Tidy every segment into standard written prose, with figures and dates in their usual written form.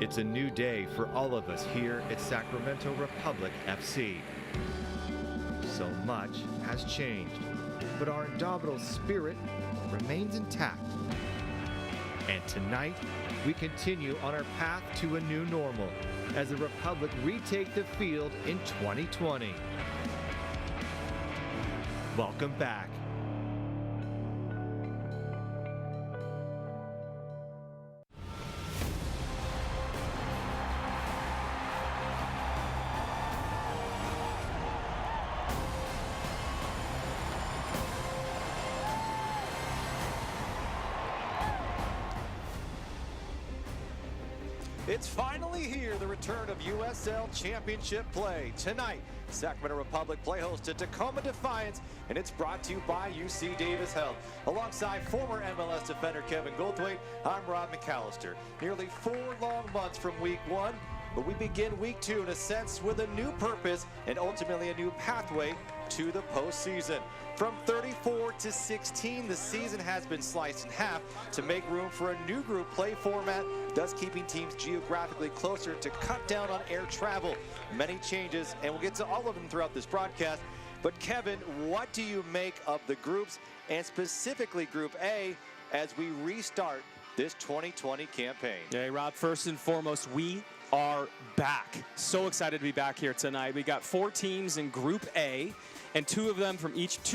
It's a new day for all of us here at Sacramento Republic FC. So much has changed, but our indomitable spirit remains intact. And tonight, we continue on our path to a new normal as the Republic retake the field in 2020. Welcome back. It's finally here, the return of USL Championship play. Tonight, Sacramento Republic play host to Tacoma Defiance, and it's brought to you by UC Davis Health. Alongside former MLS defender Kevin Goldthwait, I'm Rob McAllister. Nearly 4 long months from week 1, but we begin week 2 in a sense with a new purpose and ultimately a new pathway to the postseason. From 34 to 16, the season has been sliced in half to make room for a new group play format, thus keeping teams geographically closer to cut down on air travel. Many changes, and we'll get to all of them throughout this broadcast. But Kevin, what do you make of the groups, and specifically Group A, as we restart this 2020 campaign? Hey, Rob, first and foremost, we are back. So excited to be back here tonight. We got 4 teams in Group A, and two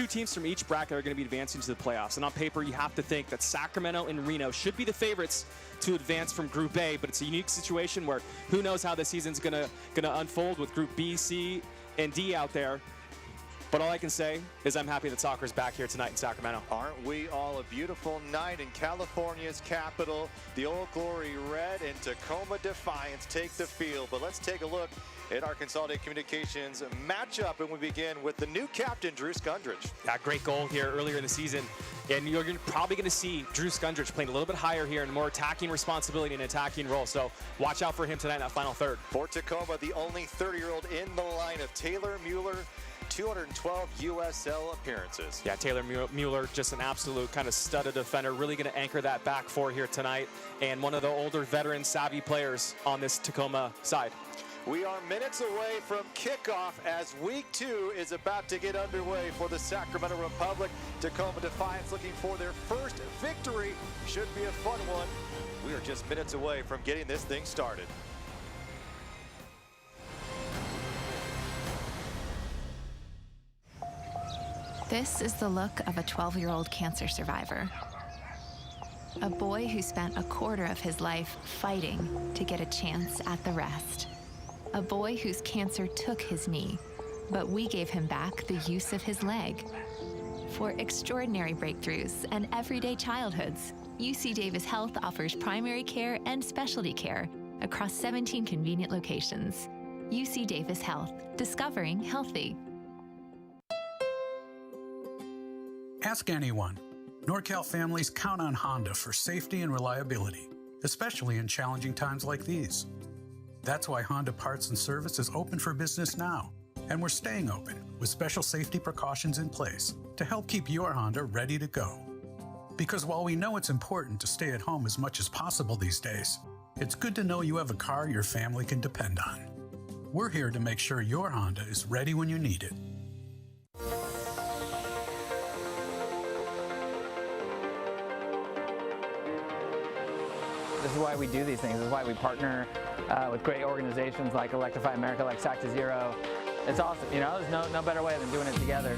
teams from each bracket are going to be advancing to the playoffs. And on paper, you have to think that Sacramento and Reno should be the favorites to advance from Group A, but it's a unique situation where who knows how the season's going to unfold with Group B, C, and D out there. But all I can say is I'm happy that soccer's back here tonight in Sacramento. Aren't we all? A beautiful night in California's capital. The Old Glory Red and Tacoma Defiance take the field. But let's take a look at our Consolidated Communications matchup, and we begin with the new captain, Drew Skundrich. That great goal here earlier in the season. And you're probably going to see Drew Skundrich playing a little bit higher here and more attacking responsibility and attacking role. So watch out for him tonight in that final third. For Tacoma, the only 30-year-old in the lineup, Taylor Mueller, 212 USL appearances. Yeah, Taylor Mueller, just an absolute kind of studded defender, really going to anchor that back four here tonight, and one of the older veteran savvy players on this Tacoma side. We are minutes away from kickoff as week 2 is about to get underway for the Sacramento Republic. Tacoma Defiance looking for their first victory. Should be a fun one. We are just minutes away from getting this thing started. This is the look of a 12-year-old cancer survivor. A boy who spent a quarter of his life fighting to get a chance at the rest. A boy whose cancer took his knee, but we gave him back the use of his leg. For extraordinary breakthroughs and everyday childhoods, UC Davis Health offers primary care and specialty care across 17 convenient locations. UC Davis Health, discovering healthy. Ask anyone. NorCal families count on Honda for safety and reliability, especially in challenging times like these. That's why Honda Parts and Service is open for business now, and we're staying open with special safety precautions in place to help keep your Honda ready to go. Because while we know it's important to stay at home as much as possible these days, it's good to know you have a car your family can depend on. We're here to make sure your Honda is ready when you need it. This is why we do these things. This is why we partner with great organizations like Electrify America, like Sac to Zero. It's awesome. You know, there's no better way than doing it together.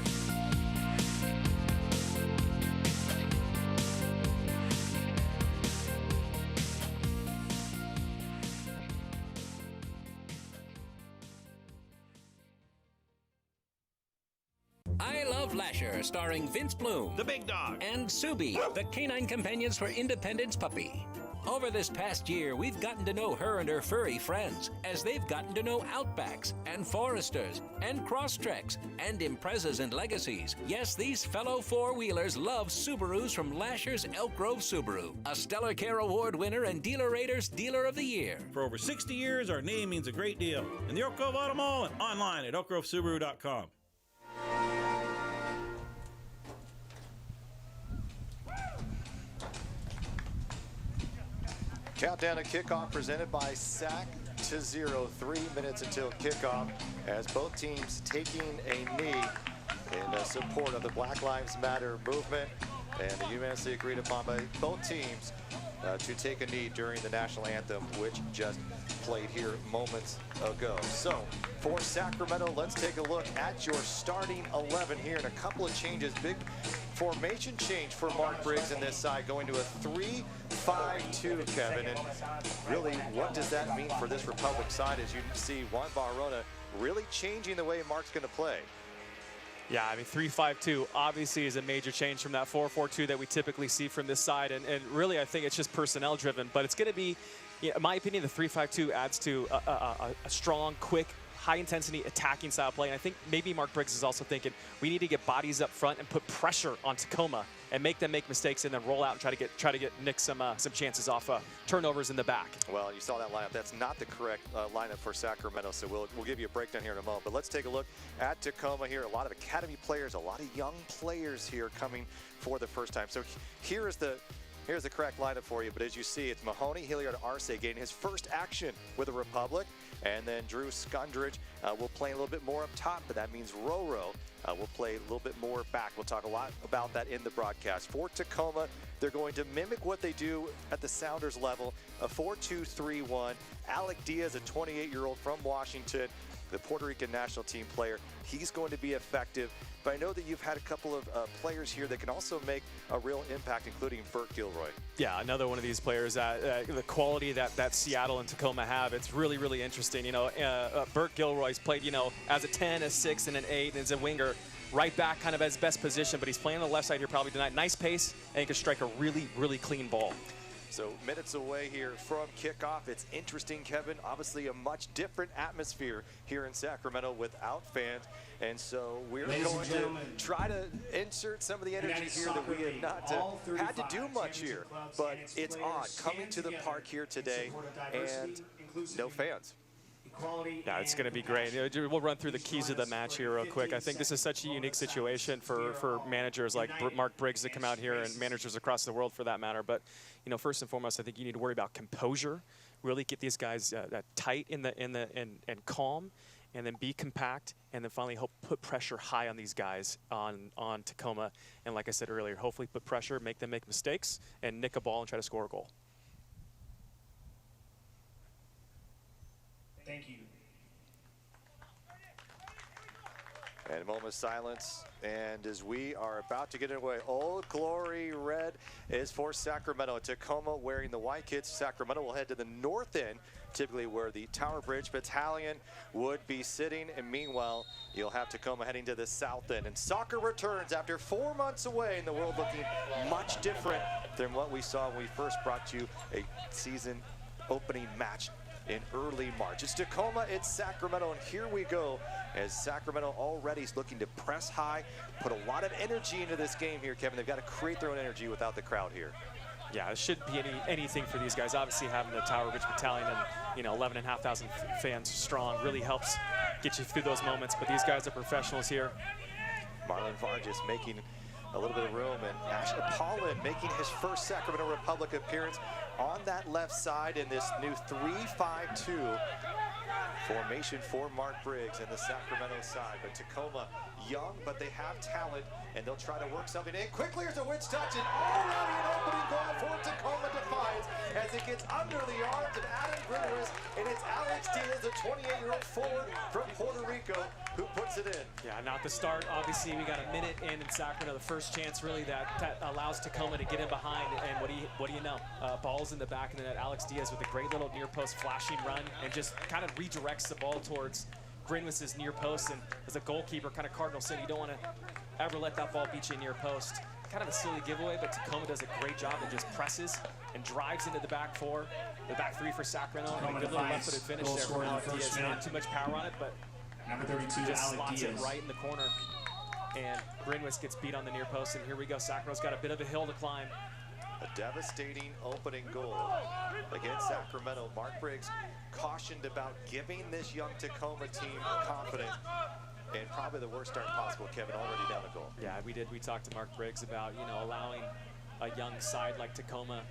I Love Lasher, starring Vince Bloom, the big dog, and Subi, the canine companions for Independence puppy. Over this past year, we've gotten to know her and her furry friends, as they've gotten to know Outbacks, and Foresters, and Crosstreks, and Imprezas and Legacies. Yes, these fellow four-wheelers love Subarus from Lasher's Elk Grove Subaru, a Stellar Care Award winner and Dealer Rater's Dealer of the Year. For over 60 years, our name means a great deal. In the Elk Grove Auto Mall and online at elkgrovesubaru.com. Countdown to kickoff presented by Sac to 0. 3 minutes until kickoff as both teams taking a knee in support of the Black Lives Matter movement, and unanimously agreed upon by both teams to take a knee during the national anthem, which just played here moments ago. So for Sacramento, let's take a look at your starting 11 here, and a couple of changes. Big formation change for Mark Briggs in this side, going to a 3-5-2, Kevin. And really, what does that mean for this Republic side as you see Juan Barona really changing the way Mark's going to play? Yeah, I mean, 3-5-2 obviously is a major change from that 4-4-2 that we typically see from this side. And really, I think it's just personnel driven. But it's going to be, in my opinion, the 3-5-2 adds to a strong, quick, high-intensity attacking style play. And I think maybe Mark Briggs is also thinking we need to get bodies up front and put pressure on Tacoma and make them make mistakes and then roll out and try to get Nick some chances off turnovers in the back. Well, you saw that lineup. That's not the correct lineup for Sacramento, so we'll give you a breakdown here in a moment. But let's take a look at Tacoma here. A lot of academy players, a lot of young players here coming for the first time. So here's the correct lineup for you. But as you see, it's Mahoney, Hilliard, Arce getting his first action with the Republic. And then Drew Skundridge will play a little bit more up top, but that means Roro will play a little bit more back. We'll talk a lot about that in the broadcast. For Tacoma, they're going to mimic what they do at the Sounders level, a 4-2-3-1. Alec Diaz, a 28-year-old from Washington, the Puerto Rican national team player. He's going to be effective. But I know that you've had a couple of players here that can also make a real impact, including Burt Gilroy. Yeah, another one of these players that the quality that Seattle and Tacoma have, it's really, really interesting. You know, Burt Gilroy's played, you know, as a 10, a 6, and an 8, and as a winger, right back kind of as best position, but he's playing on the left side here probably tonight. Nice pace, and he can strike a really, really clean ball. So minutes away here from kickoff. It's interesting, Kevin. Obviously a much different atmosphere here in Sacramento without fans. And so we're going to try to insert some of the energy here that we have not had to do much here. But it's on. Coming to the park here today and no fans. Yeah, it's going to be great. We'll run through the keys of the match here real quick. I think this is such a unique situation for managers like Mark Briggs to come out here, and managers across the world for that matter. But, you know, first and foremost, I think you need to worry about composure, really get these guys tight and calm, and then be compact, and then finally put pressure high on these guys on Tacoma. And like I said earlier, hopefully put pressure, make them make mistakes, and nick a ball and try to score a goal. Thank you. And a moment of silence, and as we are about to get away, Old Glory Red is for Sacramento. Tacoma wearing the white kits. Sacramento will head to the north end, typically where the Tower Bridge Battalion would be sitting, and meanwhile, you'll have Tacoma heading to the south end. And soccer returns after 4 months away, in the world looking much different than what we saw when we first brought you a season opening match in early March. It's Tacoma, it's Sacramento, and here we go as Sacramento already is looking to press high, put a lot of energy into this game here, Kevin. They've got to create their own energy without the crowd here. Yeah, it shouldn't be anything for these guys. Obviously, having the Tower Bridge Battalion and, you know, 11,500 fans strong really helps get you through those moments, but these guys are professionals here. Marlon Vargas making a little bit of room, and Ash Apollon making his first Sacramento Republic appearance on that left side in this new 3-5-2 formation for Mark Briggs and the Sacramento side. But Tacoma young, but they have talent, and they'll try to work something in. Quickly, there's a witch touch, and already an opening goal for Tacoma Defiance as it gets under the arms of Adam Grinwis, and it's Alex Diaz, the 28-year-old forward from Puerto Rico, who puts it in. Yeah, not the start. Obviously, we got a minute in Sacramento, the first chance really that allows Tacoma to get in behind, and what do you know? Ball's in the back of the net. Alex Diaz with a great little near post flashing run, and just kind of redirects the ball towards Grinwis's near post. And as a goalkeeper, kind of Cardinal sin, you don't want to ever let that ball beat you near post. Kind of a silly giveaway, but Tacoma does a great job and just presses and drives into the back four, the back three for Sacramento, and a good little left-footed finish there from Alex Diaz. Not too much power on it, but number 32, just Alec slots Diaz. it right in the corner. And Grinwis gets beat on the near post, and here we go. Sacramento's got a bit of a hill to climb. A devastating opening goal against Sacramento. Mark Briggs cautioned about giving this young Tacoma team confidence, and probably the worst start possible. Kevin already down a goal. Yeah, we did. We talked to Mark Briggs about, you know, allowing a young side like Tacoma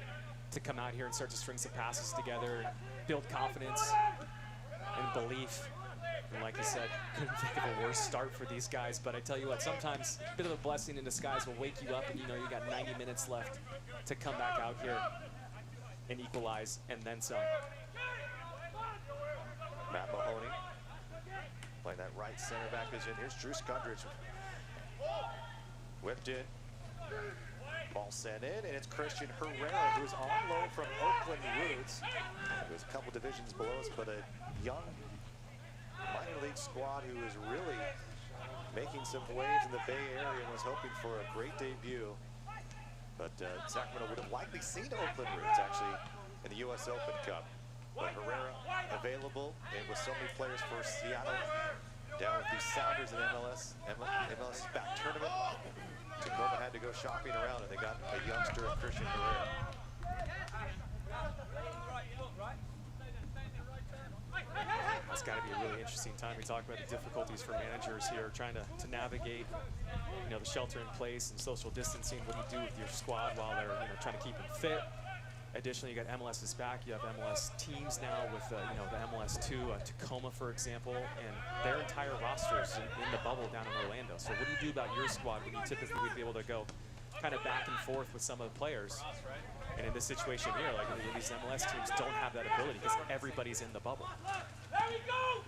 to come out here and start to string some passes together and build confidence and belief. And like I said, couldn't think of a worse start for these guys. But I tell you what, sometimes a bit of a blessing in disguise will wake you up and you know you got 90 minutes left to come back out here and equalize and then some. Matt Mahoney playing that right center back position. Here's Drew Skundrich. Whipped it. Ball sent in, and it's Christian Herrera, who's on loan from Oakland Roots. There's a couple divisions below us, but a young minor league squad who is really making some waves in the Bay Area and was hoping for a great debut. But Sacramento would have likely seen Oakland Roots actually in the U.S. Open Cup. But Herrera available, and with so many players for Seattle, down with the Sounders in MLS back tournament. Tacoma had to go shopping around, and they got a youngster, Christian Herrera. It's got to be a really interesting time. We talk about the difficulties for managers here trying to navigate, you know, the shelter in place and social distancing. What do you do with your squad while they're trying to keep them fit? Additionally, you got MLS is back. You have MLS teams now with the MLS2, Tacoma, for example, and their entire rosters in the bubble down in Orlando. So what do you do about your squad when you typically would be able to go kind of back and forth with some of the players? And in this situation here, like these MLS teams don't have that ability because everybody's in the bubble.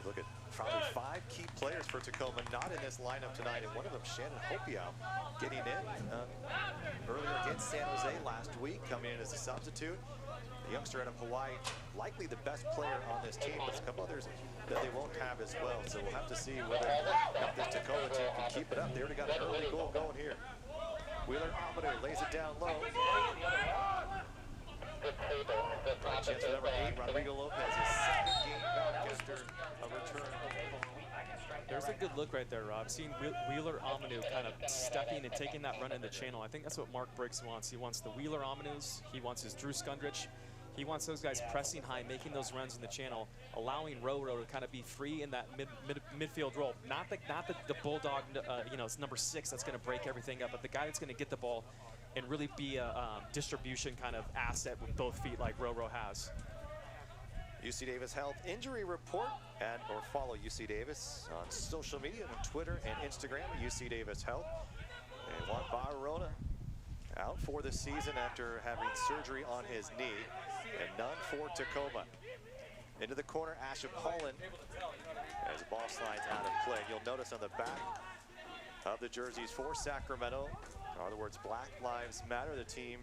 Look at probably 5 key players for Tacoma not in this lineup tonight, and one of them, Shannon Hopiau, getting in earlier against San Jose last week, coming in as a substitute. The youngster out of Hawaii, likely the best player on this team, but a couple others that they won't have as well. So we'll have to see whether this Tacoma team can keep it up. They already got an early goal going here. Wheeler Amadou lays it down low. Right chance for number 8, Rodrigo Lopez, his second game back after a return. There's a good look right there, Rob. Seeing Wheeler Amadou kind of stepping and taking that run in the channel. I think that's what Mark Briggs wants. He wants the Wheeler Amadous. He wants his Drew Skundrich. He wants those guys pressing high, making those runs in the channel, allowing Roro to kind of be free in that midfield role. Not the bulldog, it's number 6 that's going to break everything up, but the guy that's going to get the ball and really be a distribution kind of asset with both feet like Roro has. UC Davis Health injury report, or follow UC Davis on social media, on Twitter and Instagram, UC Davis Health. And Juan Barrona out for the season after having surgery on his knee, and none for Tacoma. Into the corner, Asha Paulin, as the ball slides out of play. You'll notice on the back of the jerseys for Sacramento are the words Black Lives Matter. The team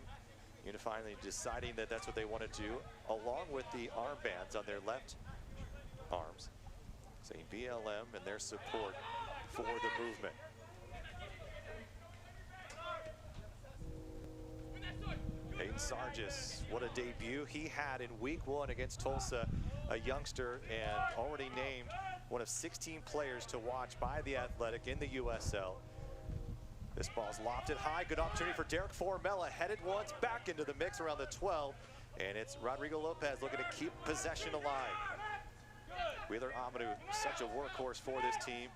unifyingly deciding that that's what they want to do, along with the armbands on their left arms, saying BLM and their support for the movement. Hayden Sargis, what a debut he had in week 1 against Tulsa, a youngster and already named one of 16 players to watch by the Athletic in the USL. This ball's lofted high, good opportunity for Derek Formella, headed once, back into the mix around the 12, and it's Rodrigo Lopez looking to keep possession alive. Wheeler Amadou, such a workhorse for this team,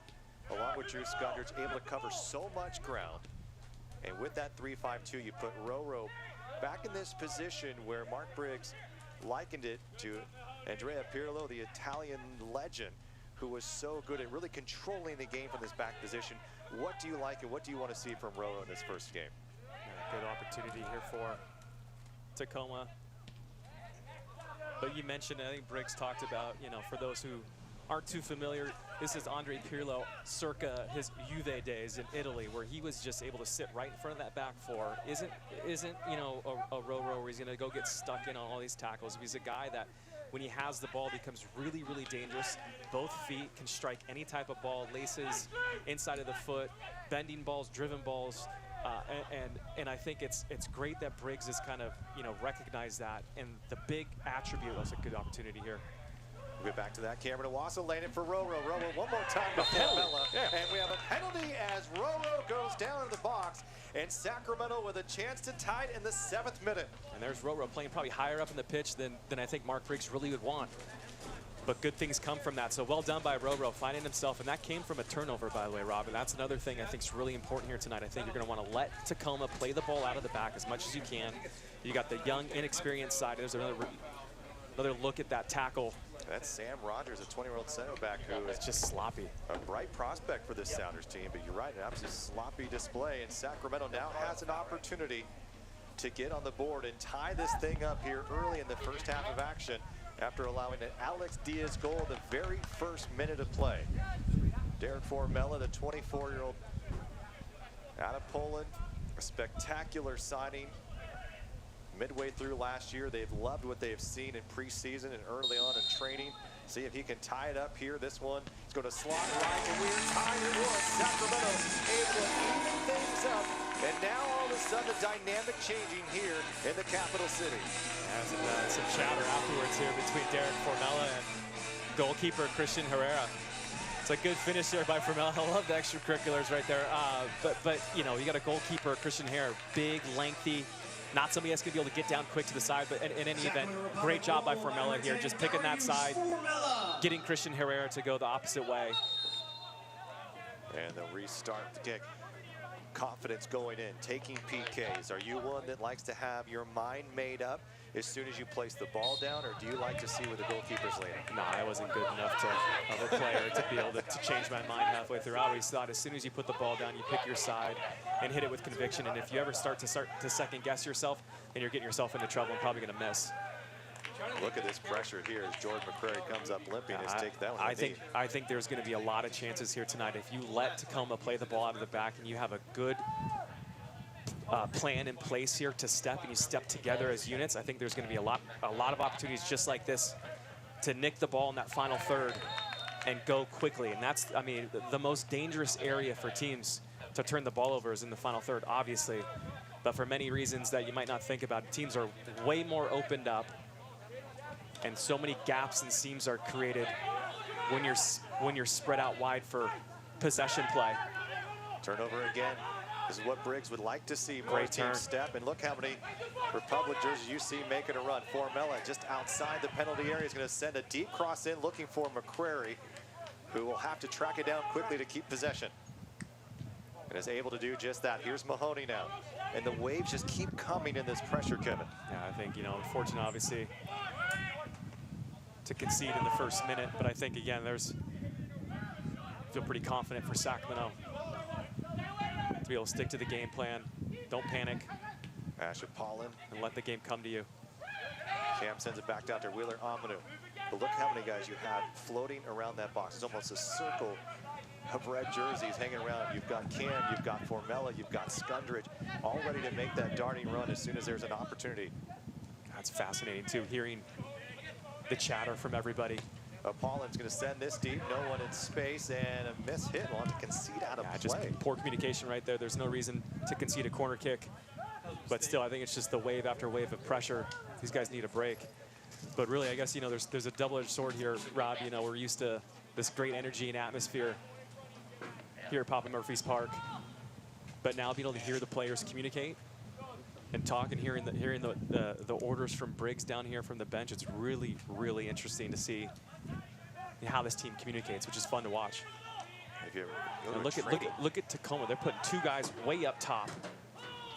along with Drew Skundrich, able to cover so much ground. And with that 3-5-2, you put Roro back in this position where Mark Briggs likened it to Andrea Pirlo, the Italian legend, who was so good at really controlling the game from this back position. What do you like and what do you want to see from Roro in this first game? Good opportunity here for Tacoma. But you mentioned, I think Briggs talked about, for those who aren't too familiar, this is Andre Pirlo circa his Juve days in Italy, where he was just able to sit right in front of that back four. Isn't a Roro where he's going to go get stuck in on all these tackles. He's a guy that, when he has the ball, becomes really, really dangerous. Both feet can strike any type of ball, laces, inside of the foot, bending balls, driven balls. And I think it's great that Briggs has kind of, recognized that. And the big attribute was a good opportunity here. We'll get back to that. Cameron Iwasa laying it for Roro. Roro one more time to Formella. Yeah. And we have a penalty as Roro goes down into the box. And Sacramento with a chance to tie it in the 7th minute. And there's Roro playing probably higher up in the pitch than I think Mark Briggs really would want. but good things come from that. So well done by Roro, finding himself, and that came from a turnover, by the way, Rob. And that's another thing I think is really important here tonight. I think you're going to want to let Tacoma play the ball out of the back as much as you can. You got the young, inexperienced side. There's another look at that tackle. That's Sam Rogers, a 20-year-old center back who is just sloppy. A bright prospect for this Sounders team, but you're right, an absolute sloppy display. And Sacramento now has an opportunity to get on the board and tie this thing up here early in the first half of action after allowing an Alex Diaz goal in the very first minute of play. Derek Formella, the 24-year-old out of Poland, a spectacular signing. Midway through last year, they've loved what they've seen in preseason and early on in training. See if he can tie it up here. This one is going to slot right, and we're tied at one. Sacramento able to even things up, and now all of a sudden the dynamic changing here in the capital city. Some chatter afterwards here between Derek Formella and goalkeeper Christian Herrera. It's a good finish there by Formella. I love the extracurriculars right there. But you know, you got a goalkeeper, Christian Herrera, big, lengthy. Not somebody that's going to be able to get down quick to the side, but in any event, great job by Formella here, just picking that side, getting Christian Herrera to go the opposite way. And they'll restart the kick. Confidence going in, taking PKs. Are you one that likes to have your mind made up as soon as you place the ball down, or do you like to see where the goalkeeper's leaning? No, I wasn't good enough of a player to be able to change my mind halfway through. I always thought as soon as you put the ball down, you pick your side and hit it with conviction. And if you ever start to second guess yourself, then you're getting yourself into trouble and probably going to miss. Look at this pressure here as Jordan McCrary comes up limping. Take that one. I think there's going to be a lot of chances here tonight. If you let Tacoma play the ball out of the back and you have a good plan in place here to step, and you step together as units, I think there's going to be a lot of opportunities just like this to nick the ball in that final third and go quickly. And that's, I mean, the most dangerous area for teams to turn the ball over is in the final third, obviously. But for many reasons that you might not think about, teams are way more opened up, and so many gaps and seams are created when you're spread out wide for possession play. Turnover again. This is what Briggs would like to see. Great team step, and look how many Republic jerseys you see making a run. Formella just outside the penalty area is going to send a deep cross in, looking for McCrary, who will have to track it down quickly to keep possession. And is able to do just that. Here's Mahoney now. And the waves just keep coming in this pressure, Kevin. Yeah, I think, you know, unfortunate, obviously, to concede in the first minute. But I think, again, I feel pretty confident for Sacramento to be able to stick to the game plan. Don't panic. Asher Paulin. And let the game come to you. Cam sends it back down to Wheeler Amanu. But look how many guys you have floating around that box. It's almost a circle of red jerseys hanging around. You've got Cam, you've got Formella, you've got Skundridge, all ready to make that darting run as soon as there's an opportunity. That's fascinating, too, hearing the chatter from everybody. Paulin's going to send this deep, no one in space, and a miss hit. We'll have to concede out of play. Just poor communication right there. There's no reason to concede a corner kick. But still, I think it's just the wave after wave of pressure. These guys need a break. But really, I guess, you know, there's a double-edged sword here, Rob. You know, we're used to this great energy and atmosphere here at Papa Murphy's Park. But now being able to hear the players communicate and talk, and hearing the orders from Briggs down here from the bench, it's really, really interesting to see how this team communicates, which is fun to watch. And look at Tacoma. They're putting two guys way up top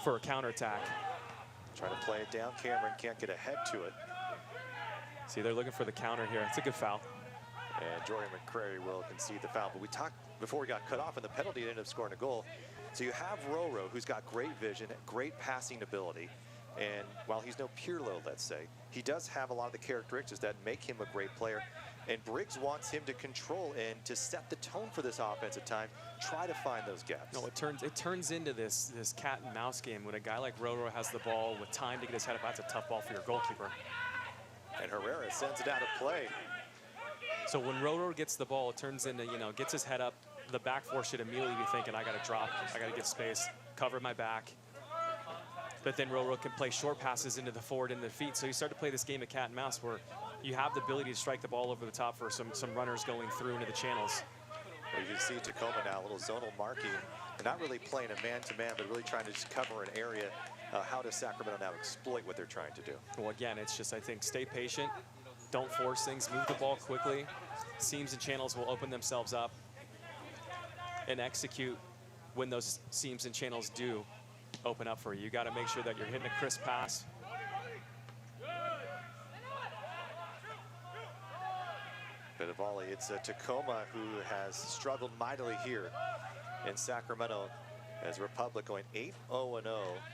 for a counterattack. Trying to play it down. Cameron can't get ahead to it. See, they're looking for the counter here. It's a good foul. And Jordan McCrary will concede the foul. But we talked before we got cut off, and the penalty ended up scoring a goal. So you have Roro, who's got great vision, great passing ability. And while he's no Pirlo, let's say, he does have a lot of the characteristics that make him a great player. And Briggs wants him to control and to set the tone for this offensive time, try to find those gaps. No, it turns into this cat and mouse game when a guy like Roro has the ball with time to get his head up. That's a tough ball for your goalkeeper. And Herrera sends it out of play. So when Roro gets the ball, it turns into, you know, gets his head up. The back four should immediately be thinking, I got to drop, I got to get space, cover my back. But then Roro can play short passes into the forward and the feet. So you start to play this game of cat and mouse where you have the ability to strike the ball over the top for some runners going through into the channels. Well, you can see Tacoma now, a little zonal marking. They're not really playing a man-to-man, but really trying to just cover an area. How does Sacramento now exploit what they're trying to do? Well, again, it's just, I think, stay patient, Don't force things, move the ball quickly. Seams and channels will open themselves up, and execute when those seams and channels do open up for you. You got to make sure that you're hitting a crisp pass. Bit of volley. It's Tacoma who has struggled mightily here in Sacramento, as Republic going 8-0-0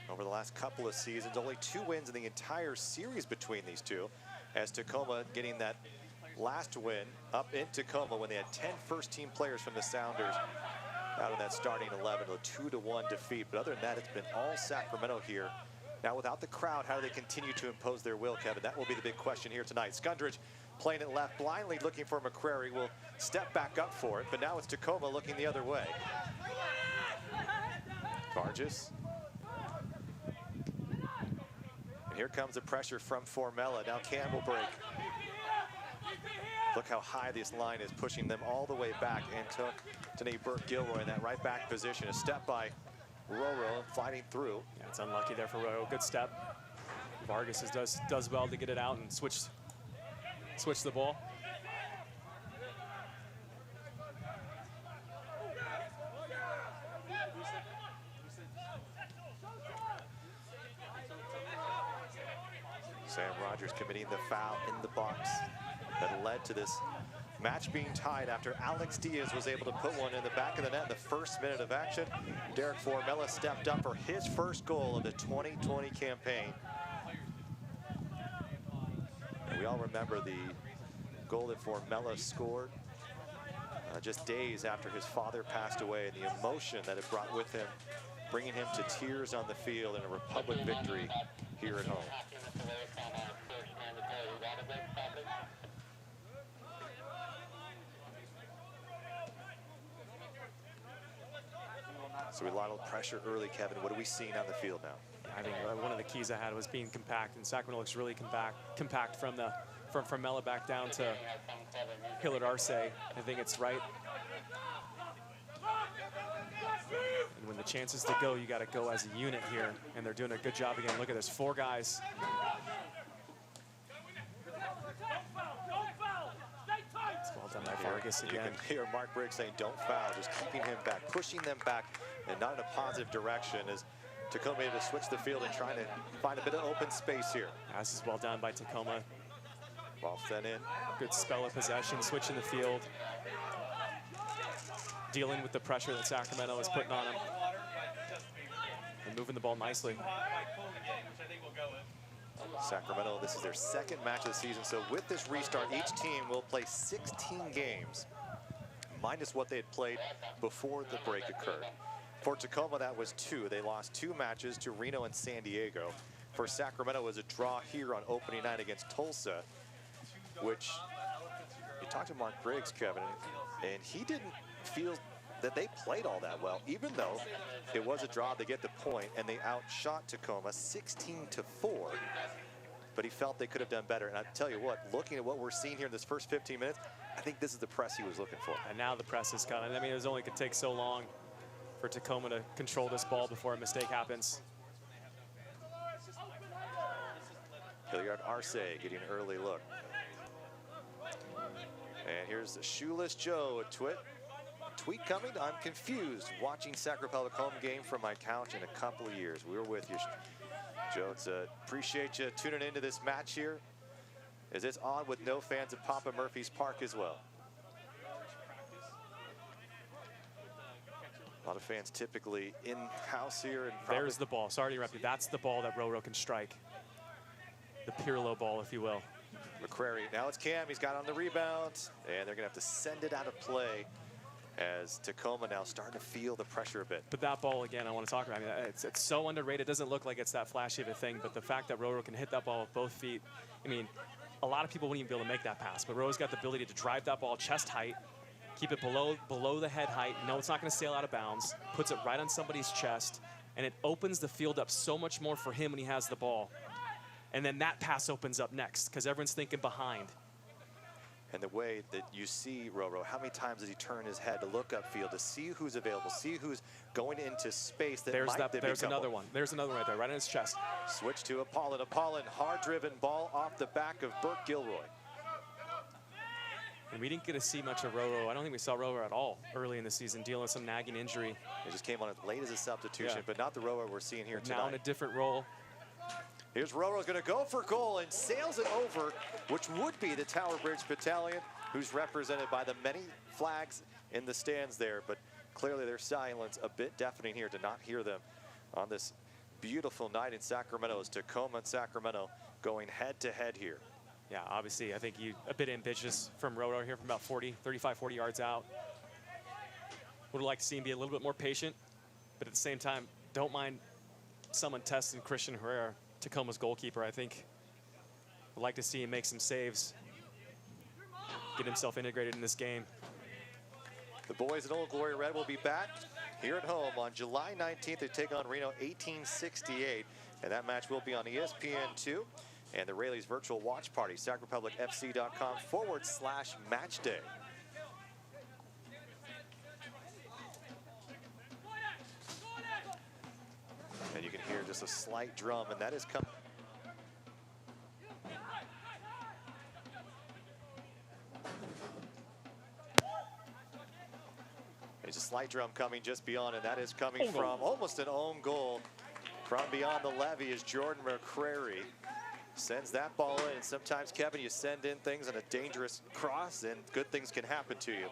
over the last couple of seasons. Only 2 wins in the entire series between these two, as Tacoma getting that last win up in Tacoma when they had 10 first-team players from the Sounders out of that starting 11, a 2-1 defeat. But other than that, it's been all Sacramento here. Now, without the crowd, how do they continue to impose their will, Kevin? That will be the big question here tonight. Skundridge playing it left, blindly looking for McCrary, will step back up for it, but now it's Tacoma looking the other way. Vargas. And here comes the pressure from Formella. Now Campbell break. Look how high this line is, pushing them all the way back. Anthony Burke-Gilroy in that right back position. A step by Roro, fighting through. Yeah, it's unlucky there for Roro. Good step. Vargas does well to get it out and switch the ball. Sam Rogers committing the foul in the box that led to this match being tied after Alex Diaz was able to put one in the back of the net in the first minute of action. Derek Formella stepped up for his first goal of the 2020 campaign. And we all remember the goal that Formella scored just days after his father passed away, and the emotion that it brought with him, bringing him to tears on the field in a Republic victory here at home. So a lot of pressure early, Kevin. What are we seeing on the field now? I think one of the keys I had was being compact, and Sacramento looks really compact from Mella back down to Hillard Arce. I think it's right. And when the chances to go, you got to go as a unit here, and they're doing a good job again. Look at this, 4 guys. It's well done by Vargas again. You can hear Mark Briggs saying, "Don't foul," just keeping him back, pushing them back, and not in a positive direction, as Tacoma able to switch the field and trying to find a bit of open space here. This is well done by Tacoma. Ball sent in. Good spell of possession, switching the field, dealing with the pressure that Sacramento is putting on him, and moving the ball nicely. Sacramento, this is their second match of the season, so with this restart, each team will play 16 games, minus what they had played before the break occurred. For Tacoma, that was 2. They lost 2 matches to Reno and San Diego. For Sacramento, it was a draw here on opening night against Tulsa, which you talked to Mark Briggs, Kevin, and he didn't feel that they played all that well, even though it was a draw. They get the point, and they outshot Tacoma 16-4. But he felt they could have done better. And I tell you what, looking at what we're seeing here in this first 15 minutes, I think this is the press he was looking for. And now the press is coming. I mean, it was only could take so long for Tacoma to control this ball before a mistake happens. Hilliard Arce getting an early look. And here's the Shoeless Joe, a tweet coming. "I'm confused watching Sac Republic home game from my couch in a couple of years." We were with you, Joe. Appreciate you tuning into this match here, as it's on with no fans at Papa Murphy's Park as well. A lot of fans typically in-house here. And there's the ball. Sorry to interrupt you. That's the ball that Roro can strike. The Pirlo ball, if you will. McCrary, now it's Cam. He's got on the rebound, and they're going to have to send it out of play, as Tacoma now starting to feel the pressure a bit. But that ball, again, I want to talk about. I mean, it's so underrated. It doesn't look like it's that flashy of a thing, but the fact that Roro can hit that ball with both feet, I mean, a lot of people wouldn't even be able to make that pass, but Roro's got the ability to drive that ball chest height, keep it below the head height. No, it's not going to sail out of bounds. Puts it right on somebody's chest, and it opens the field up so much more for him when he has the ball. And then that pass opens up next, because everyone's thinking behind. And the way that you see Roro, how many times does he turn his head to look upfield to see who's available, see who's going into space that there's might there's another one. There's another one right there, right on his chest. Switch to Apollon. Hard-driven ball off the back of Burke-Gilroy. And we didn't get to see much of Roro. I don't think we saw Roro at all early in the season, dealing with some nagging injury. He just came on as late as a substitution, but not the Roro we're seeing here tonight. Now in a different role. Here's Roro's going to go for goal and sails it over, which would be the Tower Bridge Battalion, who's represented by the many flags in the stands there. But clearly their silence a bit deafening here to not hear them on this beautiful night in Sacramento, as Tacoma and Sacramento going head to head here. Yeah, obviously, I think a bit ambitious from Roro here from about 35, 40 yards out. Would like to see him be a little bit more patient, but at the same time, don't mind someone testing Christian Herrera, Tacoma's goalkeeper. I think would like to see him make some saves, get himself integrated in this game. The boys in Old Glory Red will be back here at home on July 19th. They take on Reno 1868, and that match will be on ESPN2 and the Rayleigh's virtual watch party, sacrepublicfc.com/matchday. And you can hear just a slight drum, and that is coming. There's a slight drum coming just beyond, and that is coming from almost an own goal from beyond the levee as Jordan McCrary sends that ball in. And sometimes, Kevin, you send in things on a dangerous cross and good things can happen to you.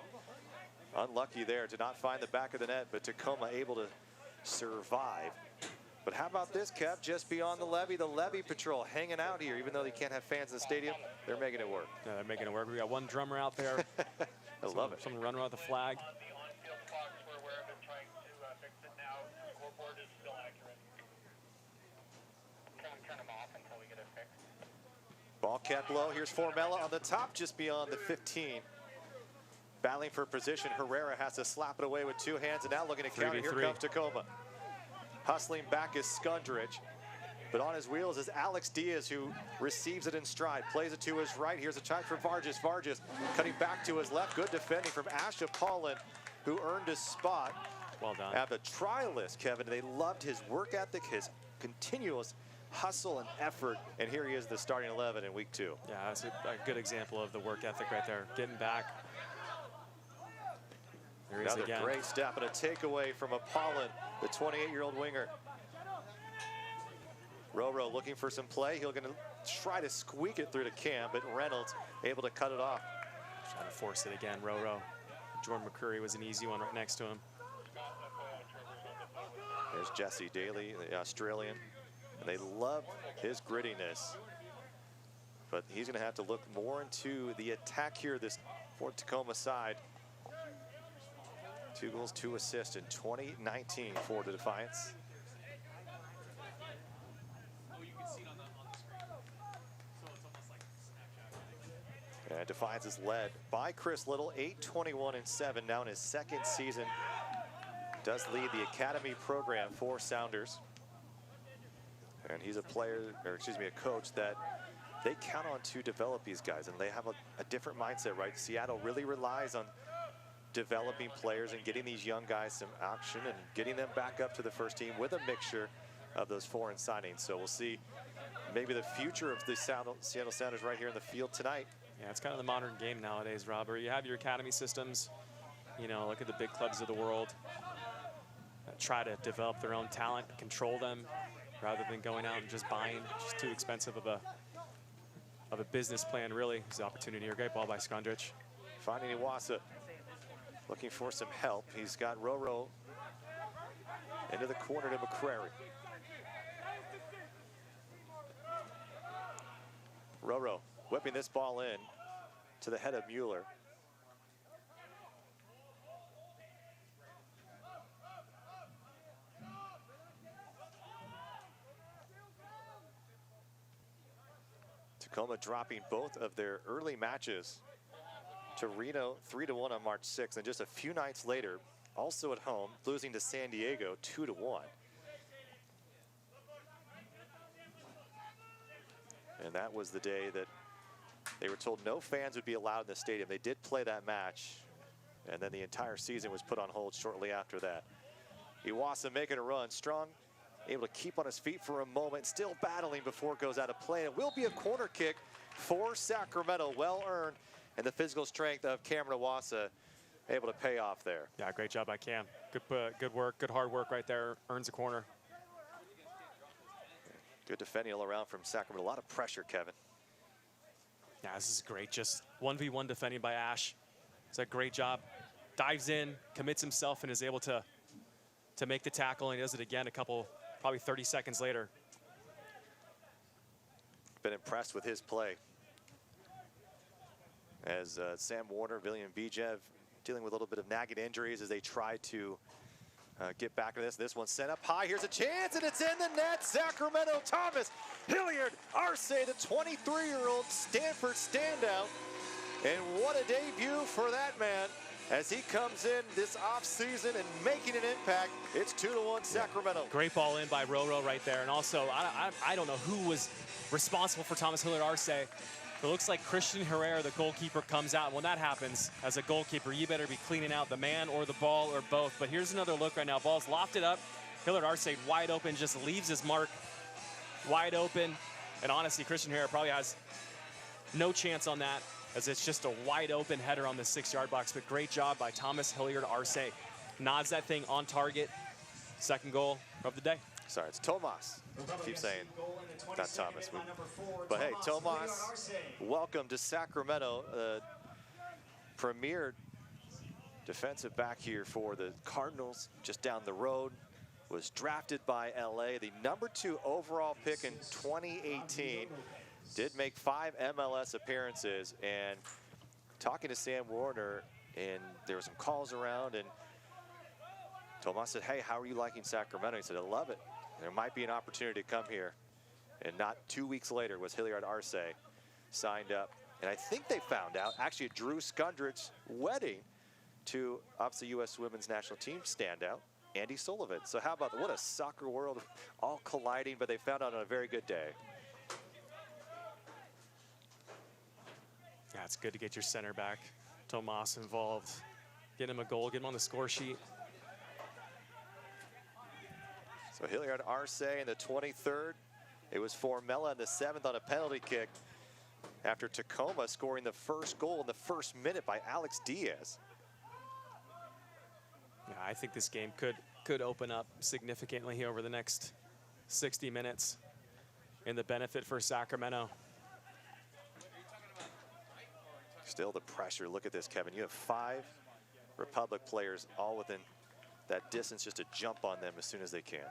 Unlucky there to not find the back of the net, but Tacoma able to survive. But how about this, Kev? Just beyond the levee patrol hanging out here. Even though they can't have fans in the stadium, they're making it work. Yeah, they're making it work. We got one drummer out there. I love it. Someone running around with the flag. Ball kept low. Here's Formella on the top, just beyond the 15. Battling for position. Herrera has to slap it away with two hands, and now looking to counter. Here comes Tacoma. Hustling back is Skundrich, but on his wheels is Alex Diaz, who receives it in stride, plays it to his right. Here's a try for Vargas. Vargas cutting back to his left. Good defending from Asha Paulin, who earned a spot. Well done. At the trial list, Kevin, they loved his work ethic, his continuous hustle and effort, and here he is, the starting 11 in week 2. Yeah, that's a good example of the work ethic right there. Getting back. There he is Another again. great step and a takeaway from Apollon, the 28-year-old winger. Roro looking for some play. He's going to try to squeak it through to Cam, but Reynolds able to cut it off. Trying to force it again, Roro. Jordan McCurry was an easy one right next to him. There's Jesse Daly, the Australian. And they love his grittiness. But he's going to have to look more into the attack here this for Tacoma side. 2 goals, 2 assists in 2019 for the Defiance. And Defiance is led by Chris Little, 8-21-7, now in his 2nd season. Does lead the academy program for Sounders. And he's a player, or excuse me, a coach that they count on to develop these guys, and they have a different mindset, right? Seattle really relies on developing players and getting these young guys some action and getting them back up to the first team with a mixture of those foreign signings. So we'll see maybe the future of the Seattle Sounders right here in the field tonight. Yeah, it's kind of the modern game nowadays, Robert. You have your academy systems, you know, look at the big clubs of the world that try to develop their own talent, control them, rather than going out and just buying. Just too expensive of a business plan, really. It's an opportunity here. Great ball by Skundrich. Finding Iwasa, looking for some help. He's got Roro into the corner to McCrary. Roro whipping this ball in to the head of Mueller. Tacoma dropping both of their early matches to Reno 3-1 on March 6th, and just a few nights later, also at home, losing to San Diego 2-1. And that was the day that they were told no fans would be allowed in the stadium. They did play that match, and then the entire season was put on hold shortly after that. Iwasa making a run, strong, able to keep on his feet for a moment, still battling before it goes out of play. It will be a corner kick for Sacramento, well earned, and the physical strength of Cameron Iwasa able to pay off there. Yeah, great job by Cam. Good work, good hard work right there. Earns a corner. Good defending all around from Sacramento. A lot of pressure, Kevin. Yeah, this is great. Just 1v1 defending by Ash. It's a great job. Dives in, commits himself, and is able to make the tackle, and he does it again probably 30 seconds later. Been impressed with his play. As Sam Warner, William Bijev dealing with a little bit of nagging injuries as they try to get back to this. This one sent up high. Here's a chance, and it's in the net. Sacramento Thomas Hilliard Arce, the 23-year-old Stanford standout. And what a debut for that man as he comes in this offseason and making an impact. It's 2-1 Sacramento. Great ball in by Roro right there. And also, I don't know who was responsible for Thomas Hilliard Arce. It looks like Christian Herrera, the goalkeeper, comes out. When that happens, as a goalkeeper, you better be cleaning out the man or the ball or both. But here's another look right now. Ball's lofted up. Hilliard Arce wide open, just leaves his mark wide open. And honestly, Christian Herrera probably has no chance on that, as it's just a wide open header on the 6-yard box. But great job by Thomas Hilliard Arce. Nods that thing on target. Second goal of the day. Sorry, it's Tomas. Keep saying, not Thomas. But hey, Tomas, welcome to Sacramento. Premier defensive back here for the Cardinals, just down the road. Was drafted by LA, the #2 overall pick in 2018. Did make 5 MLS appearances. And talking to Sam Warner, and there were some calls around, and Tomas said, hey, how are you liking Sacramento? He said, I love it. There might be an opportunity to come here. And not 2 weeks later was Hilliard Arce signed up. And I think they found out, actually, Drew Skundrich's wedding to, obviously, U.S. Women's National Team standout, Andy Sullivan. So how about that? What a soccer world, all colliding, but they found out on a very good day. Yeah, it's good to get your center back, Tomas, involved. Get him a goal, get him on the score sheet. So Hilliard Arce in the 23rd. It was Formella in the 7th on a penalty kick after Tacoma scoring the first goal in the first minute by Alex Diaz. Yeah, I think this game could open up significantly over the next 60 minutes in the benefit for Sacramento. Still the pressure. Look at this, Kevin. You have 5 Republic players all within that distance just to jump on them as soon as they can.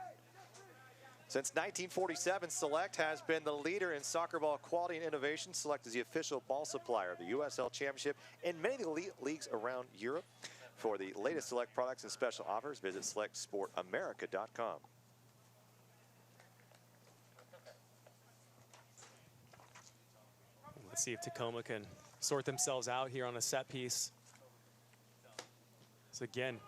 Since 1947, Select has been the leader in soccer ball quality and innovation. Select is the official ball supplier of the USL Championship and many of the elite leagues around Europe. For the latest Select products and special offers, visit selectsportamerica.com. Let's see if Tacoma can sort themselves out here on a set piece. So again,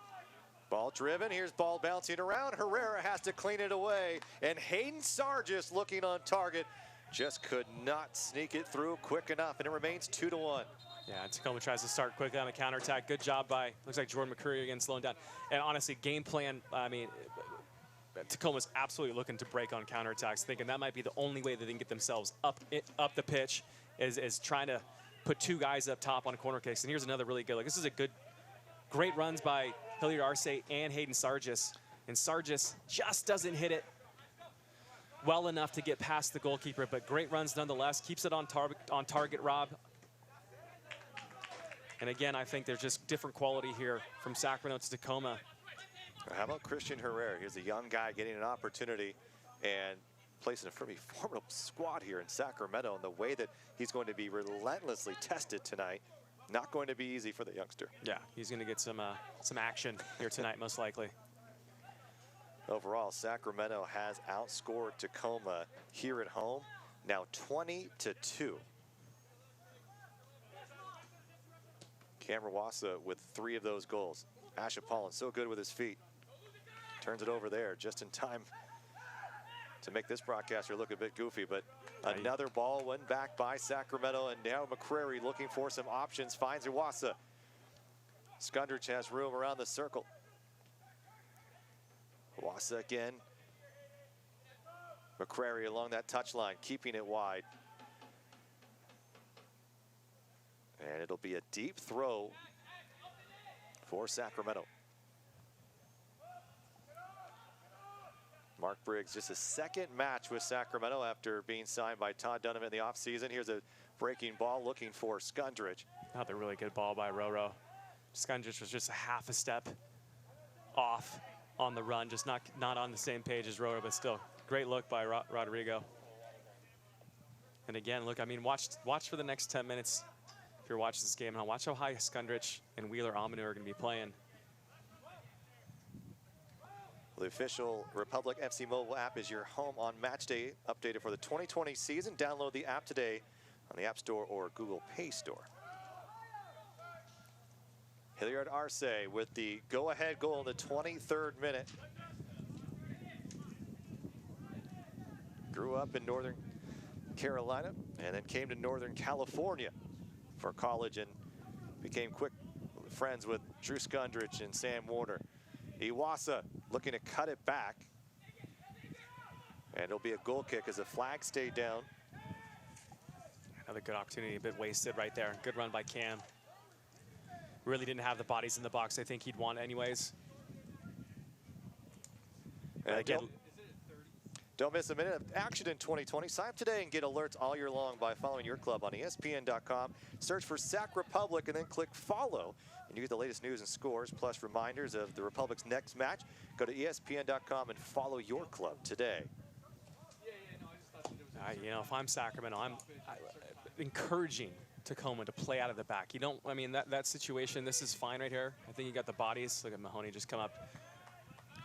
ball driven. Here's ball bouncing around. Herrera has to clean it away. And Hayden Sargis looking on target. Just could not sneak it through quick enough. And it remains 2-1. yeah, Tacoma tries to start quickly on a counterattack. Good job by, looks like Jordan McCurry again slowing down. And honestly, game plan, I mean, Tacoma's absolutely looking to break on counterattacks, thinking that might be the only way that they can get themselves up the pitch, is trying to put 2 guys up top on a corner kicks. And here's another really good, this is a great runs by Hilliard Arce and Hayden Sargis. And Sargis just doesn't hit it well enough to get past the goalkeeper, but great runs nonetheless. Keeps it on target, Rob. And again, I think there's just different quality here from Sacramento to Tacoma. How about Christian Herrera? Here's a young guy getting an opportunity and placing a pretty formidable squad here in Sacramento, and the way that he's going to be relentlessly tested tonight. Not going to be easy for the youngster. Yeah, he's going to get some action here tonight, most likely. Overall, Sacramento has outscored Tacoma here at home, now 20-2. Cameron Iwasa with 3 of those goals. Ashapalin so good with his feet. Turns it over there just in time to make this broadcaster look a bit goofy, but another ball went back by Sacramento, and now McCrary looking for some options, finds Iwasa. Skundrich has room around the circle. Iwasa again. McCrary along that touchline, keeping it wide. And it'll be a deep throw for Sacramento. Mark Briggs, just a second match with Sacramento after being signed by Todd Donovan in the offseason. Here's a breaking ball looking for Skundrich. Another really good ball by Roro. Skundrich was just a half a step off on the run, just not on the same page as Roro, but still great look by Rodrigo. And again, look, I mean, watch for the next 10 minutes if you're watching this game. And watch how high Skundrich and Wheeler Amanu are going to be playing. The official Republic FC mobile app is your home on match day, updated for the 2020 season. Download the app today on the App Store or Google Play Store. Hilliard Arce with the go-ahead goal in the 23rd minute. Grew up in Northern Carolina and then came to Northern California for college and became quick friends with Drew Skundrich and Sam Warner. Iwasa looking to cut it back. And it'll be a goal kick as the flag stayed down. Another good opportunity, a bit wasted right there. Good run by Cam. Really didn't have the bodies in the box I think he'd want anyways. And again, don't miss a minute of action in 2020. Sign up today and get alerts all year long by following your club on ESPN.com. Search for Sac Republic and then click follow. And you get the latest news and scores, plus reminders of the Republic's next match. Go to ESPN.com and follow your club today. You know, if I'm Sacramento, I'm encouraging Tacoma to play out of the back. You don't, I mean, that situation, this is fine right here. I think you got the bodies. Look at Mahoney just come up,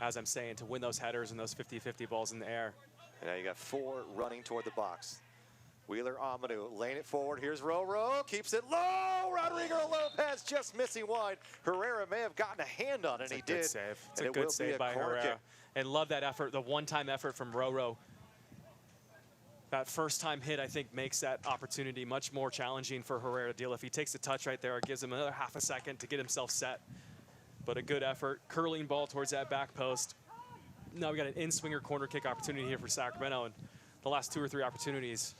as I'm saying, to win those headers and those 50-50 balls in the air. And now you got 4 running toward the box. Wheeler Amanu laying it forward. Here's Roro, keeps it low. Rodrigo Lopez just missing wide. Herrera may have gotten a hand on it, and he did. Save. It's a good save by Herrera. And love that effort, the one-time effort from Roro. That first-time hit, I think, makes that opportunity much more challenging for Herrera to deal. If he takes a touch right there, it gives him another half a second to get himself set. But a good effort, curling ball towards that back post. Now we got an in-swinger corner kick opportunity here for Sacramento, and the last 2 or 3 opportunities,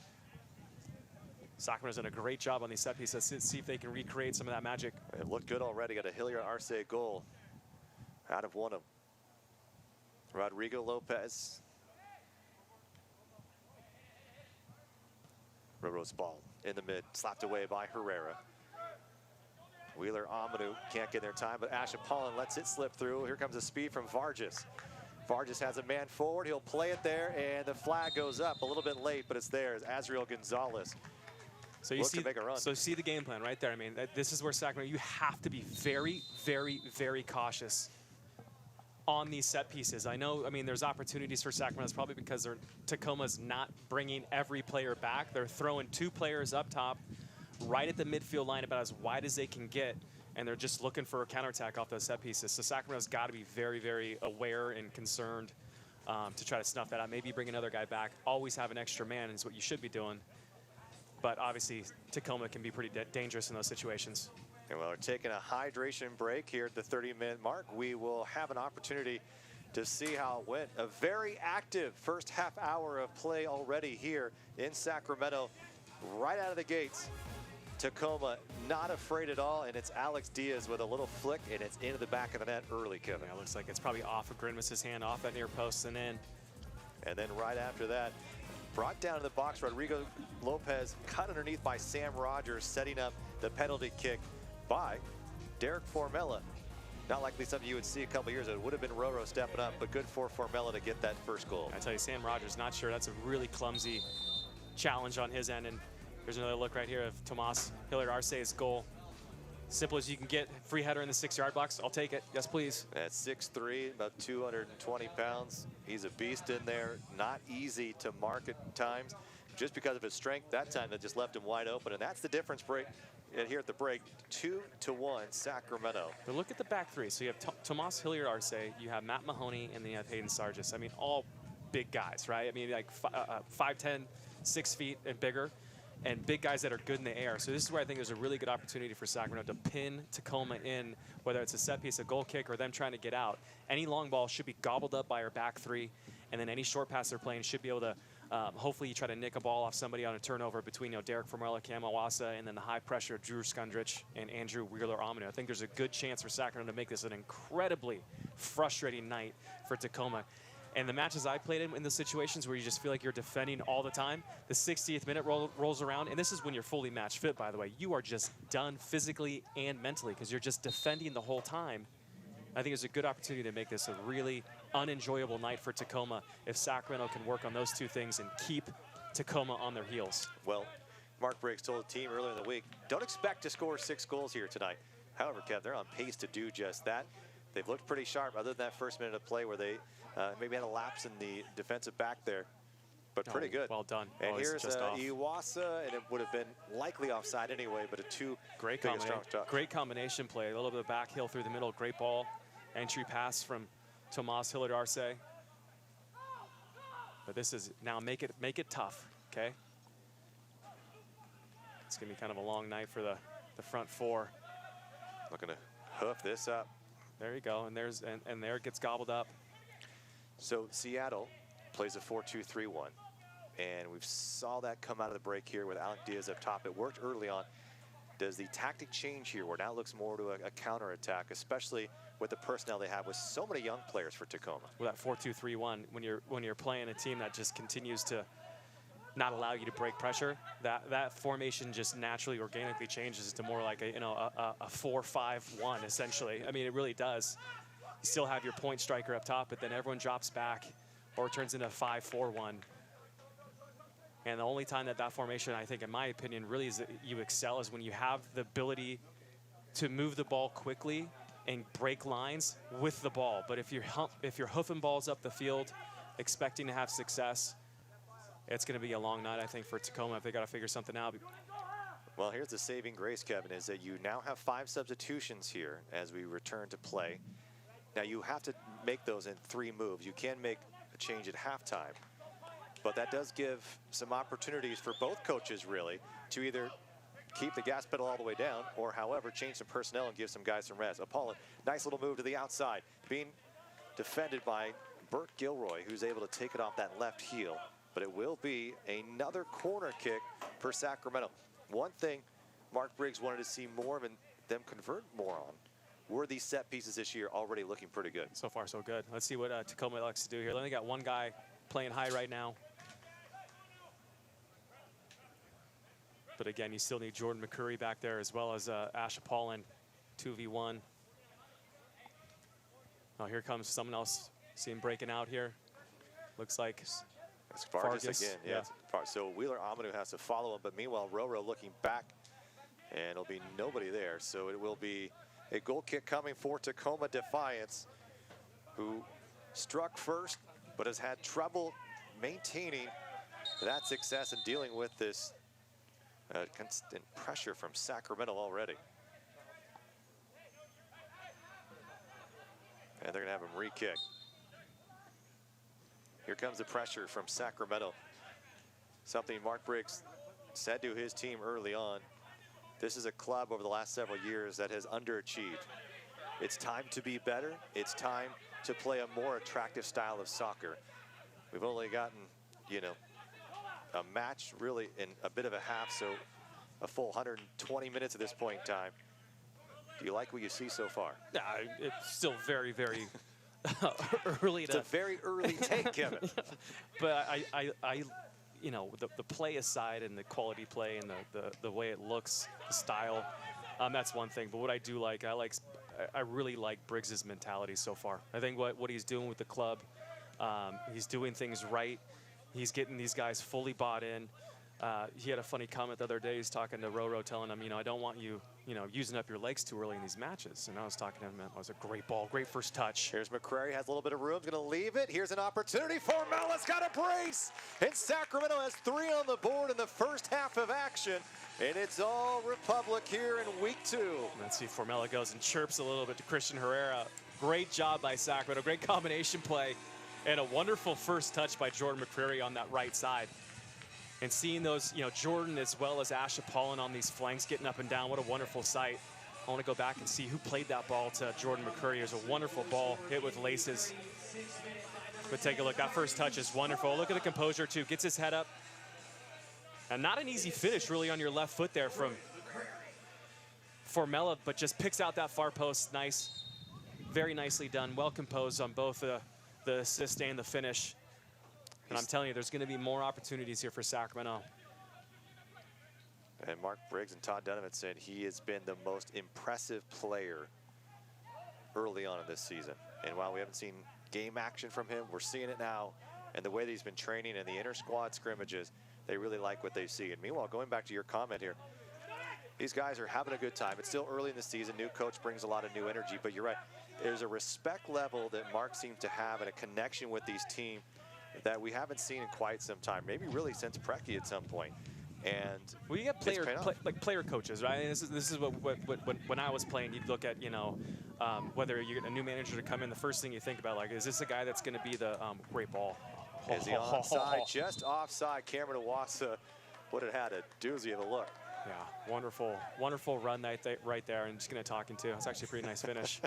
Sacramento's done a great job on these set pieces. Let's see if they can recreate some of that magic. It looked good already. Got a Hilliard Arce goal out of one of them. Rodrigo Lopez. Roro's ball in the mid, slapped away by Herrera. Wheeler Amanu can't get their time, but Ashapalan lets it slip through. Here comes the speed from Vargas. Vargas has a man forward. He'll play it there, and the flag goes up a little bit late, but it's there. Azriel Gonzalez. So you see the game plan right there. I mean, this is where Sacramento, you have to be very, very, very cautious on these set pieces. I know, I mean, there's opportunities for Sacramento. It's probably because Tacoma's not bringing every player back. They're throwing 2 players up top, right at the midfield line, about as wide as they can get, and they're just looking for a counterattack off those set pieces. So Sacramento's got to be very, very aware and concerned to try to snuff that out. Maybe bring another guy back. Always have an extra man is what you should be doing. But obviously, Tacoma can be pretty dangerous in those situations. And while we're taking a hydration break here at the 30-minute mark, we will have an opportunity to see how it went. A very active first half hour of play already here in Sacramento. Right out of the gates, Tacoma not afraid at all, and it's Alex Diaz with a little flick, and it's into the back of the net early, Kevin. Yeah, it looks like it's probably off of Grinvis's hand, off that near post and in. And then right after that, brought down to the box, Rodrigo Lopez cut underneath by Sam Rogers, setting up the penalty kick by Derek Formella. Not likely something you would see a couple years ago. It would have been Roro stepping up, but good for Formella to get that first goal. I tell you, Sam Rogers, not sure. That's a really clumsy challenge on his end. And here's another look right here of Tomas Hilliard Arce's goal. Simple as you can get. Free header in the 6-yard box. I'll take it. Yes, please. At 6'3", about 220 pounds. He's a beast in there. Not easy to mark at times. Just because of his strength, that time that just left him wide open. And that's the difference break here at the break. 2-1 Sacramento. But look at the back three. So you have Tomas Hilliard Arce, you have Matt Mahoney, and then you have Hayden Sargis. I mean, all big guys, right? I mean, like 5'10", 6 feet and bigger. And big guys that are good in the air. So this is where I think there's a really good opportunity for Sacramento to pin Tacoma in, whether it's a set piece, a goal kick, or them trying to get out. Any long ball should be gobbled up by our back three, and then any short pass they're playing should be able to Hopefully you try to nick a ball off somebody on a turnover between Derek Formella, Cam Iwasa, and then the high pressure of Drew Skundrich and Andrew Wheeler-Amanu. I think there's a good chance for Sacramento to make this an incredibly frustrating night for Tacoma. And the matches I played in the situations where you just feel like you're defending all the time, the 60th minute rolls around, and this is when you're fully match fit, by the way. You are just done physically and mentally because you're just defending the whole time. I think it's a good opportunity to make this a really unenjoyable night for Tacoma if Sacramento can work on those two things and keep Tacoma on their heels. Well, Mark Briggs told the team earlier in the week, don't expect to score 6 goals here tonight. However, Kev, they're on pace to do just that. They've looked pretty sharp other than that first minute of play where they maybe had a lapse in the defensive back there. But pretty good. Well done. And here's Iwasa, and it would have been likely offside anyway, but great combination play. A little bit of back heel through the middle. Great ball. Entry pass from Tomas Hillardarce. But this is now make it tough, okay? It's gonna be kind of a long night for the front four. Looking to hoof this up. There you go, and there it gets gobbled up. So Seattle plays a 4-2-3-1, and we saw that come out of the break here with Alec Diaz up top. It worked early on. Does the tactic change here where now it looks more to a counterattack, especially with the personnel they have with so many young players for Tacoma? Well, that 4-2-3-1, when you're playing a team that just continues to not allow you to break pressure, that formation just naturally, organically changes to more like a 4-5-1 essentially. I mean, it really does. You still have your point striker up top, but then everyone drops back or it turns into a 5-4-1. And the only time that formation, I think, in my opinion, really is that you excel is when you have the ability to move the ball quickly and break lines with the ball. But if you're hoofing balls up the field, expecting to have success, it's going to be a long night, I think, for Tacoma if they got to figure something out. Well, here's the saving grace, Kevin, is that you now have 5 substitutions here as we return to play. Now, you have to make those in 3 moves. You can make a change at halftime. But that does give some opportunities for both coaches, really, to either keep the gas pedal all the way down or, however, change some personnel and give some guys some rest. Apollon, nice little move to the outside, being defended by Burt Gilroy, who's able to take it off that left heel. But it will be another corner kick for Sacramento. One thing Mark Briggs wanted to see more of and them convert more on were these set pieces this year, already looking pretty good. So far, so good. Let's see what Tacoma likes to do here. They only got one guy playing high right now. But again, you still need Jordan McCurry back there as well as Ash Apollon, 2v1. Oh, here comes someone else. See him breaking out here. Looks like it's Vargas again. Yeah. So Wheeler-Amanu has to follow him, but meanwhile, Roro looking back, and it'll be nobody there. So it will be a goal kick coming for Tacoma Defiance, who struck first, but has had trouble maintaining that success and dealing with this constant pressure from Sacramento already. And they're gonna have him re-kick. Here comes the pressure from Sacramento. Something Mark Briggs said to his team early on. This is a club over the last several years that has underachieved. It's time to be better. It's time to play a more attractive style of soccer. We've only gotten, a match really in a bit of a half, so a full 120 minutes at this point in time. Do you like what you see so far? Yeah, it's still very, very early. It's a very early take, Kevin. But the play aside and the quality play and the way it looks, the style, that's one thing. But what I do like, I really like Briggs's mentality so far. I think what he's doing with the club, he's doing things right. He's getting these guys fully bought in. He had a funny comment the other day. He's talking to Roro, telling him, I don't want you, using up your legs too early in these matches. And I was talking to him, it was a great ball, great first touch. Here's McCrary, has a little bit of room, going to leave it. Here's an opportunity. Formella's got a brace. And Sacramento has 3 on the board in the first half of action. And it's all Republic here in week 2. Let's see, Formella goes and chirps a little bit to Christian Herrera. Great job by Sacramento, great combination play. And a wonderful first touch by Jordan McCrary on that right side. And seeing those, Jordan as well as Ash Apollon on these flanks getting up and down, what a wonderful sight. I want to go back and see who played that ball to Jordan McCurry. It was a wonderful ball hit with laces. But take a look. That first touch is wonderful. Look at the composure, too. Gets his head up. And not an easy finish, really, on your left foot there from Formella, but just picks out that far post. Nice. Very nicely done. Well composed on both the assist and the finish. And I'm telling you, there's going to be more opportunities here for Sacramento. And Mark Briggs and Todd Donovan said he has been the most impressive player early on in this season. And while we haven't seen game action from him, we're seeing it now. And the way that he's been training in the inter-squad scrimmages, they really like what they see. And meanwhile, going back to your comment here, these guys are having a good time. It's still early in the season. New coach brings a lot of new energy. But you're right. There's a respect level that Mark seems to have and a connection with these teams that we haven't seen in quite some time. Maybe really since Preki at some point. And we get player coaches, right? And this is what when I was playing, you'd look at, you know, whether you get a new manager to come in, the first thing you think about, like, is this a guy that's going to be the great ball? Is he onside? Just offside. Cameron Iwasa would have had a doozy of a look. Yeah, wonderful run right there. And just going to talk into. It's actually a pretty nice finish.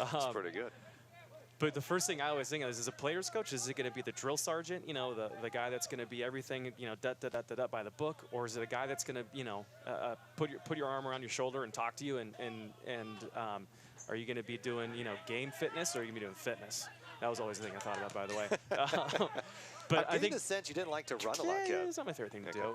It's pretty good. But the first thing I always think of is, as a player's coach, is it going to be the drill sergeant, you know, the guy that's going to be everything, you know, by the book, or is it a guy that's going to, you know, put your arm around your shoulder and talk to you, and are you going to be doing, you know, game fitness, or are you going to be doing fitness? That was always the thing I thought about, by the way. But I think the sense you didn't like to run a lot, Kev. It's not my favorite thing to do.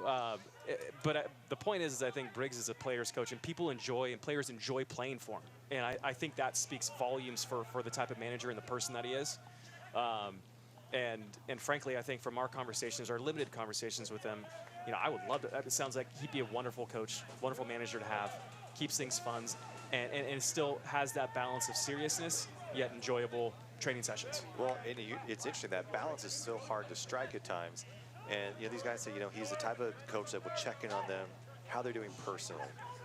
But the point is I think Briggs is a player's coach, and players enjoy playing for him. And I think that speaks volumes for the type of manager and the person that he is. And frankly, I think from our conversations, our limited conversations with him, you know, I would love to. It sounds like he'd be a wonderful coach, wonderful manager to have. Keeps things fun, and still has that balance of seriousness yet enjoyable training sessions. Well, and it's interesting, that balance is so hard to strike at times. And, you know, these guys say, you know, he's the type of coach that will check in on them, how they're doing personally.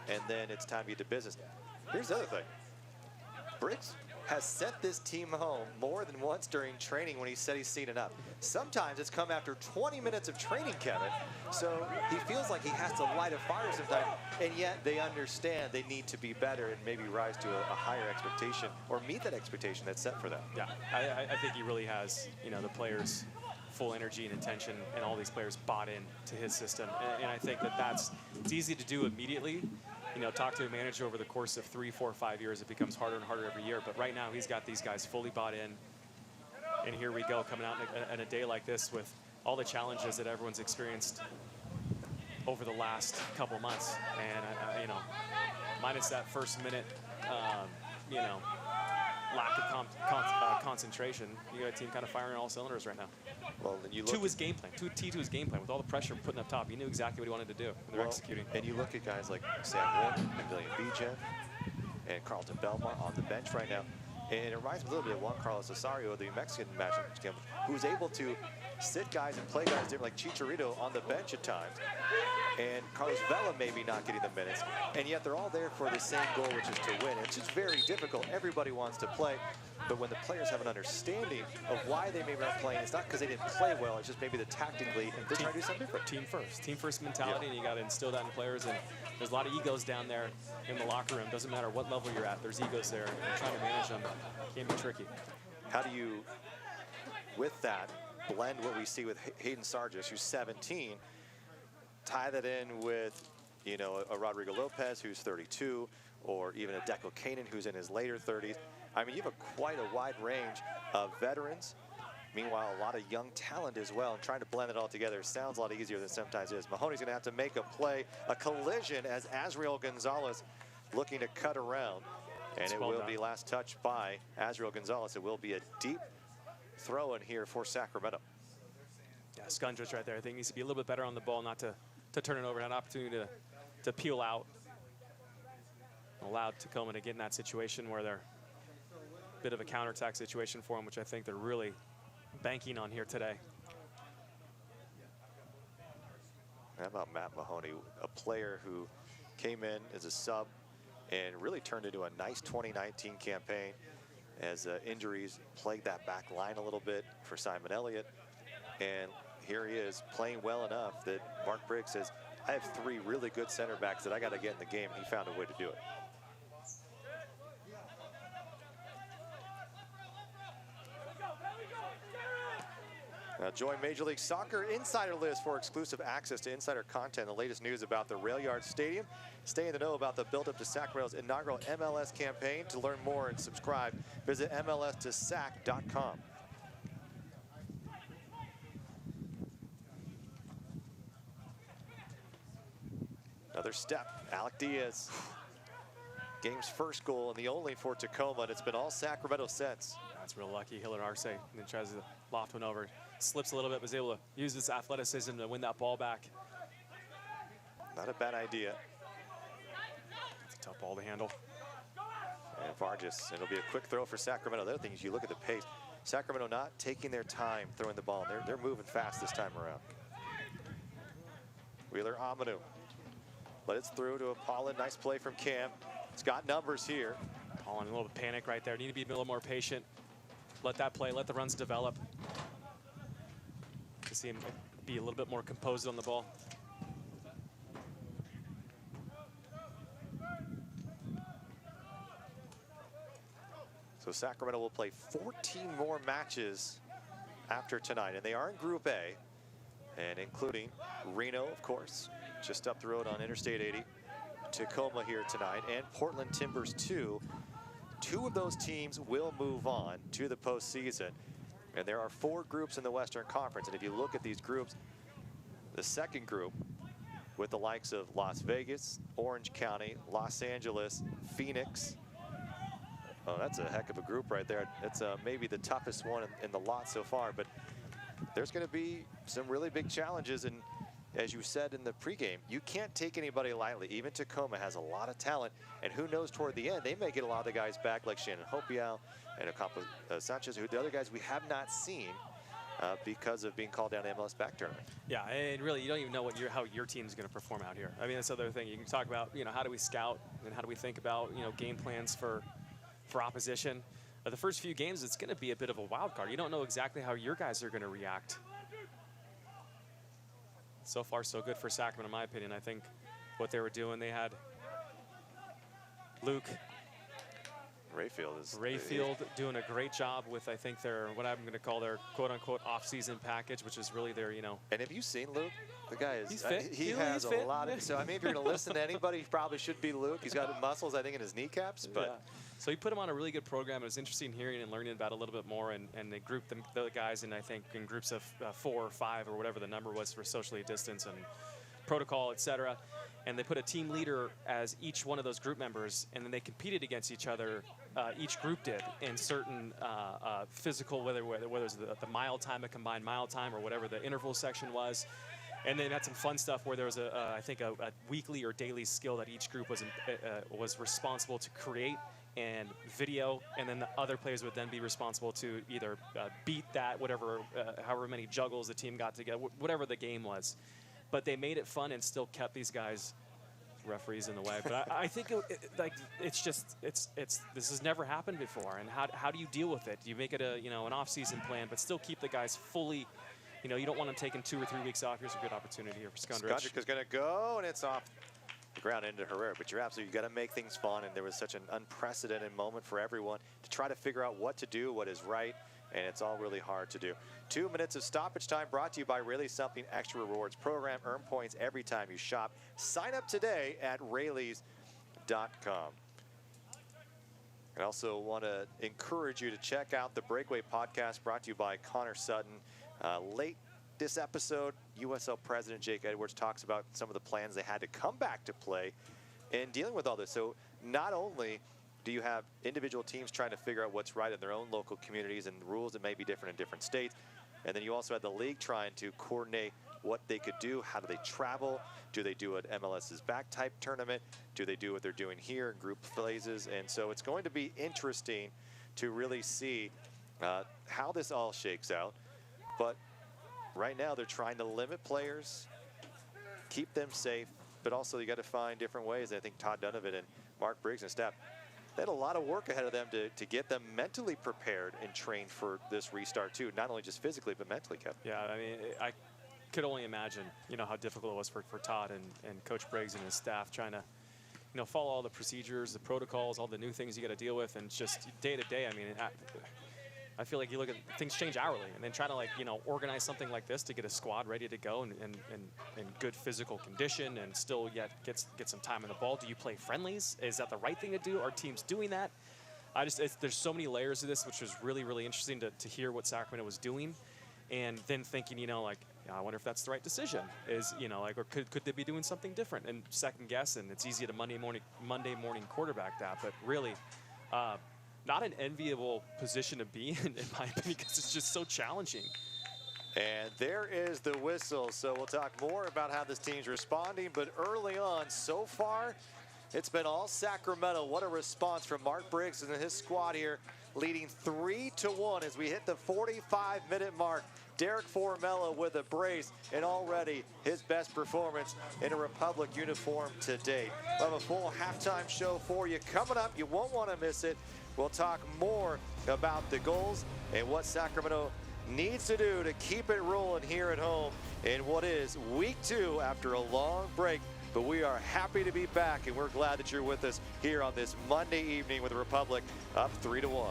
And then it's time to get to business. Here's the other thing. Briggs has sent this team home more than once during training when he said he's seen enough. Sometimes it's come after 20 minutes of training, Kevin. So he feels like he has to light a fire sometimes, and yet they understand they need to be better and maybe rise to a higher expectation or meet that expectation that's set for them. Yeah, I think he really has, you know, the players' full energy and attention, and all these players bought in to his system. And I think it's easy to do immediately. You know, talk to a manager over the course of 3, 4, 5 years. It becomes harder and harder every year. But right now, he's got these guys fully bought in. And here we go, coming out in a day like this with all the challenges that everyone's experienced over the last couple months. And, you know, minus that first minute, you know, lack of concentration, you got a team kind of firing on all cylinders right now. Well, then you look to his game plan, to his game plan, with all the pressure putting up top. He knew exactly what he wanted to do, and they're executing. And you look at guys like Sam Warren and William Bijan and Carlton Belmar on the bench right now. And it reminds me a little bit of Juan Carlos Osorio, the Mexican national champion, who's able to sit guys and play guys different, like Chicharito on the bench at times. And Carlos Vela maybe not getting the minutes. And yet they're all there for the same goal, which is to win. It's just very difficult. Everybody wants to play. But when the players have an understanding of why they may not play, it's not because they didn't play well, it's just maybe the tactically, they're trying to do something different. Team first mentality, and you got to instill that in players. And there's a lot of egos down there in the locker room. Doesn't matter what level you're at, there's egos there. And trying to manage them can be tricky. How do you, with that, blend what we see with Hayden Sargis, who's 17, tie that in with, you know, a Rodrigo Lopez, who's 32, or even a Deco Kanan, who's in his later 30s. I mean, you have quite a wide range of veterans. Meanwhile, a lot of young talent as well. And trying to blend it all together sounds a lot easier than sometimes is. Mahoney's going to have to make a play, a collision, as Azriel Gonzalez looking to cut around. And it will be last touched by Azriel Gonzalez. It will be a deep throw in here for Sacramento. Yeah, Skundrich right there. I think needs to be a little bit better on the ball, not to turn it over. An opportunity to peel out. Allowed Tacoma to get in that situation where they're a bit of a counterattack situation for them, which I think they're really banking on here today. How about Matt Mahoney, a player who came in as a sub and really turned into a nice 2019 campaign as injuries plagued that back line a little bit for Simon Elliott. And here he is playing well enough that Mark Briggs says, I have 3 really good center backs that I got to get in the game. He found a way to do it. Join Major League Soccer Insider List for exclusive access to insider content, the latest news about the Rail Yard Stadium. Stay in the know about the build-up to Sacramento's inaugural MLS campaign. To learn more and subscribe, visit MLStoSac.com. Another step, Alec Diaz. Game's first goal and the only for Tacoma, and it's been all Sacramento since. That's real lucky. Hiller Arce and then tries to loft one over. Slips a little bit, was able to use his athleticism to win that ball back. Not a bad idea. It's a tough ball to handle. And Vargas, and it'll be a quick throw for Sacramento. The other thing is you look at the pace. Sacramento not taking their time throwing the ball. They're moving fast this time around. Wheeler Amanu. But it's through to Paulin. Nice play from Cam. It's got numbers here. Paulin, a little panic right there. Need to be a little more patient. Let that play, let the runs develop. To see him be a little bit more composed on the ball. So Sacramento will play 14 more matches after tonight, and they are in Group A, and including Reno, of course, just up the road on Interstate 80, Tacoma here tonight, and Portland Timbers 2. Two of those teams will move on to the postseason, and there are 4 groups in the Western Conference. And if you look at these groups, the second group with the likes of Las Vegas, Orange County, Los Angeles, Phoenix. Oh, that's a heck of a group right there. It's maybe the toughest one in the lot so far, but there's going to be some really big challenges. And as you said in the pregame, you can't take anybody lightly. Even Tacoma has a lot of talent, and who knows, toward the end, they may get a lot of the guys back like Shannon Hopiau and Ocampo Sanchez, who the other guys we have not seen because of being called down to MLS back tournament. Yeah, and really, you don't even know how your team's going to perform out here. I mean, that's the other thing. You can talk about, how do we scout and how do we think about, game plans for opposition. The first few games, it's going to be a bit of a wild card. You don't know exactly how your guys are going to react. So far, so good for Sacramento, in my opinion. I think what they were doing, they had Luke Rayfield doing a great job with, I think, what I'm going to call their quote-unquote off-season package, which is really their, And have you seen Luke? The guy is, he's fit. He has a lot of, so I mean, if you're going to listen to anybody, he probably should be Luke. He's got muscles, I think, in his kneecaps, but. Yeah. So he put him on a really good program. It was interesting hearing and learning about it a little bit more, and they grouped the guys in, I think, in groups of 4 or 5 or whatever the number was for socially distance and protocol, etc. And they put a team leader as each one of those group members, and then they competed against each other. Each group did in certain physical, whether it's the mile time, a combined mile time, or whatever the interval section was. And then had some fun stuff where there was I think a weekly or daily skill that each group was responsible to create and video, and then the other players would then be responsible to either beat that, however many juggles the team got together, whatever the game was. But they made it fun and still kept these guys, referees, in the way. But I think this has never happened before. And how do you deal with it? Do you make it an off-season plan, but still keep the guys fully? You don't want them taking 2 or 3 weeks off. Here's a good opportunity here for Skundrich. Skundrich is going to go, and it's off the ground into Herrera. But you're absolutely, you got to make things fun, and there was such an unprecedented moment for everyone to try to figure out what to do, what is right, and it's all really hard to do. 2 minutes of stoppage time brought to you by Rayleigh's Something Extra Rewards program. Earn points every time you shop. Sign up today at Rayleighs.com. I also want to encourage you to check out the Breakaway podcast brought to you by Connor Sutton. Late this episode, USL President Jake Edwards talks about some of the plans they had to come back to play and dealing with all this. So not only do you have individual teams trying to figure out what's right in their own local communities and the rules that may be different in different states, and then you also had the league trying to coordinate what they could do. How do they travel? Do they do an MLS's back type tournament? Do they do what they're doing here in group phases? And so it's going to be interesting to really see how this all shakes out. But right now they're trying to limit players, keep them safe, but also you got to find different ways. And I think Todd Donovan and Mark Briggs and staff, they had a lot of work ahead of them to get them mentally prepared and trained for this restart too, not only just physically but mentally, Kevin. Yeah, I mean, I could only imagine, how difficult it was for Todd and Coach Briggs and his staff trying to, follow all the procedures, the protocols, all the new things you got to deal with, and just day to day. I mean, I feel like you look at things change hourly, and then try to organize something like this to get a squad ready to go and in good physical condition and still yet get some time on the ball. Do you play friendlies? Is that the right thing to do? Are teams doing that? There's so many layers of this, which was really, really interesting to hear what Sacramento was doing, and then thinking, I wonder if that's the right decision. Or could they be doing something different? And second guess, and it's easy to Monday morning quarterback that, but really, not an enviable position to be in my opinion, because it's just so challenging. And there is the whistle. So we'll talk more about how this team's responding, but early on, so far, it's been all Sacramento. What a response from Mark Briggs and his squad here, leading 3-1 as we hit the 45-minute mark. Derek Formello with a brace, and already his best performance in a Republic uniform to date. We'll have a full halftime show for you coming up. You won't want to miss it. We'll talk more about the goals and what Sacramento needs to do to keep it rolling here at home in what is week 2 after a long break. But we are happy to be back, and we're glad that you're with us here on this Monday evening with the Republic up 3-1.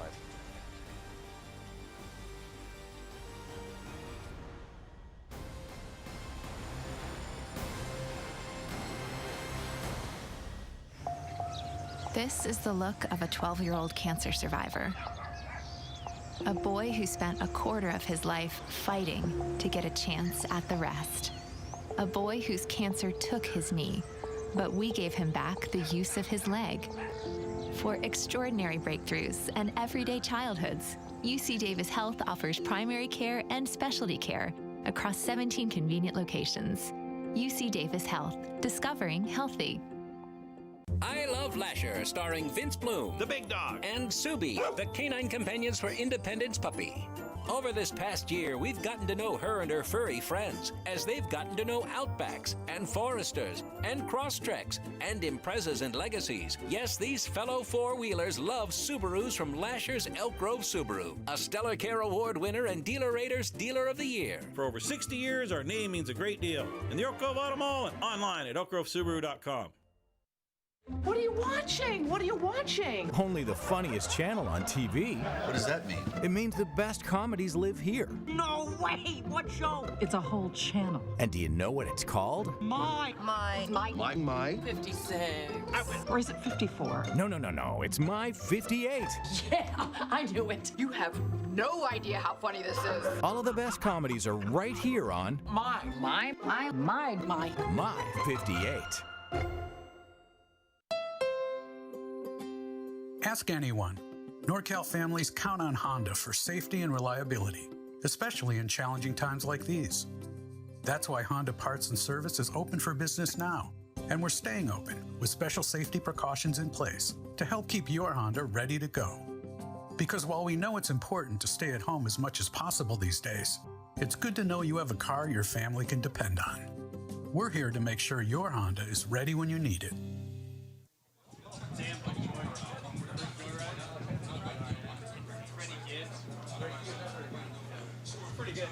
This is the look of a 12-year-old cancer survivor. A boy who spent a quarter of his life fighting to get a chance at the rest. A boy whose cancer took his knee, but we gave him back the use of his leg. For extraordinary breakthroughs and everyday childhoods, UC Davis Health offers primary care and specialty care across 17 convenient locations. UC Davis Health, discovering healthy. I Love Lasher, starring Vince Bloom, The Big Dog, and Subi, the canine companions for Independence puppy. Over this past year, we've gotten to know her and her furry friends, as they've gotten to know Outbacks and Foresters and Crosstreks and Imprezas and Legacies. Yes, these fellow four-wheelers love Subarus from Lasher's Elk Grove Subaru, a Stellar Care Award winner and Dealer Rater's Dealer of the Year. For over 60 years, our name means a great deal. In the Elk Grove Auto Mall and online at elkgrovesubaru.com. What are you watching? What are you watching? Only the funniest channel on TV. What does that mean? It means the best comedies live here. No way! What show? It's a whole channel. And do you know what it's called? My 56. Or is it 54? No. It's My 58. Yeah, I knew it. You have no idea how funny this is. All of the best comedies are right here on My 58. Ask anyone. NorCal families count on Honda for safety and reliability, especially in challenging times like these. That's why Honda Parts and Service is open for business now, and we're staying open with special safety precautions in place to help keep your Honda ready to go. Because while we know it's important to stay at home as much as possible these days, it's good to know you have a car your family can depend on. We're here to make sure your Honda is ready when you need it.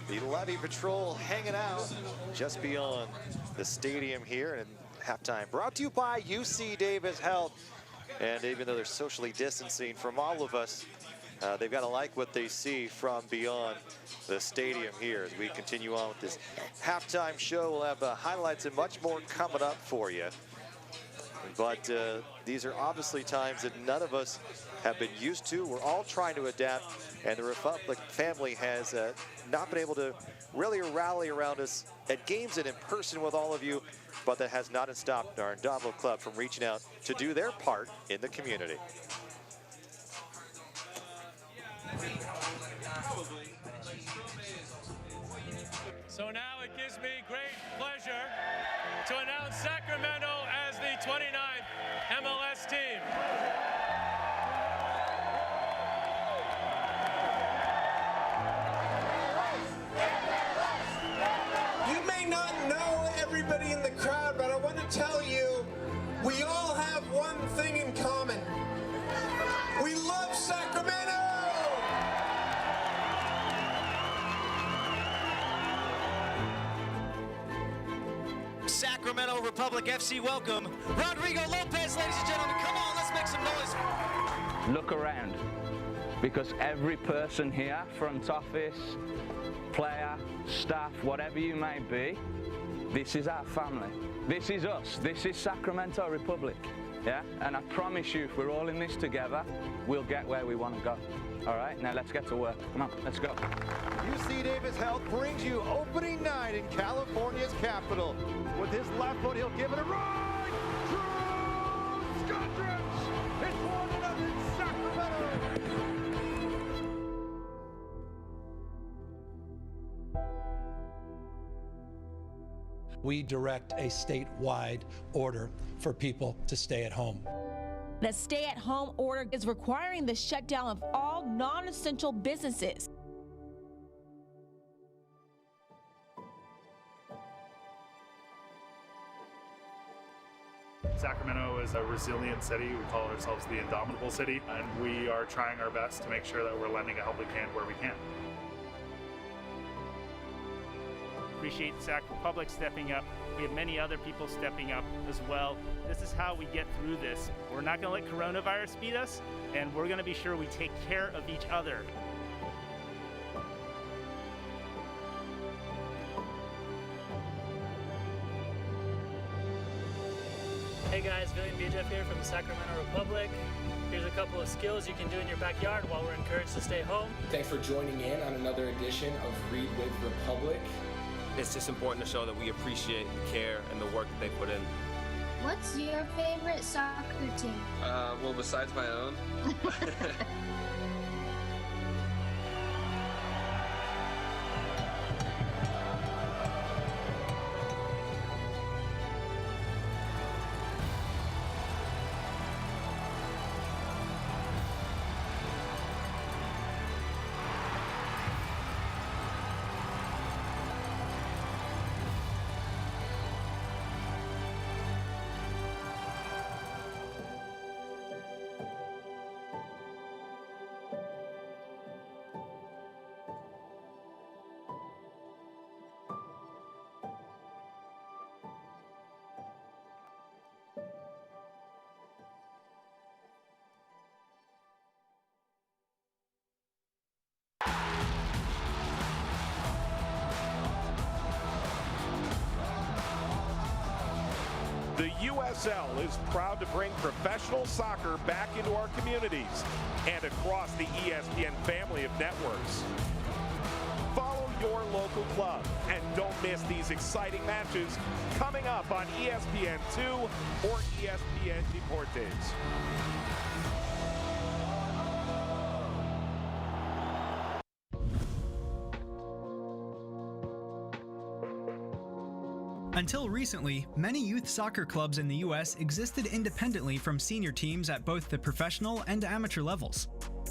The Levy Patrol hanging out just beyond the stadium here, and halftime brought to you by UC Davis Health. And even though they're socially distancing from all of us, they've got to like what they see from beyond the stadium here. As we continue on with this halftime show, we'll have highlights and much more coming up for you. But these are obviously times that none of us have been used to. We're all trying to adapt, and the Republic family has not been able to really rally around us at games and in person with all of you, but that has not stopped our Indomitable Club from reaching out to do their part in the community. So now it gives me great pleasure to announce Sacramento as the 29th MLS team. You may not know everybody in the crowd, but I want to tell you, we all have one thing in common. We love Sacramento! Sacramento Republic FC welcome Rodrigo Lopez, ladies and gentlemen. Come on, let's make some noise. Look around. because every person here, front office, player, staff, whatever you may be, this is our family. This is us. This is Sacramento Republic. Yeah? And I promise you, if we're all in this together, we'll get where we want to go. All right, now let's get to work. Come on, let's go. UC Davis Health brings you opening night in California's capital. With his left foot, he'll give it a ride. Drew Scudrich! It's 1-0 Sacramento. We direct a statewide order for people to stay at home. The stay-at-home order is requiring the shutdown of all non-essential businesses. Sacramento is a resilient city. We call ourselves the Indomitable City, and we are trying our best to make sure that we're lending a helping hand where we can. Appreciate Sac Republic stepping up. We have many other people stepping up as well. This is how we get through this. We're not going to let coronavirus beat us, and we're going to be sure we take care of each other. Hey guys, William BJF here from the Sacramento Republic. Here's a couple of skills you can do in your backyard while we're encouraged to stay home. Thanks for joining in on another edition of Read with Republic. It's just important to show that we appreciate the care and the work that they put in. What's your favorite soccer team? Well, besides my own. The USL is proud to bring professional soccer back into our communities and across the ESPN family of networks. Follow your local club and don't miss these exciting matches coming up on ESPN2 or ESPN Deportes. Until recently, many youth soccer clubs in the U.S. existed independently from senior teams at both the professional and amateur levels.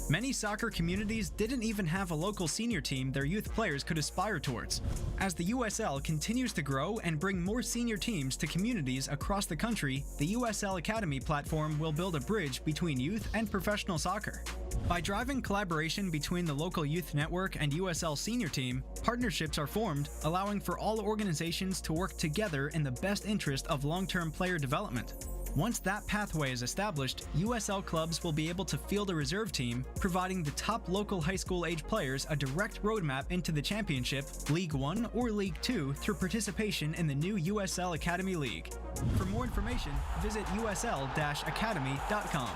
Many soccer communities didn't even have a local senior team their youth players could aspire towards. As the USL continues to grow and bring more senior teams to communities across the country, the USL Academy platform will build a bridge between youth and professional soccer. By driving collaboration between the local youth network and USL senior team, partnerships are formed, allowing for all organizations to work together in the best interest of long-term player development. Once that pathway is established, USL clubs will be able to field a reserve team, providing the top local high school age players a direct roadmap into the championship, League 1 or League 2 through participation in the new USL Academy League. For more information, visit usl-academy.com.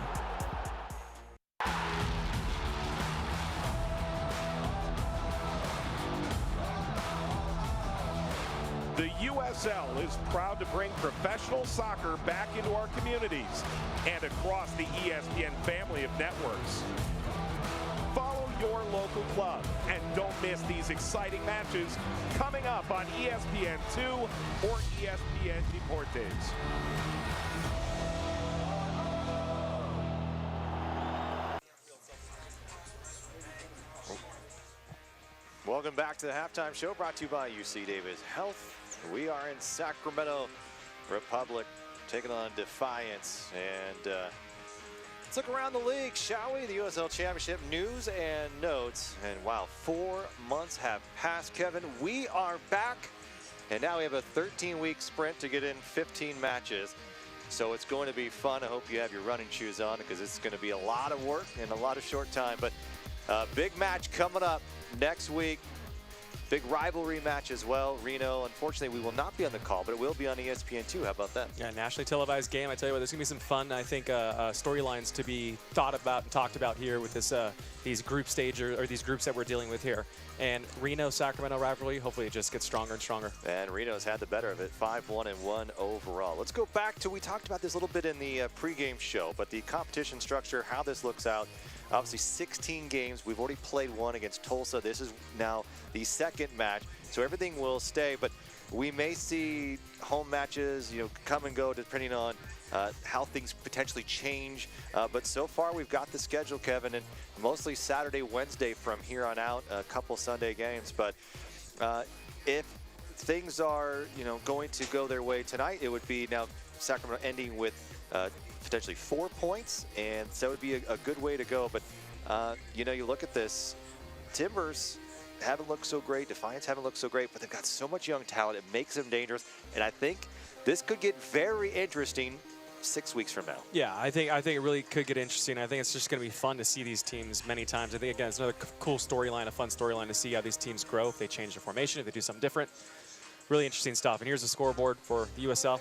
The USL is proud to bring professional soccer back into our communities and across the ESPN family of networks. Follow your local club and don't miss these exciting matches coming up on ESPN2 or ESPN Deportes. Welcome back to the halftime show, brought to you by UC Davis Health. We are in Sacramento Republic, taking on Defiance. And let's look around the league, shall we? The USL Championship news and notes. And wow, 4 months have passed, Kevin. We are back, and now we have a 13-week sprint to get in 15 matches. So it's going to be fun. I hope you have your running shoes on, because it's going to be a lot of work in a lot of short time. But Big match coming up next week. Big rivalry match as well. Reno, unfortunately, we will not be on the call, but it will be on ESPN2. How about that? Yeah, nationally televised game. I tell you what, there's going to be some fun, I think, storylines to be thought about and talked about here with this these group stages, or these groups that we're dealing with here. And Reno-Sacramento rivalry, hopefully it just gets stronger and stronger. And Reno's had the better of it, 5-1-1 overall. Let's go back to, we talked about this a little bit in the pregame show, but the competition structure, how this looks out. Obviously 16 games. We've already played one against Tulsa. This is now the second match. So everything will stay, but we may see home matches, come and go depending on how things potentially change. But so far we've got the schedule, Kevin, and mostly Saturday, Wednesday from here on out, a couple Sunday games. But if things are, going to go their way tonight, it would be now Sacramento ending with potentially 4 points, and so that would be a good way to go. But you look at this, Timbers haven't looked so great, Defiance haven't looked so great, but they've got so much young talent, it makes them dangerous, and I think this could get very interesting 6 weeks from now. Yeah, I think it really could get interesting. I think it's just going to be fun to see these teams many times. I think, again, it's another cool storyline, a fun storyline to see how these teams grow, if they change their formation, if they do something different. Really interesting stuff. And here's the scoreboard for the USL.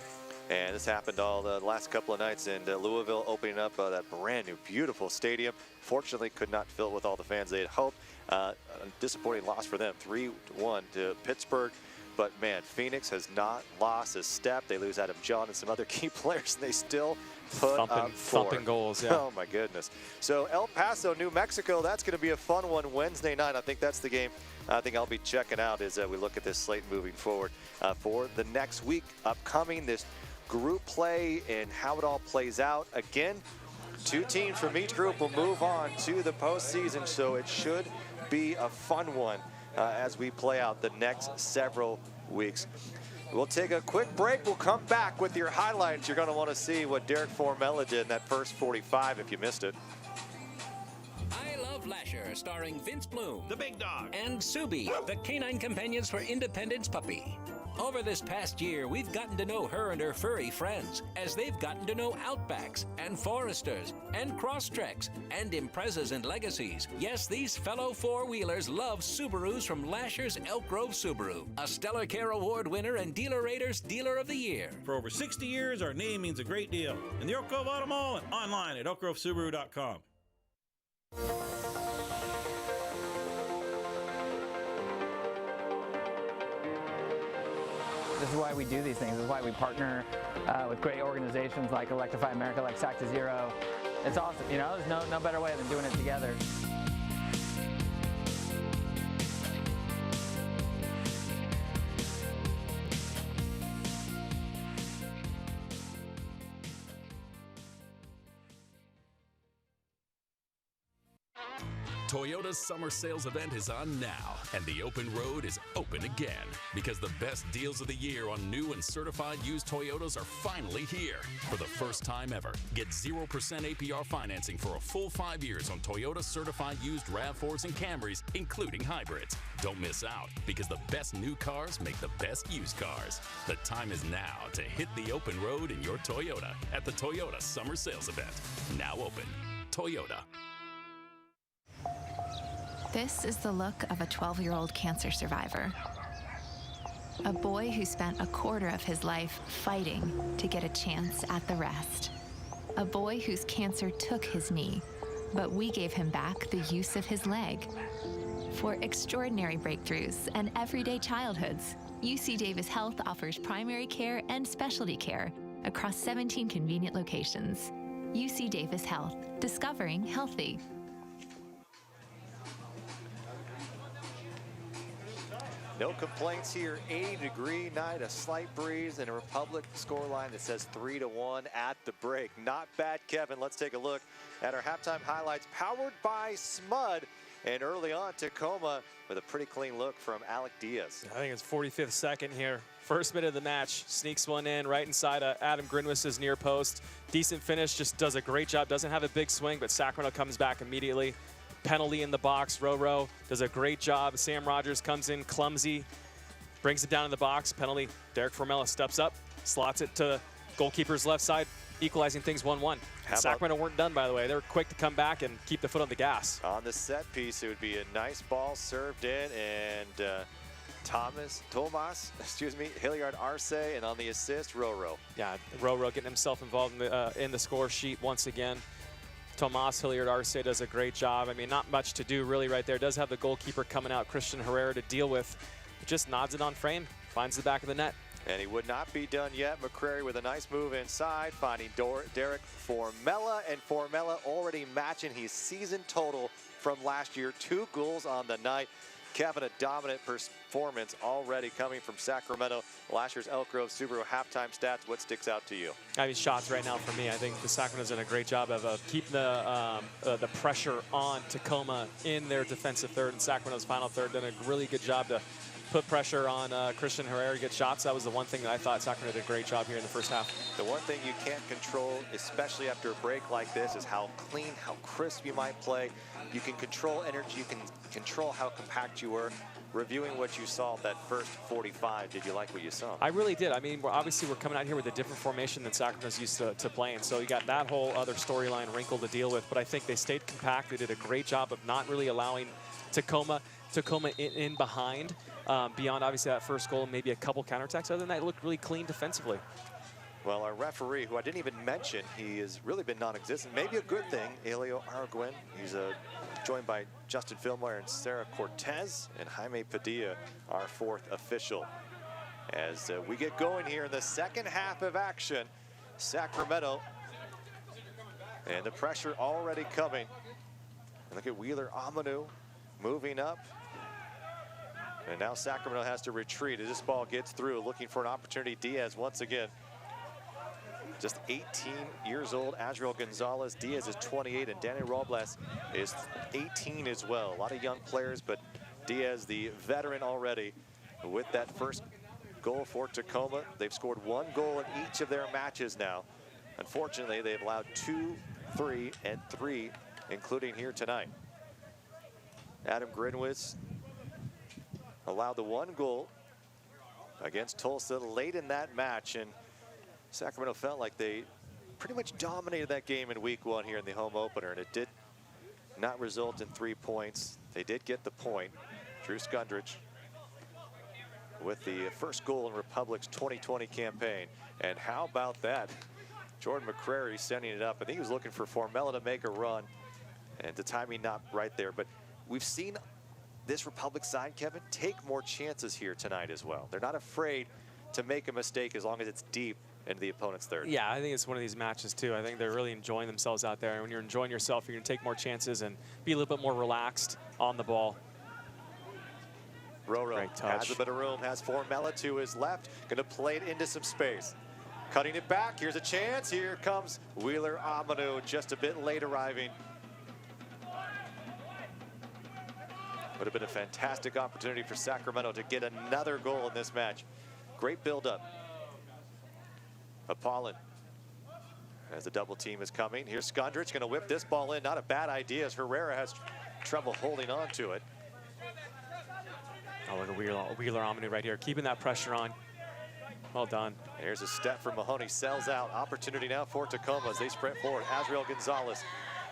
And this happened all the last couple of nights in Louisville, opening up that brand new, beautiful stadium. Fortunately, could not fill with all the fans they had hoped. A disappointing loss for them, 3-1 to Pittsburgh. But man, Phoenix has not lost a step. They lose Adam John and some other key players, and they still put up thumping goals. Yeah. Oh my goodness. So El Paso, New Mexico, that's going to be a fun one Wednesday night. I think that's the game I think I'll be checking out as we look at this slate moving forward for the next week upcoming. This group play and how it all plays out. Again, 2 teams from each group will move on to the postseason, so it should be a fun one as we play out the next several weeks. We'll take a quick break. We'll come back with your highlights. You're going to want to see what Derek Formella did in that first 45 if you missed it. I Love Lasher, starring Vince Bloom, the big dog, and Subi, the canine companions for Independence puppy. Over this past year, we've gotten to know her and her furry friends, as they've gotten to know Outbacks, and Foresters, and Crosstreks, and Imprezas and Legacies. Yes, these fellow four-wheelers love Subarus from Lasher's Elk Grove Subaru, a Stellar Care Award winner and Dealer Rater's Dealer of the Year. For over 60 years, our name means a great deal. In the Oak Grove Auto Mall and online at oakgrovesubaru.com. This is why we do these things. This is why we partner with great organizations like Electrify America, like Sac to Zero. It's awesome. There's no better way than doing it together. Toyota's summer sales event is on now, and the open road is open again because the best deals of the year on new and certified used Toyotas are finally here. For the first time ever, get 0% APR financing for a full 5 years on Toyota certified used RAV4s and Camrys, including hybrids. Don't miss out because the best new cars make the best used cars. The time is now to hit the open road in your Toyota at the Toyota summer sales event. Now open. Toyota. This is the look of a 12-year-old cancer survivor. A boy who spent a quarter of his life fighting to get a chance at the rest. A boy whose cancer took his knee, but we gave him back the use of his leg. For extraordinary breakthroughs and everyday childhoods, UC Davis Health offers primary care and specialty care across 17 convenient locations. UC Davis Health, discovering healthy. No complaints here, 80-degree night, a slight breeze, and a Republic scoreline that says 3-1 at the break. Not bad, Kevin. Let's take a look at our halftime highlights, powered by Smud. And early on, Tacoma with a pretty clean look from Alec Diaz. I think it's 45th second here. First minute of the match, sneaks one in right inside Adam Grinwiss's near post. Decent finish, just does a great job. Doesn't have a big swing, but Sacramento comes back immediately. Penalty in the box, Roro does a great job. Sam Rogers comes in clumsy, brings it down in the box. Penalty, Derek Formella steps up, slots it to Goalkeepers left side equalizing things 1-1. Sacramento weren't done, by the way. They were quick to come back and keep the foot on the gas. On the set piece, it would be a nice ball served in, and Tomas, Hilliard Arce, and on the assist, Roro. Yeah, Roro getting himself involved in the score sheet once again. Tomas Hilliard Arce does a great job. I mean, not much to do really right there. Does have the goalkeeper coming out, Christian Herrera, to deal with. Just nods it on frame, finds the back of the net. And he would not be done yet. McCrary with a nice move inside, finding Derek Formella, and Formella already matching his season total from last year. 2 goals on the night. Kevin, a dominant performance already coming from Sacramento. Last year's Elk Grove Subaru halftime stats. What sticks out to you? I mean, shots right now for me. I think the Sacramento's done a great job of keeping the pressure on Tacoma in their defensive third, and Sacramento's final third done a really good job to put pressure on Christian Herrera to get shots. That was the one thing that I thought Sacramento did a great job here in the first half. The one thing you can't control, especially after a break like this, is how clean, how crisp you might play. You can control energy, you can control how compact you were. Reviewing what you saw that first 45, did you like what you saw? I really did. I mean, obviously we're coming out here with a different formation than Sacramento's used to playing, so you got that whole other storyline wrinkle to deal with, but I think they stayed compact. They did a great job of not really allowing Tacoma in behind. Beyond obviously that first goal, maybe a couple counterattacks. Other than that, it looked really clean defensively. Well, our referee, who I didn't even mention, he has really been non-existent. Maybe a good thing, Elio Arguin. He's joined by Justin Fillmore and Sarah Cortez, and Jaime Padilla, our 4th official. As we get going here in the second half of action, Sacramento, and the pressure already coming. Look at Wheeler Amanu moving up. And now Sacramento has to retreat as this ball gets through, looking for an opportunity. Diaz once again. Just 18 years old, Azriel Gonzalez. Diaz is 28, and Danny Robles is 18 as well. A lot of young players, but Diaz, the veteran already, with that first goal for Tacoma. They've scored 1 goal in each of their matches now. Unfortunately, they've allowed 2, 3, and 3, including here tonight. Adam Grinwitz allowed the 1 goal against Tulsa late in that match, and Sacramento felt like they pretty much dominated that game in week 1 here in the home opener, and it did not result in 3 points. They did get the point. Drew Skundrich with the first goal in Republic's 2020 campaign. And how about that? Jordan McCrary sending it up. I think he was looking for Formella to make a run, and the timing not right there. But we've seen this Republic side, Kevin, take more chances here tonight as well. They're not afraid to make a mistake as long as it's deep into the opponent's third. Yeah, I think it's one of these matches too. I think they're really enjoying themselves out there. And when you're enjoying yourself, you're going to take more chances and be a little bit more relaxed on the ball. Roro has a bit of room, has Formella to his left, going to play it into some space. Cutting it back, here's a chance. Here comes Wheeler Amanu, just a bit late arriving. Would have been a fantastic opportunity for Sacramento to get another goal in this match. Great build-up. Apollon as the double team is coming. Here's Skundrich going to whip this ball in. Not a bad idea as Herrera has trouble holding on to it. Oh, look at Wheeler Amanu right here, keeping that pressure on. Well done. Here's a step from Mahoney, sells out. Opportunity now for Tacoma as they sprint forward. Azriel Gonzalez,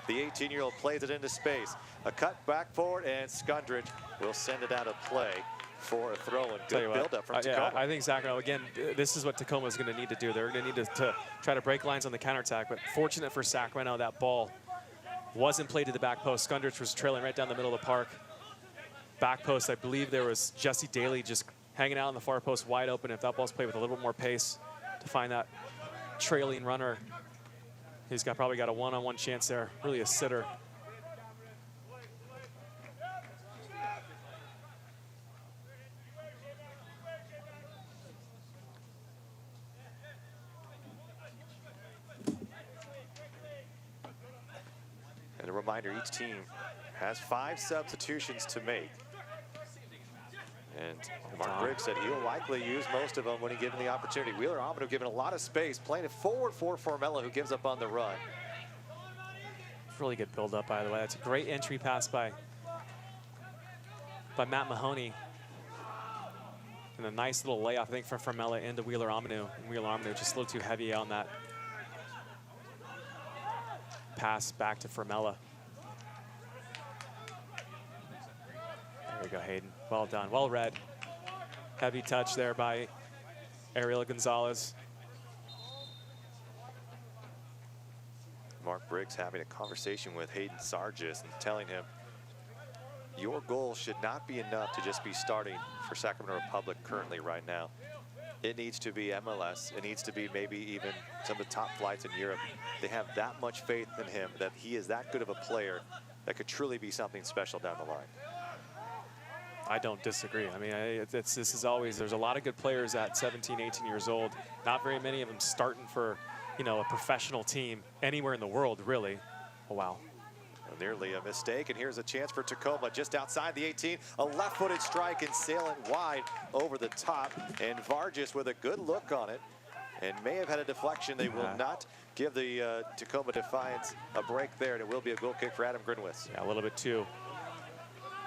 the 18-year-old, plays it into space. A cut back forward, and Skundrich will send it out of play for a throw-in. Good build-up from Tacoma. Yeah, I think Sacramento, again, this is what Tacoma is going to need to do. They're going to need to try to break lines on the counterattack, but fortunate for Sacramento, that ball wasn't played to the back post. Skundrich was trailing right down the middle of the park. Back post, I believe there was Jesse Daly just hanging out on the far post wide open. If that ball's played with a little bit more pace to find that trailing runner, he's probably got a one-on-one chance there. Really a sitter. And a reminder, each team has 5 substitutions to make. And Mark Briggs said he'll likely use most of them when he given the opportunity. Wheeler Amanu given a lot of space, playing it forward for Formella, who gives up on the run. Really good build-up, by the way. That's a great entry pass by Matt Mahoney. And a nice little layoff, I think, from Formella into Wheeler-Amanu. And Wheeler-Amanu just a little too heavy on that pass back to Formella. There you go, Hayden. Well done, well read. Heavy touch there by Ariel Gonzalez. Mark Briggs having a conversation with Hayden Sargis and telling him, your goal should not be enough to just be starting for Sacramento Republic currently right now. It needs to be MLS. It needs to be maybe even some of the top flights in Europe. They have that much faith in him that he is that good of a player that could truly be something special down the line. I don't disagree. I mean, this is always, there's a lot of good players at 17, 18 years old. Not very many of them starting for, you know, a professional team anywhere in the world, really. Oh, wow. Nearly a mistake, and here's a chance for Tacoma just outside the 18. A left-footed strike and sailing wide over the top, and Vargas with a good look on it, and may have had a deflection. They will not give the Tacoma Defiance a break there, and it will be a goal kick for Adam Grinwis. Yeah, a little bit too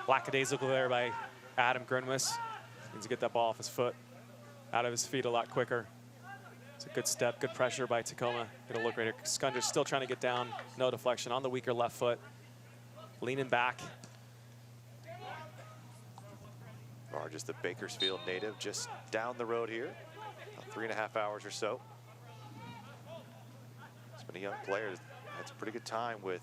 lackadaisical there by Adam Grinwis. Needs to get that ball off his foot, out of his feet a lot quicker. It's a good step, good pressure by Tacoma. It'll look right here. Skunder's still trying to get down. No deflection on the weaker left foot. Leaning back. Just the Bakersfield native, just down the road here. About 3.5 hours or so. It's been a young player. That's a pretty good time with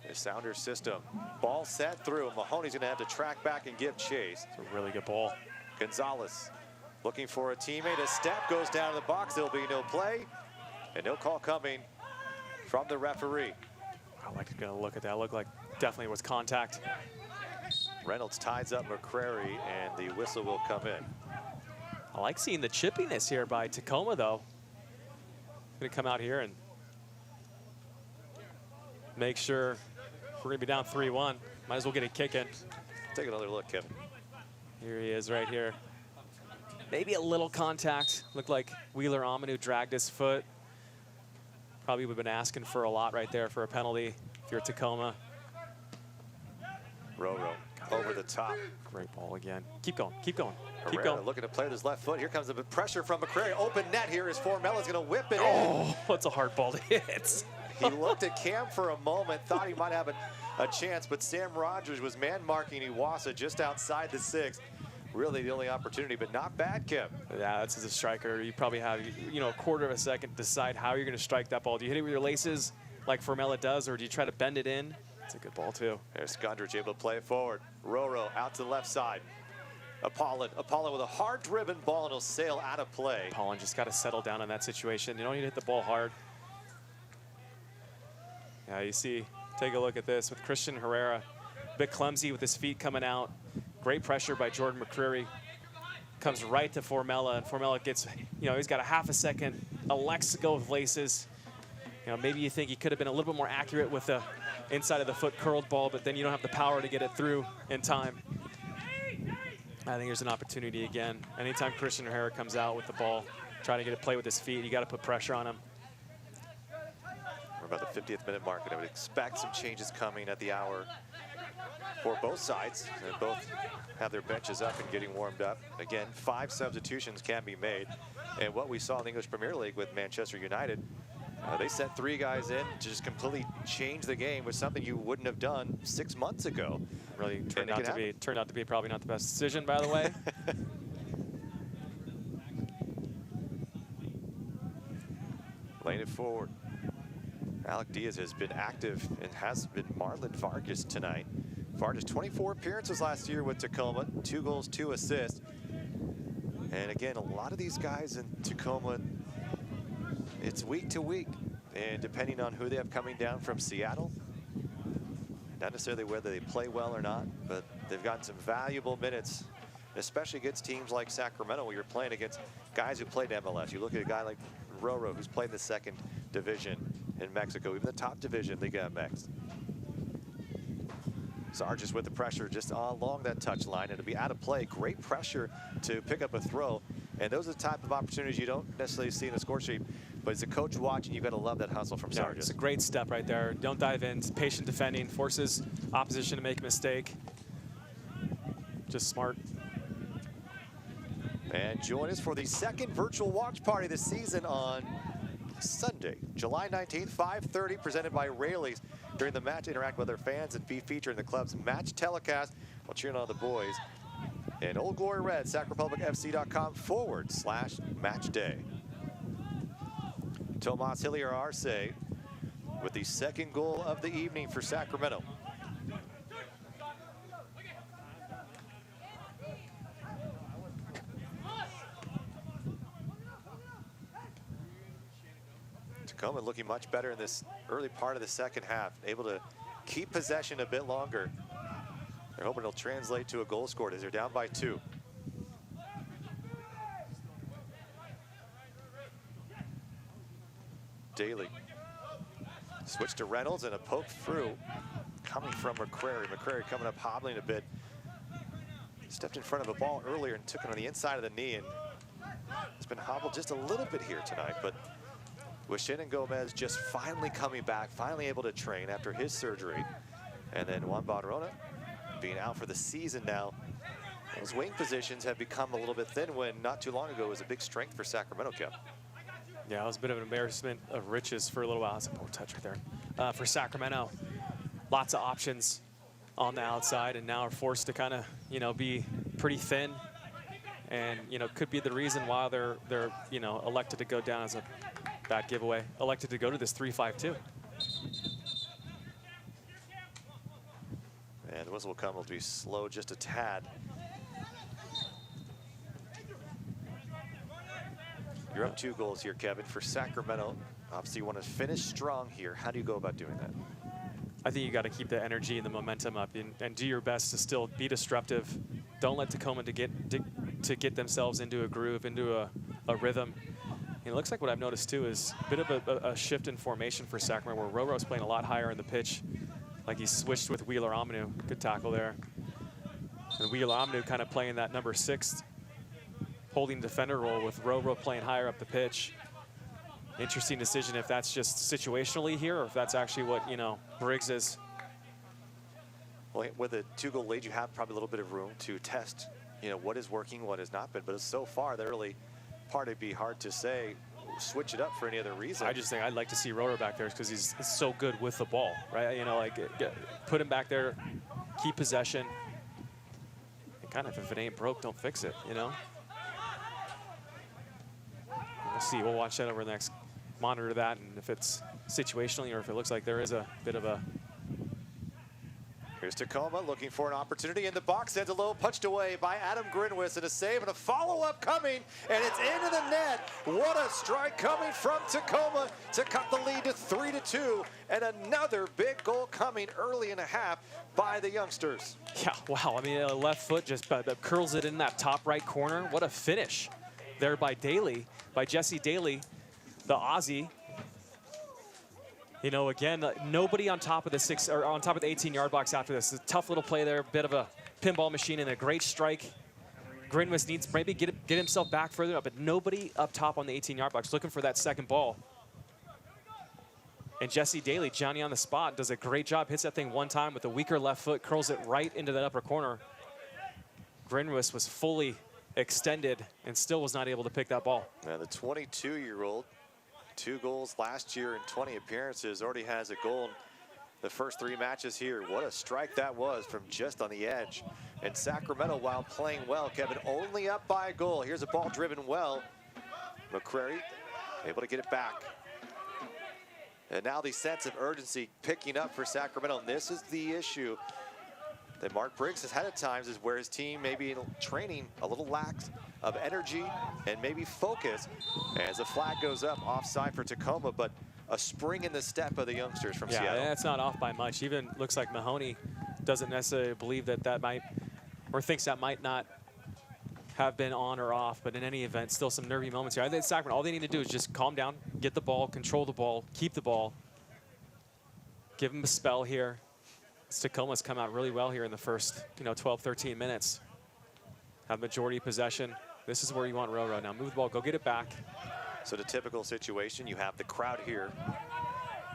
his Sounders system. Ball set through, and Mahoney's going to have to track back and give chase. It's a really good ball. Gonzalez looking for a teammate. A step goes down in the box. There'll be no play, and no call coming from the referee. I like to look at that. Looked like definitely was contact. Reynolds ties up McCrary, and the whistle will come in. I like seeing the chippiness here by Tacoma, though. Going to come out here and make sure we're going to be down 3-1. Might as well get a kick in. Take another look, Kevin. Here he is right here. Maybe a little contact. Looked like Wheeler-Amanu dragged his foot. Probably would have been asking for a lot right there for a penalty if you're Tacoma. Roro over the top. Great ball again. Keep going, keep going, Herrera keep going. Looking to play with his left foot. Here comes a bit of pressure from McCrary. Open net here is Formella's going to whip it in. Oh, that's a hard ball to hit. He looked at Cam for a moment, thought he might have a chance, but Sam Rogers was man-marking Iwasa just outside the 6. Really the only opportunity, but not bad, Kim. Yeah, that's as a striker. You probably have, you know, a quarter of a second to decide how you're going to strike that ball. Do you hit it with your laces like Formella does, or do you try to bend it in? It's a good ball, too. There's Skundrich able to play it forward. Roro out to the left side. Apollon with a hard-driven ball, and he'll sail out of play. Apollon just got to settle down in that situation. You don't need to hit the ball hard. Yeah, you see, take a look at this with Christian Herrera. A bit clumsy with his feet coming out. Great pressure by Jordan McCreary. Comes right to Formella, and Formella gets, you know, he's got a half a second, elects to go with laces. You know, maybe you think he could have been a little bit more accurate with the inside of the foot curled ball, but then you don't have the power to get it through in time. I think there's an opportunity again. Anytime Christian Herrera comes out with the ball, trying to get it play with his feet, you got to put pressure on him. We're about the 50th minute mark, and I would expect some changes coming at the hour for both sides. And both have their benches up and getting warmed up. Again, 5 substitutions can be made. And what we saw in the English Premier League with Manchester United, they sent 3 guys in to just completely change the game with something you wouldn't have done 6 months ago. Really turned out to be probably not the best decision, by the way. Laying it forward. Alec Diaz has been active and has been Marlon Vargas tonight. Vargas 24 appearances last year with Tacoma, 2 goals, 2 assists. And again, a lot of these guys in Tacoma, it's week to week. And depending on who they have coming down from Seattle, not necessarily whether they play well or not, but they've gotten some valuable minutes, especially against teams like Sacramento, where you're playing against guys who played MLS. You look at a guy like Roro, who's played in the 2nd division in Mexico, even the top division, Liga MX. Sargis with the pressure just along that touch line, and it'll be out of play. Great pressure to pick up a throw, and those are the type of opportunities you don't necessarily see in the score sheet, but as a coach watching, you've got to love that hustle from Sargis. It's a great step right there. Don't dive in. It's patient defending, forces opposition to make a mistake. Just smart. And join us for the second virtual watch party this season on Sunday, July 19th, 5:30, presented by Rayleigh's. During the match, interact with their fans and be featured in the club's match telecast while cheering on the boys. And Old Glory Red, SacRepublicFC.com/matchday. Tomas Hillier Arce with the second goal of the evening for Sacramento. Tacoma looking much better in this early part of the second half, able to keep possession a bit longer. They're hoping it'll translate to a goal scored as they're down by 2. Daly. Switch to Reynolds and a poke through coming from McCrary. McCrary coming up hobbling a bit. Stepped in front of a ball earlier and took it on the inside of the knee, and it's been hobbled just a little bit here tonight, but with Shannon Gomez just finally coming back, finally able to train after his surgery. And then Juan Barrona being out for the season now. Those wing positions have become a little bit thin when not too long ago was a big strength for Sacramento, Kev. Yeah, it was a bit of an embarrassment of riches for a little while. That's a poor touch right there. For Sacramento, lots of options on the outside, and now are forced to kind of, be pretty thin. And, could be the reason why they're elected to go down as a bad giveaway. Elected to go to this 3-5-2. And the whistle will come. It'll be slow just a tad. You're up 2 goals here, Kevin, for Sacramento. Obviously, you want to finish strong here. How do you go about doing that? I think you got to keep the energy and the momentum up and do your best to still be disruptive. Don't let Tacoma to get themselves into a groove, into a rhythm. It looks like what I've noticed, too, is a bit of a shift in formation for Sacramento, where Roro's playing a lot higher in the pitch, like he's switched with Wheeler Amanu. Good tackle there. And Wheeler Amanu kind of playing that number 6 holding defender role, with Roro playing higher up the pitch. Interesting decision if that's just situationally here or if that's actually what, Briggs is. Well, with a 2-goal lead, you have probably a little bit of room to test, what is working, what has not been. But so far, the early part, it'd be hard to say, switch it up for any other reason. I just think I'd like to see Roro back there because he's so good with the ball, right? Put him back there, keep possession. And kind of, if it ain't broke, don't fix it, We'll see. We'll watch that over the next, monitor that, and if it's situationally or if it looks like there is a bit of a. Here's Tacoma looking for an opportunity in the box. Sends a low, punched away by Adam Grinwis, and a save and a follow-up coming, and it's into the net. What a strike coming from Tacoma to cut the lead to 3-2, and another big goal coming early in the half by the youngsters. Yeah, wow. I mean, left foot just curls it in that top right corner. What a finish there by Daly, by Jesse Daly, the Aussie. Again, nobody on top of the 18-yard box after this. A tough little play there, bit of a pinball machine and a great strike. Grinwis needs maybe get himself back further up, but nobody up top on the 18-yard box looking for that second ball. And Jesse Daly, Johnny on the spot, does a great job, hits that thing one time with a weaker left foot, curls it right into that upper corner. Grinwis was fully extended and still was not able to pick that ball. Now the 22-year-old, 2 goals last year in 20 appearances, already has a goal in the first 3 matches here. What a strike that was from just on the edge. And Sacramento, while playing well, Kevin, only up by a goal. Here's a ball driven well. McCrary able to get it back. And now the sense of urgency picking up for Sacramento. And this is the issue that Mark Briggs has had at times, is where his team maybe in training a little lax of energy and maybe focus as the flag goes up offside for Tacoma, but a spring in the step of the youngsters from Seattle. Yeah, that's not off by much. Even looks like Mahoney doesn't necessarily believe that might, or thinks that might not have been on or off, but in any event, still some nervy moments here. I think Sacramento, all they need to do is just calm down, get the ball, control the ball, keep the ball, give them a spell here. Tacoma's come out really well here in the first, 12, 13 minutes. Have majority possession. This is where you want Roro now. Move the ball, go get it back. So the typical situation, you have the crowd here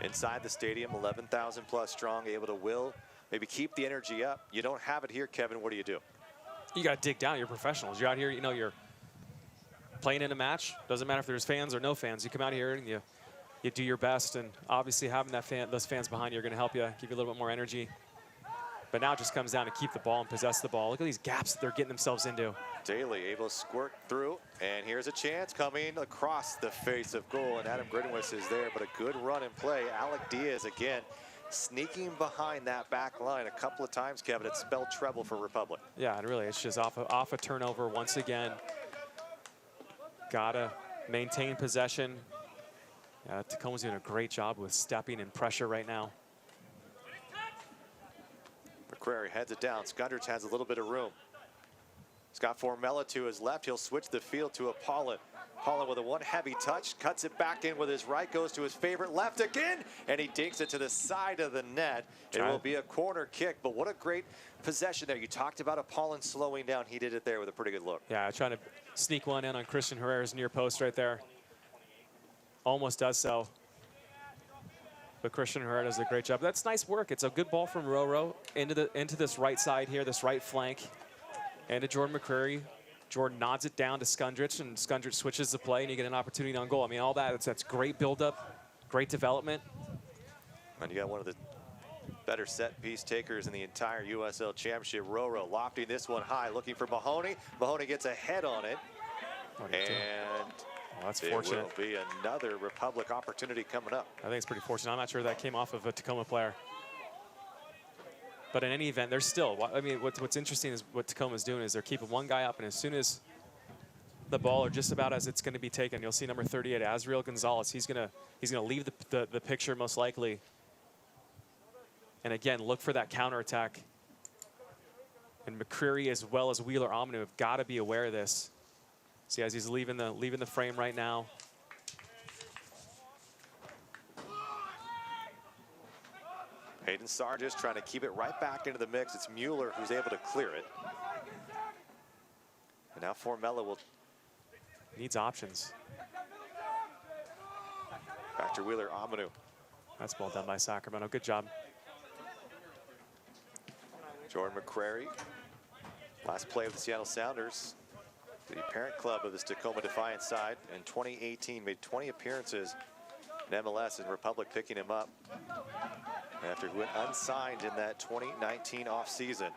inside the stadium, 11,000 plus strong, able to maybe keep the energy up. You don't have it here, Kevin. What do? You got to dig down. You're professionals. You're out here, you're playing in a match, doesn't matter if there's fans or no fans, you come out here and you do your best, and obviously having those fans behind you are going to help you, give you a little bit more energy. But now it just comes down to keep the ball and possess the ball. Look at these gaps that they're getting themselves into. Daly able to squirt through, and here's a chance coming across the face of goal, and Adam Grinwis is there, but a good run and play. Alec Diaz again sneaking behind that back line a couple of times, Kevin. It spelled trouble for Republic. Yeah, and really, it's just off a turnover once again. Gotta maintain possession. Tacoma's doing a great job with stepping and pressure right now. McCrary heads it down. Skundrich has a little bit of room. He's got Formella to his left. He'll switch the field to Apollon. Apollon with a one heavy touch, cuts it back in with his right, goes to his favorite left again, and he dinks it to the side of the net. It will be a corner kick, but what a great possession there. You talked about Apollon slowing down. He did it there with a pretty good look. Yeah, trying to sneak one in on Christian Herrera's near post right there. Almost does so. But Christian Herrera does a great job. That's nice work. It's a good ball from Roro into this right side here, this right flank, and to Jordan McCrary. Jordan nods it down to Skundrich, and Skundrich switches the play, and you get an opportunity on goal. I mean, all that's great buildup, great development. And you got one of the better set piece takers in the entire USL Championship. Roro lofting this one high, looking for Mahoney. Mahoney gets a head on it, and that's it fortunate. will be another Republic opportunity coming up. I think it's pretty fortunate. I'm not sure that came off of a Tacoma player. But in any event, they're still, I mean, what's interesting is what Tacoma's doing is they're keeping one guy up, and as soon as the ball, or just about as it's going to be taken, you'll see number 38, Azriel Gonzalez. He's gonna leave the picture most likely. And again, look for that counterattack. And McCreary as well as Wheeler Omanu have got to be aware of this. See, as he's leaving the frame right now. Hayden Sargis trying to keep it right back into the mix. It's Mueller who's able to clear it. And now Formella needs options. Back to Wheeler Omanu. That's well done by Sacramento. Good job. Jordan McCrary, last play of the Seattle Sounders, the parent club of this Tacoma Defiance side. In 2018, made 20 appearances in MLS, and Republic picking him up after he went unsigned in that 2019 offseason.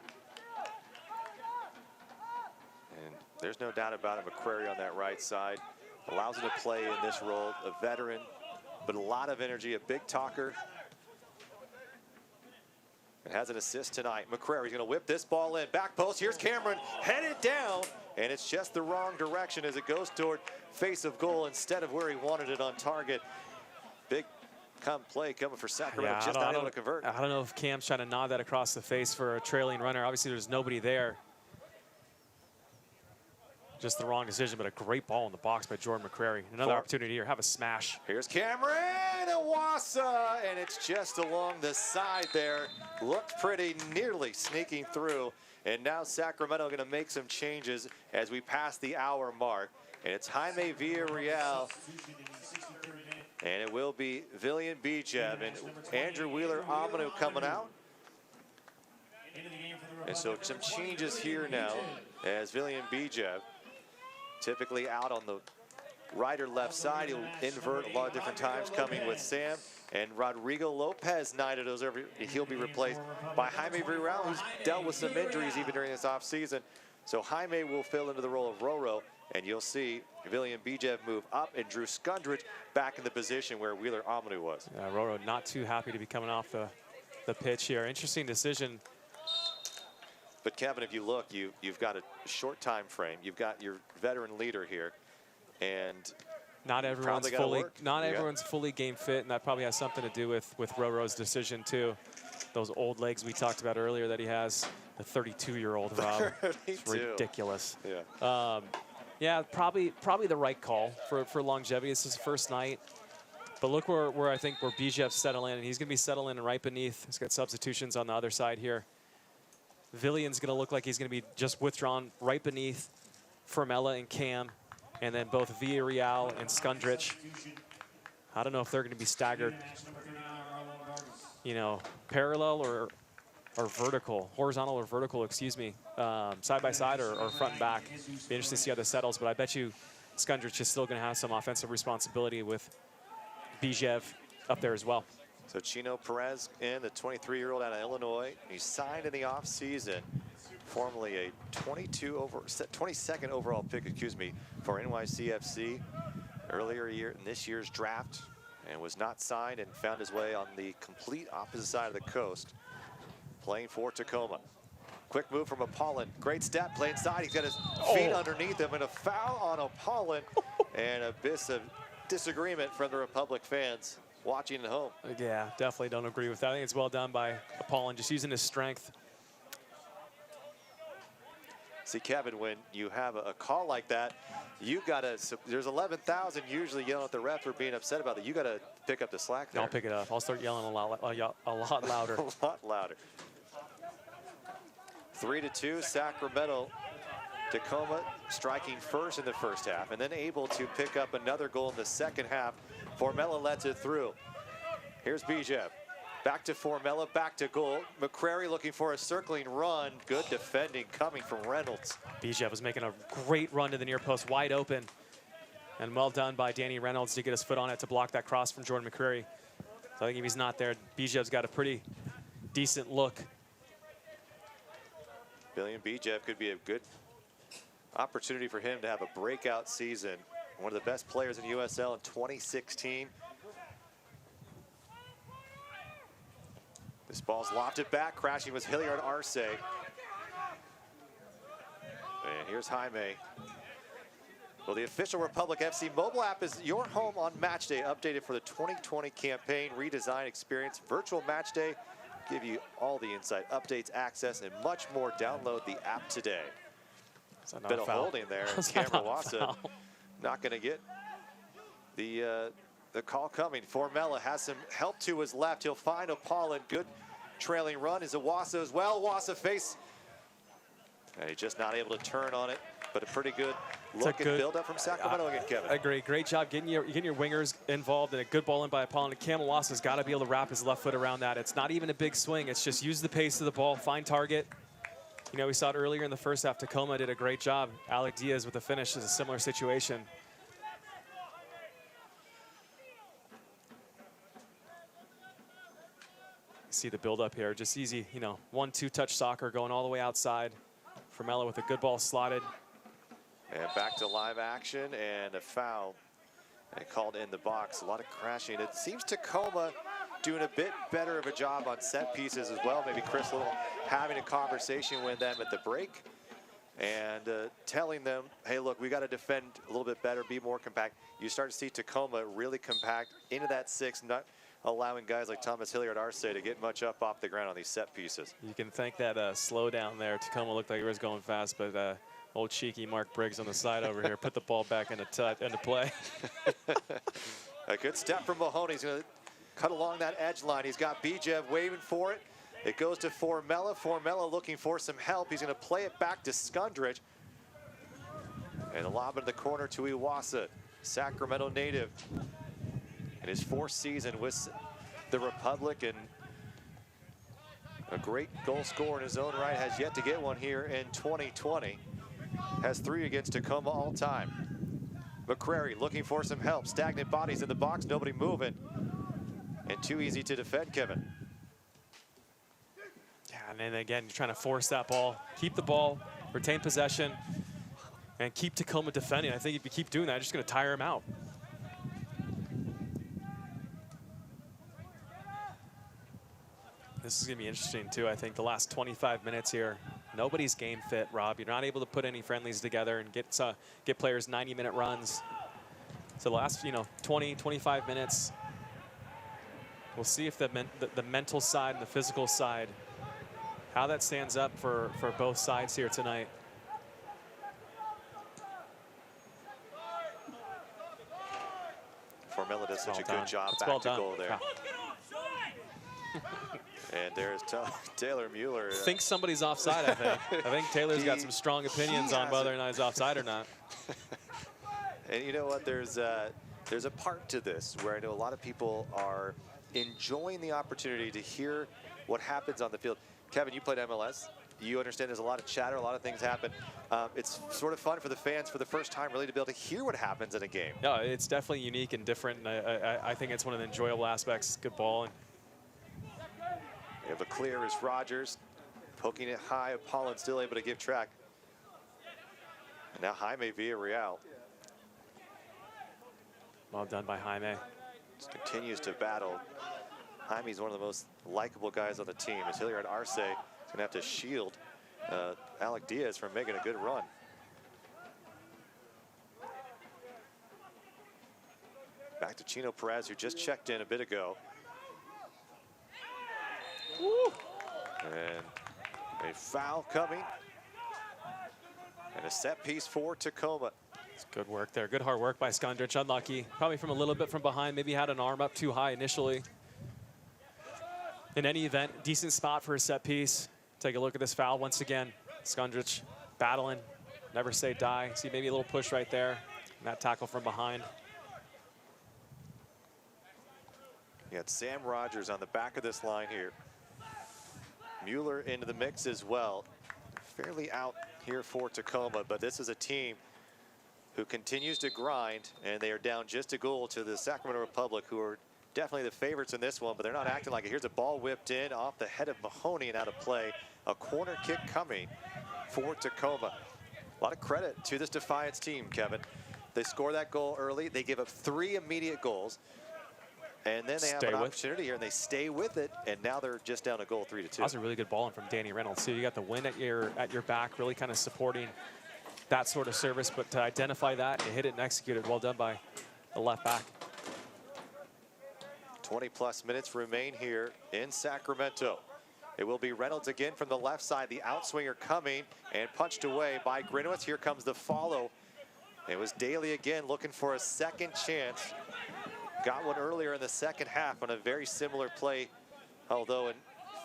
And there's no doubt about it, McCrary on that right side allows him to play in this role, a veteran, but a lot of energy, a big talker. And has an assist tonight. McCrary's going to whip this ball in. Back post. Here's Cameron. Headed down. And it's just the wrong direction as it goes toward face of goal instead of where he wanted it on target. Big play coming for Sacramento. Yeah, just not able to convert. I don't know if Cam's trying to nod that across the face for a trailing runner. Obviously, there's nobody there. Just the wrong decision, but a great ball in the box by Jordan McCrary. Another opportunity here. Have a smash. Here's Cameron Iwasa, and it's just along the side there. Looked pretty, nearly sneaking through. And now Sacramento going to make some changes as we pass the hour mark. And it's Jaime Villarreal. And it will be Villian Bijev and Andrew Wheeler Omanu coming out. And so some changes here now as Villian Bijev, typically out on the right or left side. He'll invert a lot of different times, coming with Sam. And Rodrigo Lopez knighted those over. He'll be replaced by Jaime Villarreal, who's dealt with some injuries even during this offseason. So Jaime will fill into the role of Roro, and you'll see Villian Bijev move up and Drew Skundrich back in the position where Wheeler Omanu was. Yeah, Roro not too happy to be coming off the pitch here. Interesting decision. But Kevin, if you look, you've got a short time frame. You've got your veteran leader here, and not everyone's fully game fit, and that probably has something to do with Roro's decision too. Those old legs we talked about earlier that he has. The 32-year-old Rob. It's ridiculous. Yeah. Yeah, probably the right call for longevity. It's his first night. But look where I think where Bijev's settling in, and he's going to be settling right beneath. He's got substitutions on the other side here. Villian's going to look like he's going to be just withdrawn right beneath Formella and Cam, and then both Villarreal and Skundrich. I don't know if they're going to be staggered, you know, parallel or vertical, horizontal or vertical, excuse me, side by side or front and back. Be interesting to see how this settles, but I bet you Skundrich is still going to have some offensive responsibility with Bijev up there as well. So Chino Perez in, the 23-year-old out of Illinois. He signed in the offseason, formerly a 22nd overall pick, for NYCFC earlier in this year's draft, and was not signed and found his way on the complete opposite side of the coast, playing for Tacoma. Quick move from Apollon. Great step, play inside. He's got his feet underneath him, and a foul on Apollon, and a bit of disagreement from the Republic fans watching at home. Yeah, definitely don't agree with that. I think it's well done by Apollon, just using his strength. See, Kevin, when you have a call like that, you gotta, there's 11,000 usually yelling at the ref for being upset about it. You gotta pick up the slack there. I'll pick it up. I'll start yelling a lot louder. A lot louder. 3-2, Sacramento. Tacoma striking first in the first half, and then able to pick up another goal in the second half. Formella lets it through. Here's Bijev. Back to Formella, back to goal. McCrary looking for a circling run. Good defending coming from Reynolds. Bijev was making a great run to the near post, wide open. And well done by Danny Reynolds to get his foot on it to block that cross from Jordan McCrary. So I think if he's not there, Bijev's got a pretty decent look. Billion Bijev could be a good opportunity for him to have a breakout season. One of the best players in USL in 2016. This ball's lofted back, crashing was Hilliard Arce. And here's Jaime. Well, the official Republic FC mobile app is your home on match day, updated for the 2020 campaign, redesign experience, virtual match day, give you all the insight, updates, access, and much more. Download the app today. Bit of holding there, and Cameron Wassa not going to get the call coming. Formella has some help to his left. He'll find Apollon. Good trailing run is Wassa as well. Wassa face. And he's just not able to turn on it, but a pretty good look and build up from Sacramento again, Kevin. I agree. Great job getting your wingers involved, and a good ball in by Apollon. Cam Wassa's got to be able to wrap his left foot around that. It's not even a big swing. It's just use the pace of the ball, find target. You know, we saw it earlier in the first half. Tacoma did a great job. Alec Diaz with the finish is a similar situation. See the build up here, just easy, you know, 1-2 touch soccer going all the way outside. Formella with a good ball slotted. And back to live action, and a foul and called in the box. A lot of crashing. It seems Tacoma doing a bit better of a job on set pieces as well. Maybe Chris Little having a conversation with them at the break and telling them, hey, look, we got to defend a little bit better, be more compact. You start to see Tacoma really compact into that six, not allowing guys like Thomas Hilliard Arce to get much up off the ground on these set pieces. You can thank that slow down there. Tacoma looked like he was going fast, but old cheeky Mark Briggs on the side over here put the ball back into play. A good step from Mahoney. He's going to cut along that edge line. He's got Bijev waving for it. It goes to Formella. Formella looking for some help. He's going to play it back to Skundrich. And a lob in the corner to Iwasa, Sacramento native. In his fourth season with the Republic, and a great goal scorer in his own right, has yet to get one here in 2020. Has 3 against Tacoma all time. McCrary looking for some help. Stagnant bodies in the box, nobody moving. And too easy to defend, Kevin. Yeah, and then again, you're trying to force that ball. Keep the ball, retain possession, and keep Tacoma defending. I think if you keep doing that, you're just going to tire him out. This is going to be interesting, too. I think the last 25 minutes here, nobody's game fit, Rob. You're not able to put any friendlies together and get players 90-minute runs. So the last, 20, 25 minutes, we'll see if the mental side and the physical side, how that stands up for both sides here tonight. Formella does such a good job back to goal there. And there's Taylor Mueller. I think somebody's offside, I think. I think Taylor's got some strong opinions on whether or not he's offside or not. And you know what? There's a part to this where I know a lot of people are enjoying the opportunity to hear what happens on the field. Kevin, you played MLS. you understand there's a lot of chatter, a lot of things happen. It's sort of fun for the fans for the first time really to be able to hear what happens in a game. Yeah, it's definitely unique and different. And I think it's one of the enjoyable aspects. Good ball. And we have a clear as Rogers poking it high. Pollen still able to give track. And now Jaime Villarreal. Well done by Jaime. Just continues to battle. Jaime's one of the most likable guys on the team. As Hilliard Arce is going to have to shield Alec Diaz from making a good run. Back to Chino Perez, who just checked in a bit ago. Woo. And a foul coming. And a set piece for Tacoma. It's good work there. Good hard work by Skundrich. Unlucky. Probably from a little bit from behind. Maybe had an arm up too high initially. In any event, decent spot for a set piece. Take a look at this foul once again. Skundrich battling. Never say die. See maybe a little push right there. And that tackle from behind. You got Sam Rogers on the back of this line here. Mueller into the mix as well. Fairly out here for Tacoma, but this is a team who continues to grind, and they are down just a goal to the Sacramento Republic, who are definitely the favorites in this one, but they're not acting like it. Here's a ball whipped in off the head of Mahoney and out of play. A corner kick coming for Tacoma. A lot of credit to this Defiance team, Kevin. They score that goal early. They give up 3 immediate goals. And then they have an opportunity here, and they stay with it, and now they're just down a goal, 3-2. That was a really good ball in from Danny Reynolds. So you got the wind at your back, really kind of supporting that sort of service, but to identify that and hit it and execute it, well done by the left back. 20+ minutes remain here in Sacramento. It will be Reynolds again from the left side, the outswinger coming and punched away by Grinwitz. Here comes the follow. It was Daly again looking for a second chance. Got one earlier in the second half on a very similar play, although in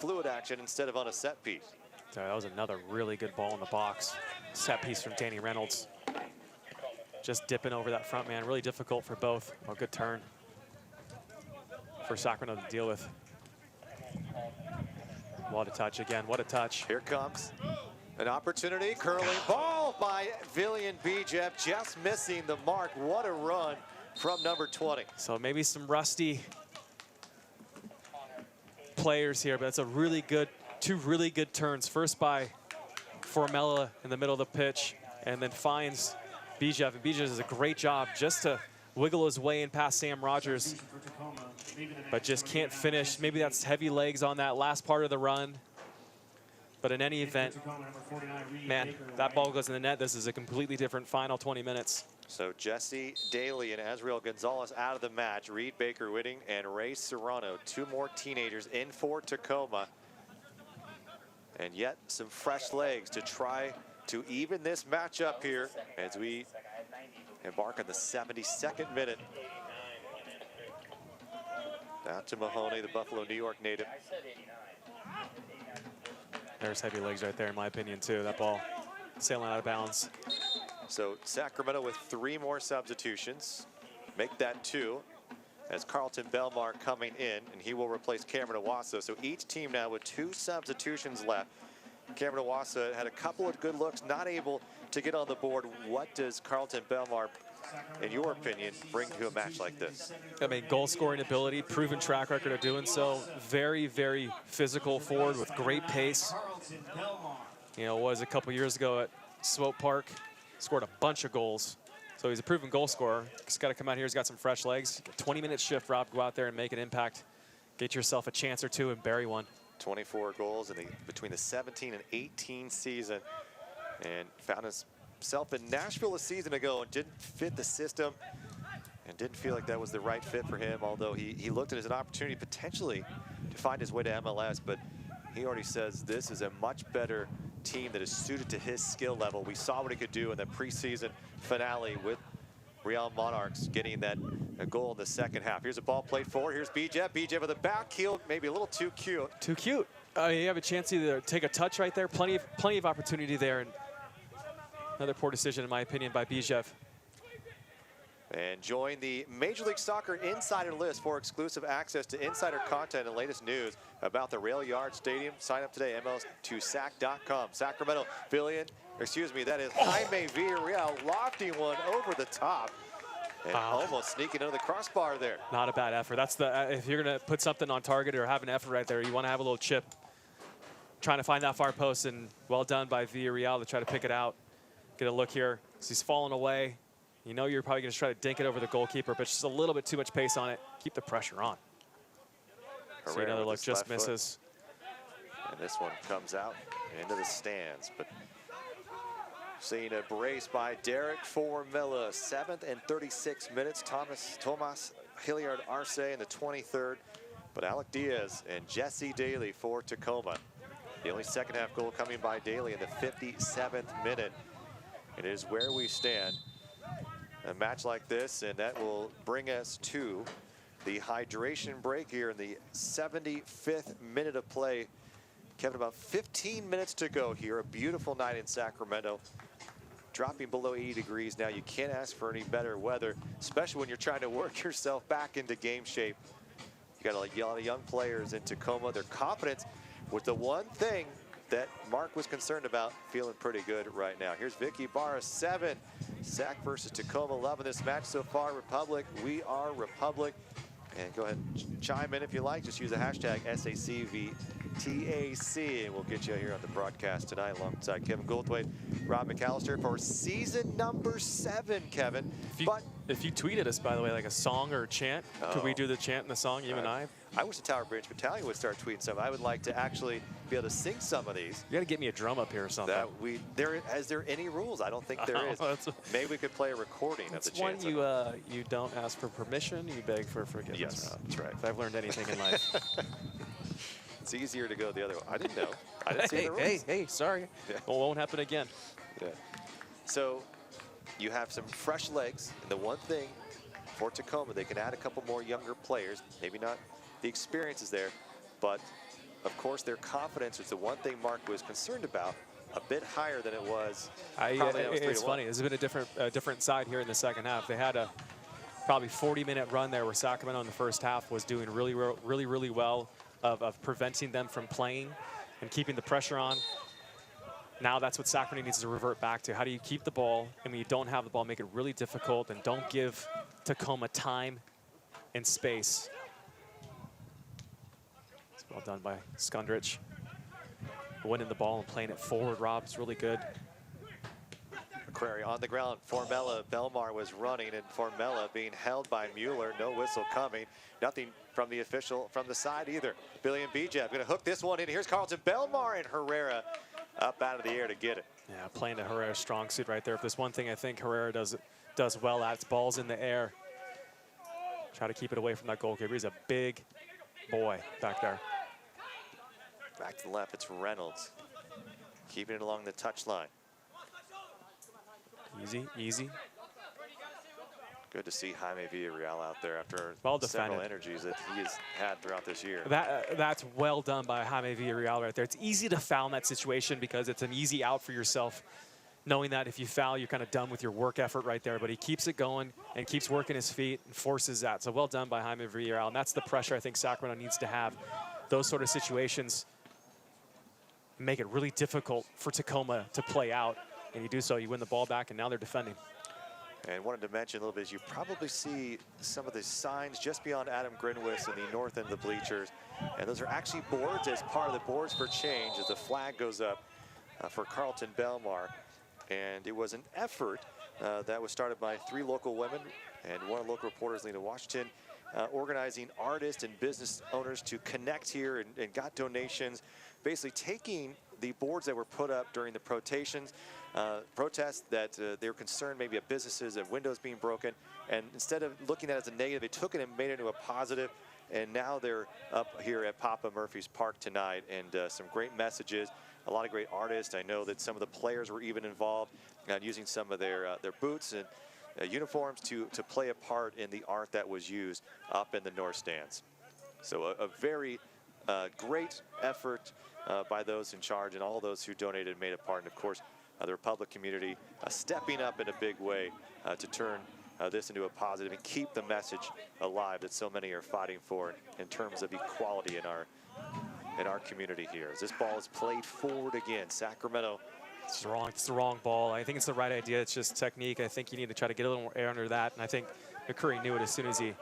fluid action instead of on a set piece. So that was another really good ball in the box. Set piece from Danny Reynolds. Just dipping over that front man. Really difficult for both. A good turn for Sacramento to deal with. What a touch again. What a touch. Here comes an opportunity. Curling ball by Villian Bijev, just missing the mark. What a run from number 20. So maybe some rusty players here, but it's a really good, 2 really good turns. First by Formella in the middle of the pitch, and then finds Bijev. And Bijev does a great job just to wiggle his way in past Sam Rogers, but just can't finish. Maybe that's heavy legs on that last part of the run. But in any event, man, that ball goes in the net. This is a completely different final 20 minutes. So Jesse Daly and Azriel Gonzalez out of the match. Reed Baker-Whitting and Ray Serrano, 2 more teenagers in for Tacoma. And yet some fresh legs to try to even this matchup here as we embark on the 72nd minute. Down to Mahoney, the Buffalo, New York native. There's heavy legs right there, in my opinion, too. That ball sailing out of bounds. So Sacramento with 3 more substitutions. Make that 2 as Carlton Belmar coming in, and he will replace Cameron Iwasa. So each team now with 2 substitutions left. Cameron Iwasa had a couple of good looks, not able to get on the board. What does Carlton Belmar, in your opinion, bring to a match like this? I mean, goal scoring ability, proven track record of doing so. Very, very physical forward with great pace. You know, was a couple years ago at Swope Park, scored a bunch of goals. So he's a proven goal scorer. He's got to come out here. He's got some fresh legs. 20-minute shift, Rob. Go out there and make an impact. Get yourself a chance or 2 and bury one. 24 goals in between the 17 and 18 season, and found himself in Nashville a season ago and didn't fit the system and didn't feel like that was the right fit for him, although he looked at it as an opportunity potentially to find his way to MLS, but he already says this is a much better team that is suited to his skill level. We saw what he could do in the preseason finale with Real Monarchs, getting that goal in the second half. Here's a ball played forward. Here's Bijev. Bijev with a back heel, maybe a little too cute. Too cute. You have a chance to either take a touch right there. Plenty of opportunity there. And another poor decision, in my opinion, by Bijev. And join the Major League Soccer Insider List for exclusive access to insider content and latest news about the Rail Yard Stadium. Sign up today, MLS2SAC.com. Sacramento, that is Jaime Villarreal lofting one over the top. And almost sneaking under the crossbar there. Not a bad effort. That's the if you're going to put something on target or have an effort right there, you want to have a little chip. Trying to find that far post, and well done by Villarreal to try to pick it out. Get a look here. So he's falling away. You know you're probably going to try to dink it over the goalkeeper, but just a little bit too much pace on it. Keep the pressure on. See another look, just misses. And this one comes out into the stands. But seeing a brace by Derek Formella, 7th and 36 minutes. Tomas Hilliard Arce in the 23rd. But Alec Diaz and Jesse Daly for Tacoma. The only second half goal coming by Daly in the 57th minute. It is where we stand. A match like this, and that will bring us to the hydration break here in the 75th minute of play. Kevin, about 15 minutes to go here. A beautiful night in Sacramento. Dropping below 80 degrees now. You can't ask for any better weather, especially when you're trying to work yourself back into game shape. You got a lot of young players in Tacoma. Their confidence was the one thing that Mark was concerned about, feeling pretty good right now. Here's Vicky Barra, 7. Sac versus Tacoma, loving this match so far. Republic, we are Republic. And go ahead and chime in if you like. Just use the hashtag SACVTAC, and we'll get you here on the broadcast tonight alongside Kevin Goldthwait, Rob McAllister for season number 7, Kevin. If you tweeted us, by the way, like a song or a chant, could we do the chant and the song, you and I? I wish the Tower Bridge Battalion would start tweeting some. I would like to actually be able to sing some of these. You got to get me a drum up here or something. Is there any rules? I don't think there is. Maybe we could play a recording of the chants. It's one you don't ask for permission, you beg for forgiveness. Yes, that's right. If I've learned anything in life. It's easier to go the other way. I didn't know. I didn't see the rules. Hey, sorry. Yeah. Well, it won't happen again. Yeah. So you have some fresh legs, and the one thing for Tacoma, they can add a couple more younger players. Maybe not the experience is there, but of course their confidence is the one thing Mark was concerned about, a bit higher than it was. It's funny. There's been a different side here in the second half. They had a probably 40-minute run there where Sacramento in the first half was doing really well of preventing them from playing and keeping the pressure on. Now that's what Sacramento needs to revert back to. How do you keep the ball, and when you don't have the ball, make it really difficult and don't give Tacoma time and space. It's well done by Skundrich. Winning the ball and playing it forward, Rob, is really good. McCrary on the ground. Formella, Belmar was running, and Formella being held by Mueller. No whistle coming. Nothing from the official from the side either. Billy and Bijab going to hook this one in. Here's Carlton Belmar and Herrera up out of the air to get it. Yeah, playing to Herrera's strong suit right there. If there's one thing I think Herrera does well at, it's balls in the air. Try to keep it away from that goalkeeper. He's a big boy back there. Back to the left, it's Reynolds. Keeping it along the touchline. Easy. Good to see Jaime Villarreal out there after several energies that he has had throughout this year. That's well done by Jaime Villarreal right there. It's easy to foul in that situation because it's an easy out for yourself, knowing that if you foul, you're kind of done with your work effort right there. But he keeps it going and keeps working his feet and forces that. So well done by Jaime Villarreal. And that's the pressure I think Sacramento needs to have. Those sort of situations make it really difficult for Tacoma to play out. And you do so, you win the ball back, and now they're defending. And wanted to mention a little bit, as you probably see some of the signs just beyond Adam Grinwis in the north end of the bleachers. And those are actually boards as part of the boards for change as the flag goes up for Carlton Belmar. And it was an effort that was started by 3 local women and one of the local reporters, Lena Washington, organizing artists and business owners to connect here and got donations, basically taking the boards that were put up during the protests that they were concerned maybe of businesses and windows being broken, and instead of looking at it as a negative, they took it and made it into a positive, and now they're up here at Papa Murphy's Park tonight, and some great messages, a lot of great artists. I know that some of the players were even involved using some of their boots and uniforms to play a part in the art that was used up in the north stands. So a very great effort by those in charge and all those who donated and made a part. And of course, the Republic community stepping up in a big way to turn this into a positive and keep the message alive that so many are fighting for in terms of equality in our community here. As this ball is played forward again, Sacramento. It's wrong. It's the wrong ball. I think it's the right idea. It's just technique. I think you need to try to get a little more air under that. And I think McCurry knew it as soon as he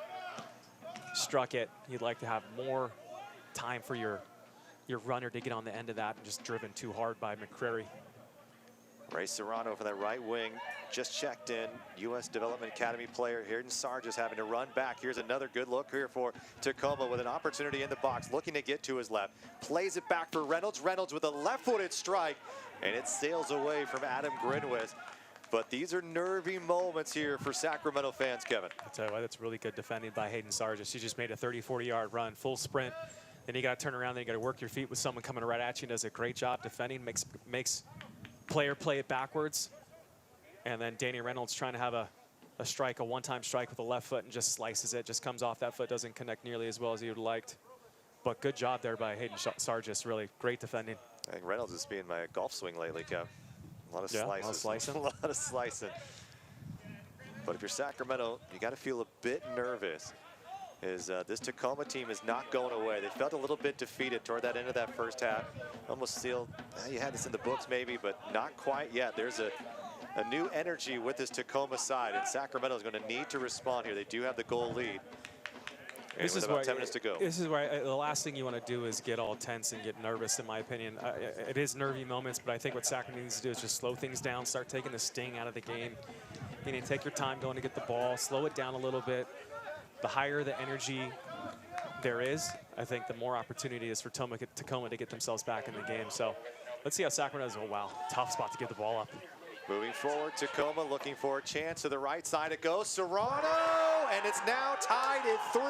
struck it. You'd like to have more time for your runner to get on the end of that and just driven too hard by McCrary. Ray Serrano for that right wing just checked in. U.S. Development Academy player Hayden Sargis having to run back. Here's another good look here for Tacoma with an opportunity in the box, looking to get to his left. Plays it back for Reynolds. Reynolds with a left-footed strike, and it sails away from Adam Grinwis. But these are nervy moments here for Sacramento fans, Kevin. I'll tell you what, that's really good defending by Hayden Sargis. He just made a 30-40-yard run, full sprint. Then you got to turn around, then you got to work your feet with someone coming right at you. Does a great job defending, makes player play it backwards. And then Danny Reynolds trying to have a strike, a one-time strike with the left foot, and just slices it, just comes off that foot, doesn't connect nearly as well as he would have liked. But good job there by Hayden Sargis, really great defending. I think Reynolds is being my golf swing lately, Kev. A lot of slices. A lot of slicing. A lot of slicing. But if you're Sacramento, you got to feel a bit nervous. This Tacoma team is not going away. They felt a little bit defeated toward that end of that first half. Almost sealed. You had this in the books maybe, but not quite yet. There's a new energy with this Tacoma side, and Sacramento is going to need to respond here. They do have the goal lead. And This with is about where 10 minutes to go. This is where the last thing you want to do is get all tense and get nervous, in my opinion. It is nervy moments, but I think what Sacramento needs to do is just slow things down, start taking the sting out of the game. You need to take your time going to get the ball, slow it down a little bit. The higher the energy there is, I think the more opportunity is for Tacoma to get themselves back in the game. So let's see how Sacramento does. Oh, wow, tough spot to get the ball up. Moving forward, Tacoma looking for a chance. To the right side it goes. Serrano, and it's now tied at 3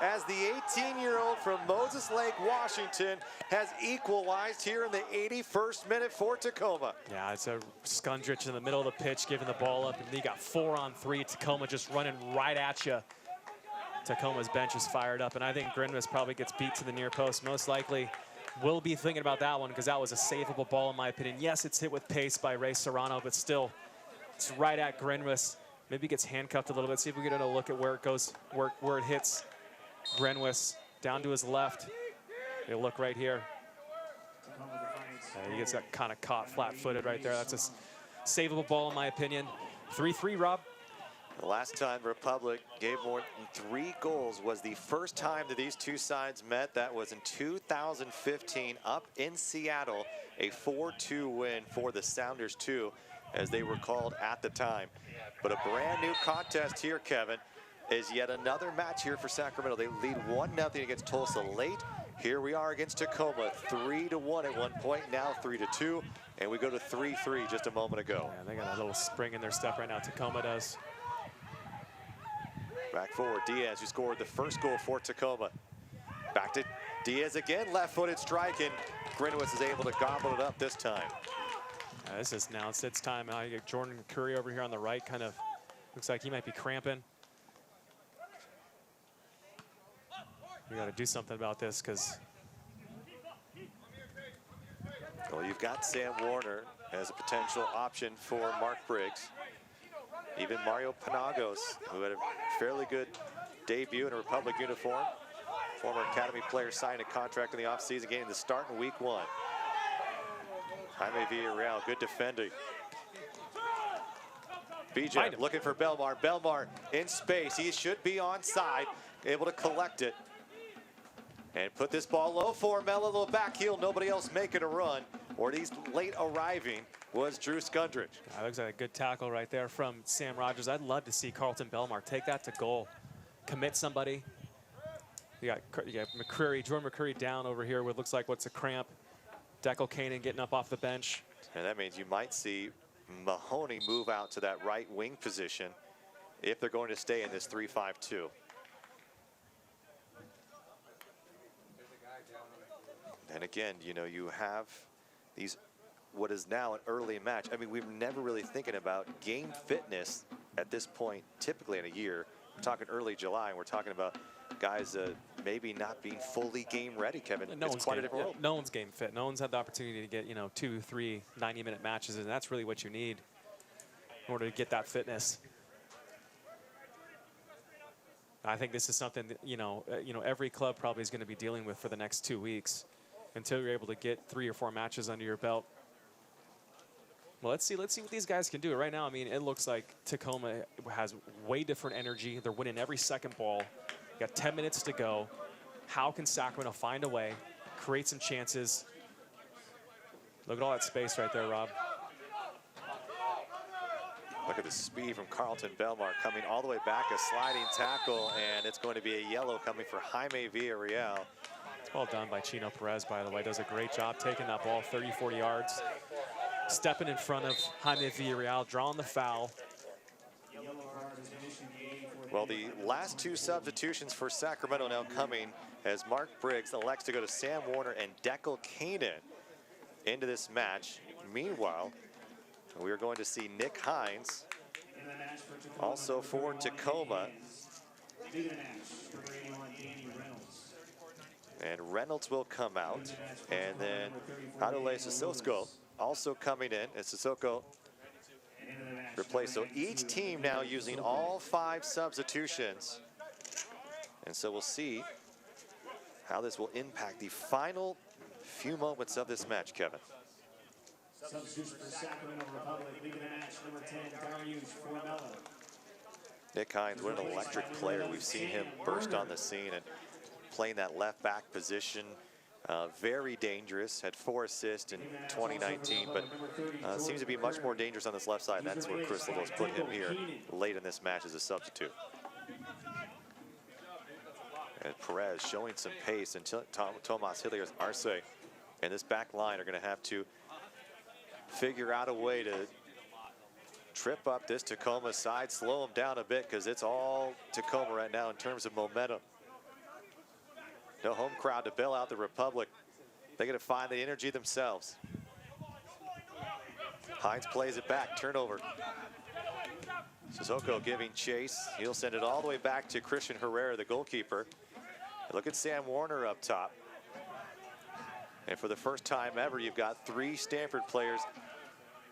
as the 18-year-old from Moses Lake, Washington has equalized here in the 81st minute for Tacoma. Yeah, it's a Skundrich in the middle of the pitch, giving the ball up, and you got 4-on-3. Tacoma just running right at you. Tacoma's bench is fired up, and I think Grinwis probably gets beat to the near post. Most likely will be thinking about that one because that was a savable ball in my opinion. Yes, it's hit with pace by Ray Serrano, but still, it's right at Grinwis. Maybe gets handcuffed a little bit. See if we get a look at where it goes, where it hits Grinwis. Down to his left. They look right here. He gets that kind of caught flat-footed right there. That's a savable ball in my opinion. 3-3, Rob. The last time Republic gave more than 3 goals was the first time that these two sides met. That was in 2015 up in Seattle, a 4-2 win for the Sounders 2, as they were called at the time. But a brand new contest here, Kevin, is yet another match here for Sacramento. They lead 1-0 against Tulsa late. Here we are against Tacoma, 3-1 at one point, now 3-2, and we go to 3-3 just a moment ago. Yeah, they got a little spring in their step right now, Tacoma does. Back forward, Diaz, who scored the first goal for Tacoma. Back to Diaz again, left-footed strike, and Grinwis is able to gobble it up this time. This is now, it's time. Now you get Jordan Curry over here on the right, kind of looks like he might be cramping. We got to do something about this because. Well, you've got Sam Warner as a potential option for Mark Briggs. Even Mario Panagos, who had a fairly good debut in a Republic uniform. Former Academy player signed a contract in the offseason, getting the start in week 1. Jaime Villarreal, good defending. BJ looking for Belmar. Belmar in space. He should be onside, able to collect it. And put this ball low for Mel, a little back heel. Nobody else making a run. Or he's late arriving was Drew Skundrich. That looks like a good tackle right there from Sam Rogers. I'd love to see Carlton Belmar take that to goal. Commit somebody. You got McCreary, Jordan McCreary down over here with looks like what's a cramp. Deckel Kanan getting up off the bench. And that means you might see Mahoney move out to that right wing position if they're going to stay in this 3-5-2. And again, you know, you have these, what is now an early match. I mean, we're never really thinking about game fitness at this point, typically in a year. We're talking early July, and we're talking about guys maybe not being fully game ready, Kevin. It's quite a different world. No one's game fit. No one's had the opportunity to get, 2, 3 90-minute matches, and that's really what you need in order to get that fitness. I think this is something that, every club probably is going to be dealing with for the next 2 weeks until you're able to get 3 or 4 matches under your belt. Well, let's see what these guys can do. Right now, I mean, it looks like Tacoma has way different energy. They're winning every second ball. Got 10 minutes to go. How can Sacramento find a way, create some chances? Look at all that space right there, Rob. Look at the speed from Carlton Belmar coming all the way back, a sliding tackle, and it's going to be a yellow coming for Jaime Villarreal. It's well done by Chino Perez, by the way. Does a great job taking that ball 30, 40 yards. Stepping in front of Jaime Villarreal, drawing the foul. Well, the last 2 substitutions for Sacramento now coming as Mark Briggs elects to go to Sam Warner and Deckel Kanan into this match. Meanwhile, we are going to see Nick Hines, also for Tacoma. And Reynolds will come out. And then Adole Sissoko also coming in. And Sissoko replaced. So each team now using all 5 substitutions. And so we'll see how this will impact the final few moments of this match, Kevin. Substitution for Sacramento Republic, leaving the match, number 10, Darius Formello. Nick Hines, what an electric player. We've seen him burst on the scene and playing that left back position. Very dangerous, had 4 assists in 2019, but seems to be much more dangerous on this left side. That's where Chris Level's put him here late in this match as a substitute. And Perez showing some pace until Tomas Hilliers Arce and this back line are going to have to figure out a way to trip up this Tacoma side, slow them down a bit, because it's all Tacoma right now in terms of momentum. No home crowd to bail out the Republic. They're going to find the energy themselves. Hines plays it back, turnover. Sissoko giving chase. He'll send it all the way back to Christian Herrera, the goalkeeper. And look at Sam Warner up top. And for the first time ever, you've got 3 Stanford players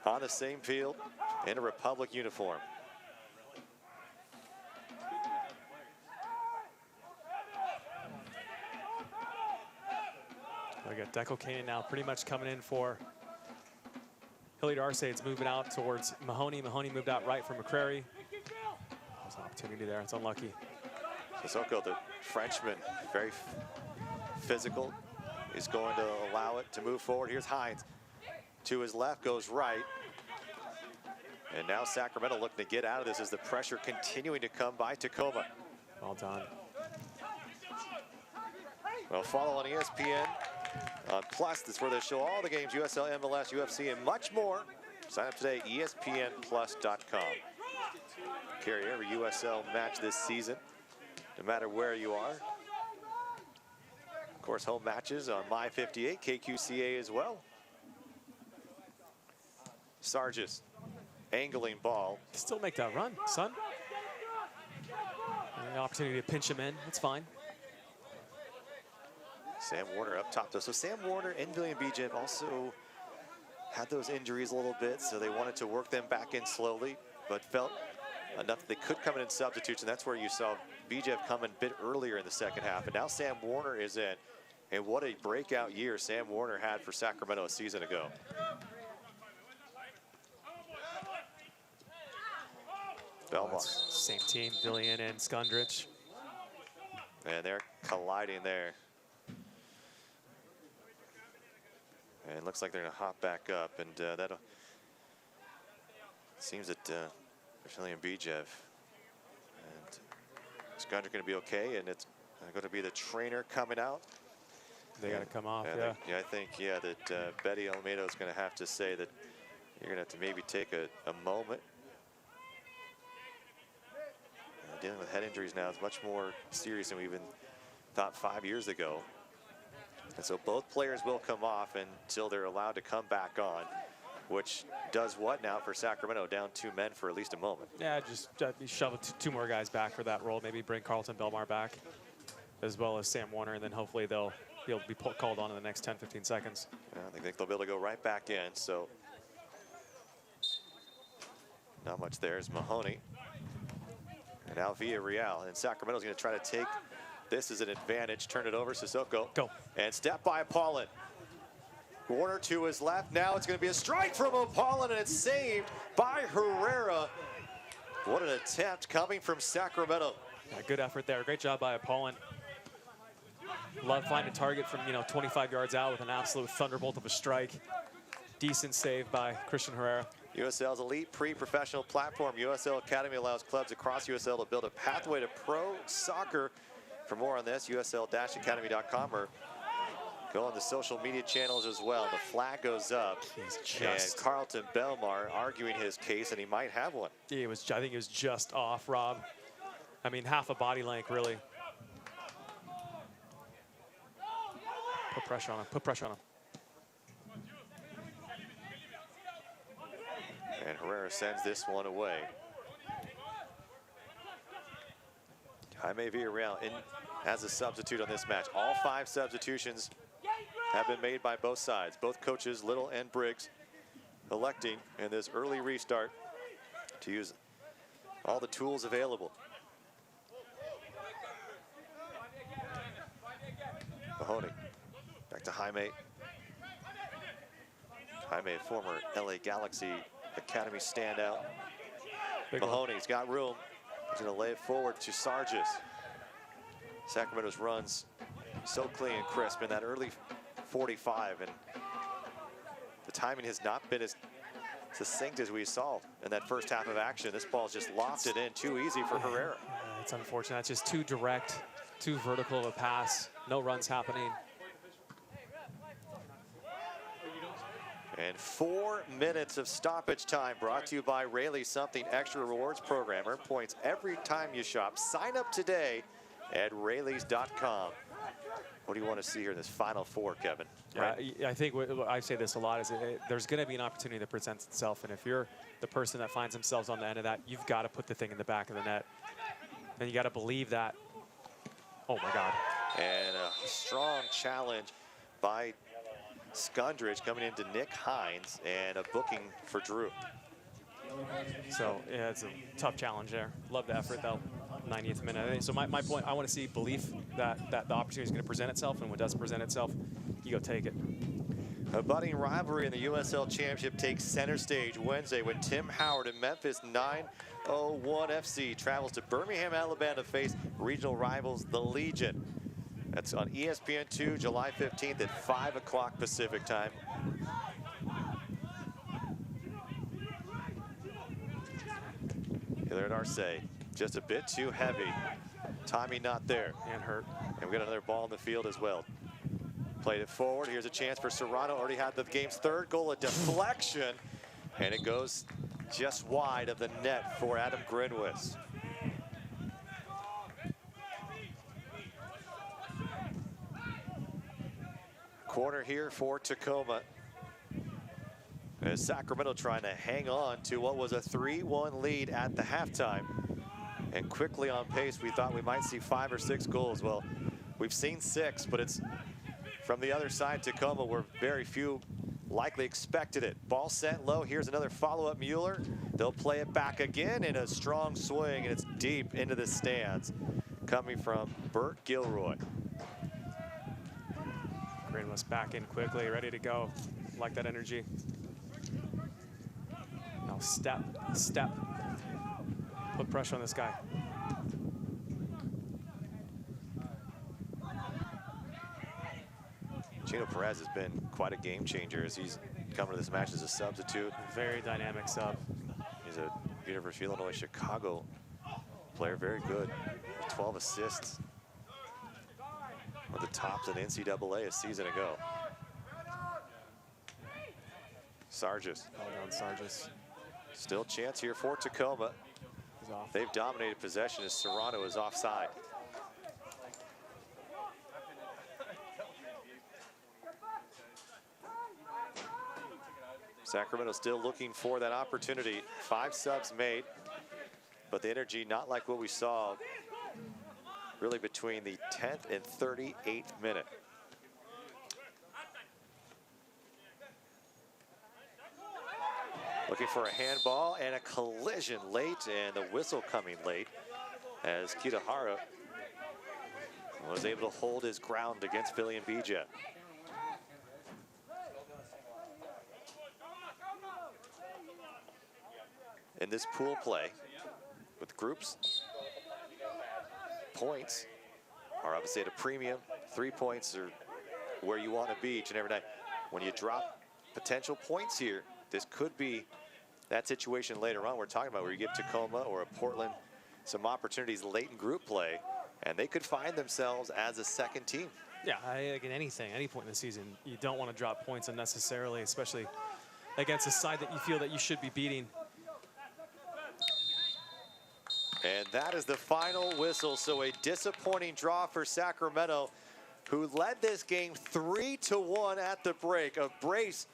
on the same field in a Republic uniform. We got Deckel Kanan now pretty much coming in for Hilliard Arce. It's moving out towards Mahoney. Mahoney moved out right for McCrary. There's an opportunity there. It's unlucky. Sissoko, the Frenchman, very physical. He's going to allow it to move forward. Here's Hines. To his left goes right. And now Sacramento looking to get out of this as the pressure continuing to come by Tacoma. Well done. Well, follow on ESPN. Plus, that's where they show all the games, USL, MLS, UFC, and much more. Sign up today, ESPNplus.com. Carry every USL match this season, no matter where you are. Of course, home matches on My58, KQCA as well. Sargis, angling ball. Still make that run, son. And an opportunity to pinch him in, that's fine. Sam Warner up top though. So Sam Warner and William Bijev also had those injuries a little bit, so they wanted to work them back in slowly, but felt enough that they could come in substitutes, and that's where you saw Bijev come in a bit earlier in the second half. And now Sam Warner is in, and what a breakout year Sam Warner had for Sacramento a season ago. Belmar. Same team, Villian and Skundrich. And they're colliding there. And it looks like they're going to hop back up, and that seems that Villian Bijev and Skundrich going to be okay, and it's going to be the trainer coming out. They got to come off, yeah. I think that Betty Almeida is going to have to say that you're going to have to maybe take a moment. Dealing with head injuries now is much more serious than we even thought 5 years ago. And so both players will come off until they're allowed to come back on, which does what now for Sacramento? Down 2 men for at least a moment. Yeah, just shove 2 more guys back for that role. Maybe bring Carlton Belmar back, as well as Sam Warner, and then hopefully they'll be able to be called on in the next 10, 15 seconds. Yeah, I think they'll be able to go right back in, so not much there is Mahoney. And Now Villarreal, and Sacramento's going to try to take this as an advantage. Turn it over, Sissoko. Go. And step by Apollon. Warner to his left. Now it's going to be a strike from Apollon, and it's saved by Herrera. What an attempt coming from Sacramento. Yeah, good effort there. Great job by Apollon. Love finding a target from 25 yards out with an absolute thunderbolt of a strike. Decent save by Christian Herrera. USL's elite pre-professional platform, USL Academy, allows clubs across USL to build a pathway to pro soccer. For more on this, usl-academy.com, or go on the social media channels as well. The flag goes up, and Carlton Belmar arguing his case, and he might have one. I think it was just off, Rob. I mean, half a body length, really. Put pressure on him. Put pressure on him. And Herrera sends this one away. Jaime Villarreal in as a substitute on this match. All 5 substitutions have been made by both sides. Both coaches, Little and Briggs, electing in this early restart to use all the tools available. Mahoney, back to Jaime. Jaime, a former LA Galaxy Academy standout. Mahoney's got room. He's going to lay it forward to Sargis. Sacramento's runs so clean and crisp in that early 45, and the timing has not been as succinct as we saw in that first half of action. This ball's just lofted in too easy for Herrera. It's unfortunate. It's just too direct, too vertical of a pass. No runs happening. And 4 minutes of stoppage time brought to you by Rayleigh's Something Extra Rewards Program. Earn points every time you shop. Sign up today at rayleighs.com. What do you want to see here in this final 4, Kevin? Yeah, I think I say this a lot is there's going to be an opportunity that presents itself, and if you're the person that finds themselves on the end of that, you've got to put the thing in the back of the net. And you got to believe that. Oh my God. And a strong challenge by Skundridge coming into Nick Hines, and a booking for Drew. So yeah, it's a tough challenge there. Love the effort though. 90th minute. So my point, I want to see belief that the opportunity is going to present itself, and when it does present itself, you go take it. A budding rivalry in the USL Championship takes center stage Wednesday when Tim Howard and Memphis 901 FC travels to Birmingham, Alabama to face regional rivals, the Legion. That's on ESPN2, July 15th at 5 o'clock Pacific time. Hilliard Arce, just a bit too heavy. Timing not there. And hurt. And we got another ball in the field as well. Played it forward. Here's a chance for Serrano. Already had the game's 3rd goal, a deflection. And it goes just wide of the net for Adam Grinwis. Corner here for Tacoma. As Sacramento trying to hang on to what was a 3-1 lead at the halftime. And quickly on pace, we thought we might see 5 or 6 goals. Well, we've seen 6, but it's from the other side, Tacoma, where very few likely expected it. Ball sent low. Here's another follow-up Mueller. They'll play it back again in a strong swing, and it's deep into the stands, coming from Bert Gilroy. Green was back in quickly, ready to go. Like that energy. Now step. Put pressure on this guy. Chino Perez has been quite a game changer as he's come to this match as a substitute. Very dynamic sub. He's a University of Illinois Chicago player, very good. 12 assists. One of the tops in the NCAA a season ago. Sargis. Well done, Sargis. Still chance here for Tacoma. They've dominated possession as Serrano is offside. Sacramento still looking for that opportunity. 5 subs made, but the energy not like what we saw really between the 10th and 38th minute. Looking for a handball and a collision late, and the whistle coming late. as Kitahara was able to hold his ground against Philly Mbija. In this pool play with groups, points are obviously at a premium. 3 points are where you want to be each and every night. When you drop potential points here, this could be that situation later on we're talking about, where you give Tacoma or a Portland some opportunities late in group play, and they could find themselves as a second team. Yeah, again, any point in the season, you don't want to drop points unnecessarily, especially against a side that you feel that you should be beating. And that is the final whistle. So a disappointing draw for Sacramento, who led this game 3-1 at the break. A brace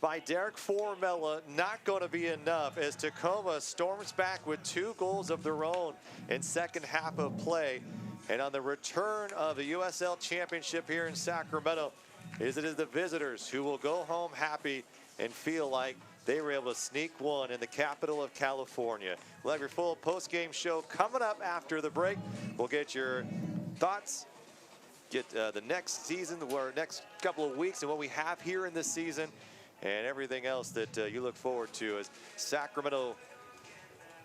by Derek Formella, not going to be enough as Tacoma storms back with 2 goals of their own in second half of play. And on the return of the USL Championship here in Sacramento, it is the visitors who will go home happy and feel like they were able to sneak one in the capital of California. We'll have your full post-game show coming up after the break. We'll get your thoughts, get the next season, or next couple of weeks, and what we have here in this season, and everything else that you look forward to as Sacramento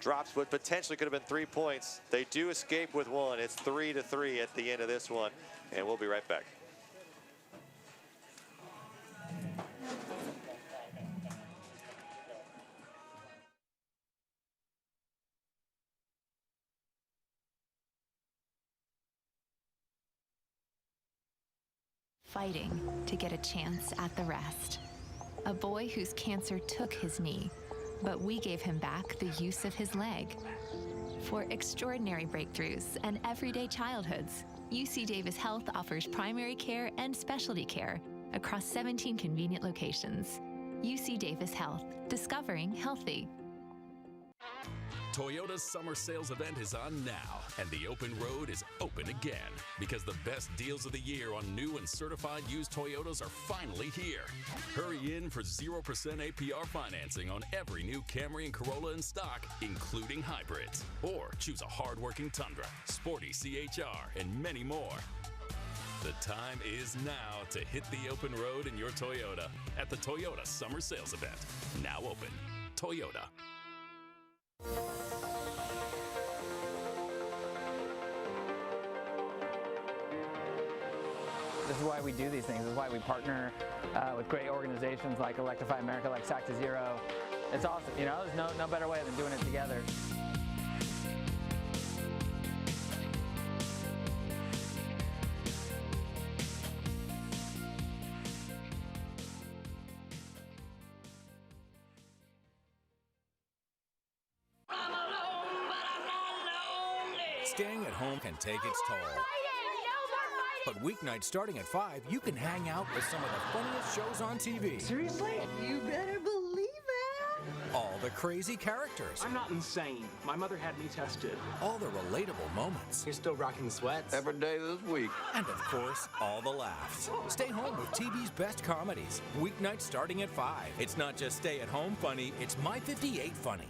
drops what potentially could have been 3 points. They do escape with 1. It's 3-3 at the end of this one, and we'll be right back. Fighting to get a chance at the rest. A boy whose cancer took his knee, but we gave him back the use of his leg. For extraordinary breakthroughs and everyday childhoods, UC Davis Health offers primary care and specialty care across 17 convenient locations. UC Davis Health, discovering healthy. Toyota's summer sales event is on now, and the open road is open again, because the best deals of the year on new and certified used Toyotas are finally here. Hurry in for 0% APR financing on every new Camry and Corolla in stock, including hybrids. Or choose a hardworking Tundra, sporty CHR, and many more. The time is now to hit the open road in your Toyota at the Toyota Summer Sales Event. Now open. Toyota. This is why we do these things. This is why we partner with great organizations like Electrify America, like Sac to Zero. It's awesome. You know, there's no better way than doing it together. Staying at home can take its toll. But weeknights starting at 5, you can hang out with some of the funniest shows on TV. Seriously? You better believe it. All the crazy characters. I'm not insane. My mother had me tested. All the relatable moments. You're still rocking the sweats. Every day this week. And of course, all the laughs. Stay home with TV's best comedies. Weeknights starting at 5. It's not just stay at home funny, it's My 58 funny.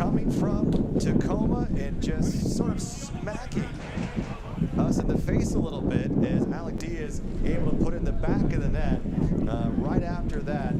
coming from Tacoma and just sort of smacking us in the face a little bit as Alec Diaz able to put it in the back of the net. Right after that,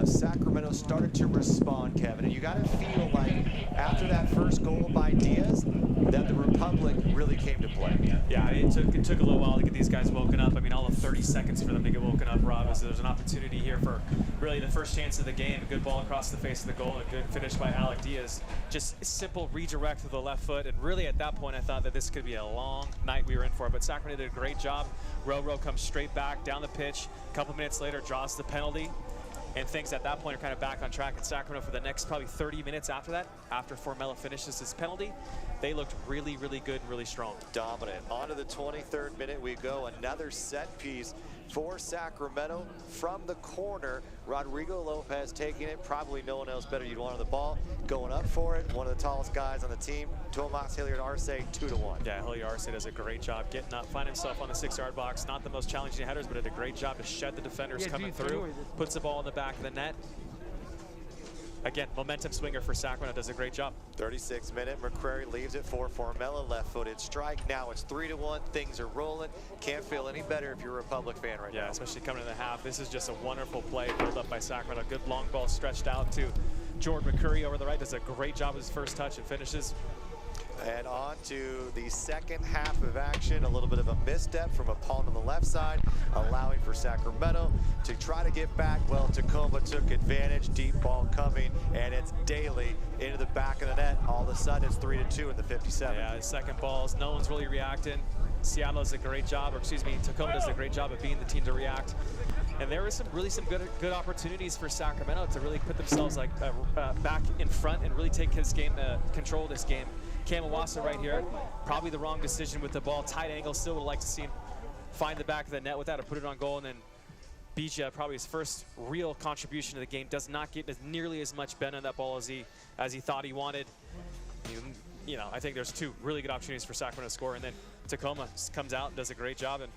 Sacramento started to respond, Kevin, and you got to feel like after that first goal by Diaz that the Republic really came to play. Yeah, it took a little while to get these guys woken up. I mean, all of 30 seconds for them to get woken up, Rob, as there's an opportunity here for really the first chance of the game. A good ball across the face of the goal, a good finish by Alec Diaz. Just a simple redirect with the left foot, and really at that point I thought that this could be a long night we were in for, but Sacramento did a great job. Row comes straight back down the pitch. A couple minutes later, draws the penalty, and things at that point are kind of back on track in Sacramento for the next probably 30 minutes after that. After Formella finishes his penalty, they looked really, really good and really strong. Dominant. On to the 23rd minute we go. Another set piece for Sacramento from the corner. Rodrigo Lopez taking it. Probably no one else better you'd want on the ball. Going up for it. One of the tallest guys on the team. Tomas Hilliard-Arce, 2-1. Yeah, Hilliard-Arce does a great job getting up, find himself on the 6-yard box. Not the most challenging headers, but did a great job to shed the defenders coming through. Puts the ball in the back of the net. Again, momentum swinger for Sacramento, does a great job. 36th minute, McCrary leaves it for Formella, left-footed strike. Now it's 3-1, things are rolling. Can't feel any better if you're a Republic fan right now. Yeah, especially coming in the half. This is just a wonderful play built up by Sacramento. Good long ball stretched out to Jordan McCurry over the right. Does a great job with his first touch and finishes. And on to the second half of action. A little bit of a misstep from a pawn on the left side, allowing for Sacramento to try to get back. Well, Tacoma took advantage. Deep ball coming, and it's Daly into the back of the net. All of a sudden, it's 3-2 in the 57th. Yeah, his second balls, no one's really reacting. Seattle does a great job, or excuse me, Tacoma does a great job of being the team to react. And there is some good opportunities for Sacramento to really put themselves like back in front and really take his game, control this game. Kamawasa right here, probably the wrong decision with the ball. Tight angle, still would like to see him find the back of the net with that or put it on goal. And then Bija, probably his first real contribution to the game, does not get nearly as much bend on that ball as he thought he wanted. You know, I think there's two really good opportunities for Sacramento to score, and then Tacoma comes out and does a great job and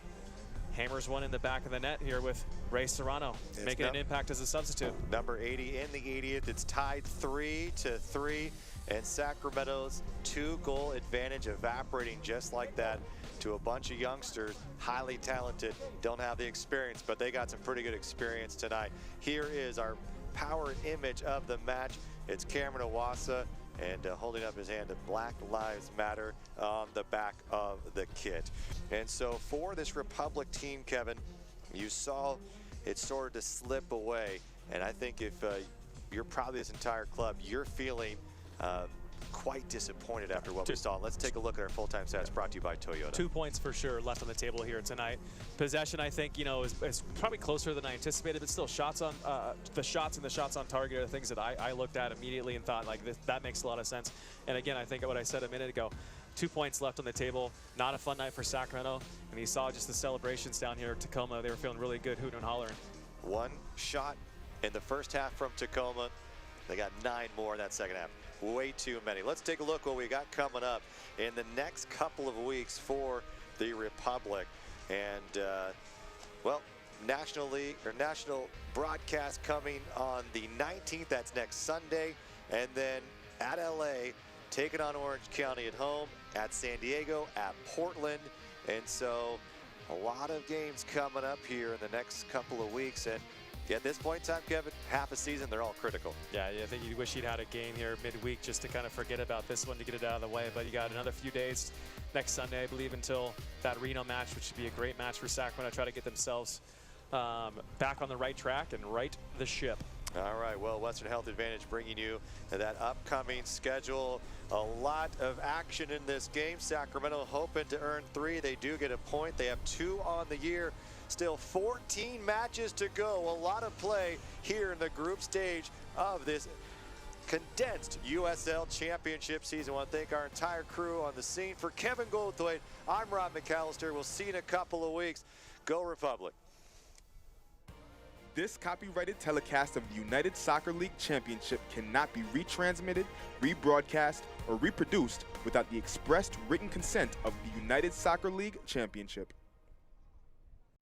hammers one in the back of the net here with Ray Serrano, making an impact as a substitute. Number 80 in the 80th. It's tied 3-3, and Sacramento's 2-goal advantage evaporating just like that to a bunch of youngsters, highly talented, don't have the experience, but they got some pretty good experience tonight. Here is our power image of the match. It's Cameron Owasa, and holding up his hand to Black Lives Matter on the back of the kit. And so for this Republic team, Kevin, you saw it started to slip away. And I think if you're probably this entire club, you're feeling quite disappointed after what we saw. Let's take a look at our full-time stats brought to you by Toyota. 2 points for sure left on the table here tonight. Possession, I think, you know, is probably closer than I anticipated, but still shots on the shots and the shots on target are things that I looked at immediately and thought, like, that makes a lot of sense. And again, I think what I said a minute ago, 2 points left on the table. Not a fun night for Sacramento. And you saw just the celebrations down here at Tacoma. They were feeling really good, hooting and hollering. One shot in the first half from Tacoma. They got 9 more in that second half. Way too many. Let's take a look what we got coming up in the next couple of weeks for the Republic. And, well, national broadcast coming on the 19th. That's next Sunday. And then at LA, taking on Orange County at home, at San Diego, at Portland. And so a lot of games coming up here in the next couple of weeks. And at this point in time, Kevin, half a season, they're all critical. Yeah, I think you wish you'd had a game here midweek just to kind of forget about this one to get it out of the way. But you got another few days next Sunday, I believe, until that Reno match, which should be a great match for Sacramento. Try to get themselves back on the right track and right the ship. All right, well, Western Health Advantage bringing you that upcoming schedule. A lot of action in this game. Sacramento hoping to earn 3. They do get a point. They have 2 on the year. Still 14 matches to go. A lot of play here in the group stage of this condensed USL Championship season. I want to thank our entire crew on the scene. For Kevin Goldthwait, I'm Rob McAllister. We'll see you in a couple of weeks. Go Republic. This copyrighted telecast of the United Soccer League Championship cannot be retransmitted, rebroadcast, or reproduced without the expressed written consent of the United Soccer League Championship.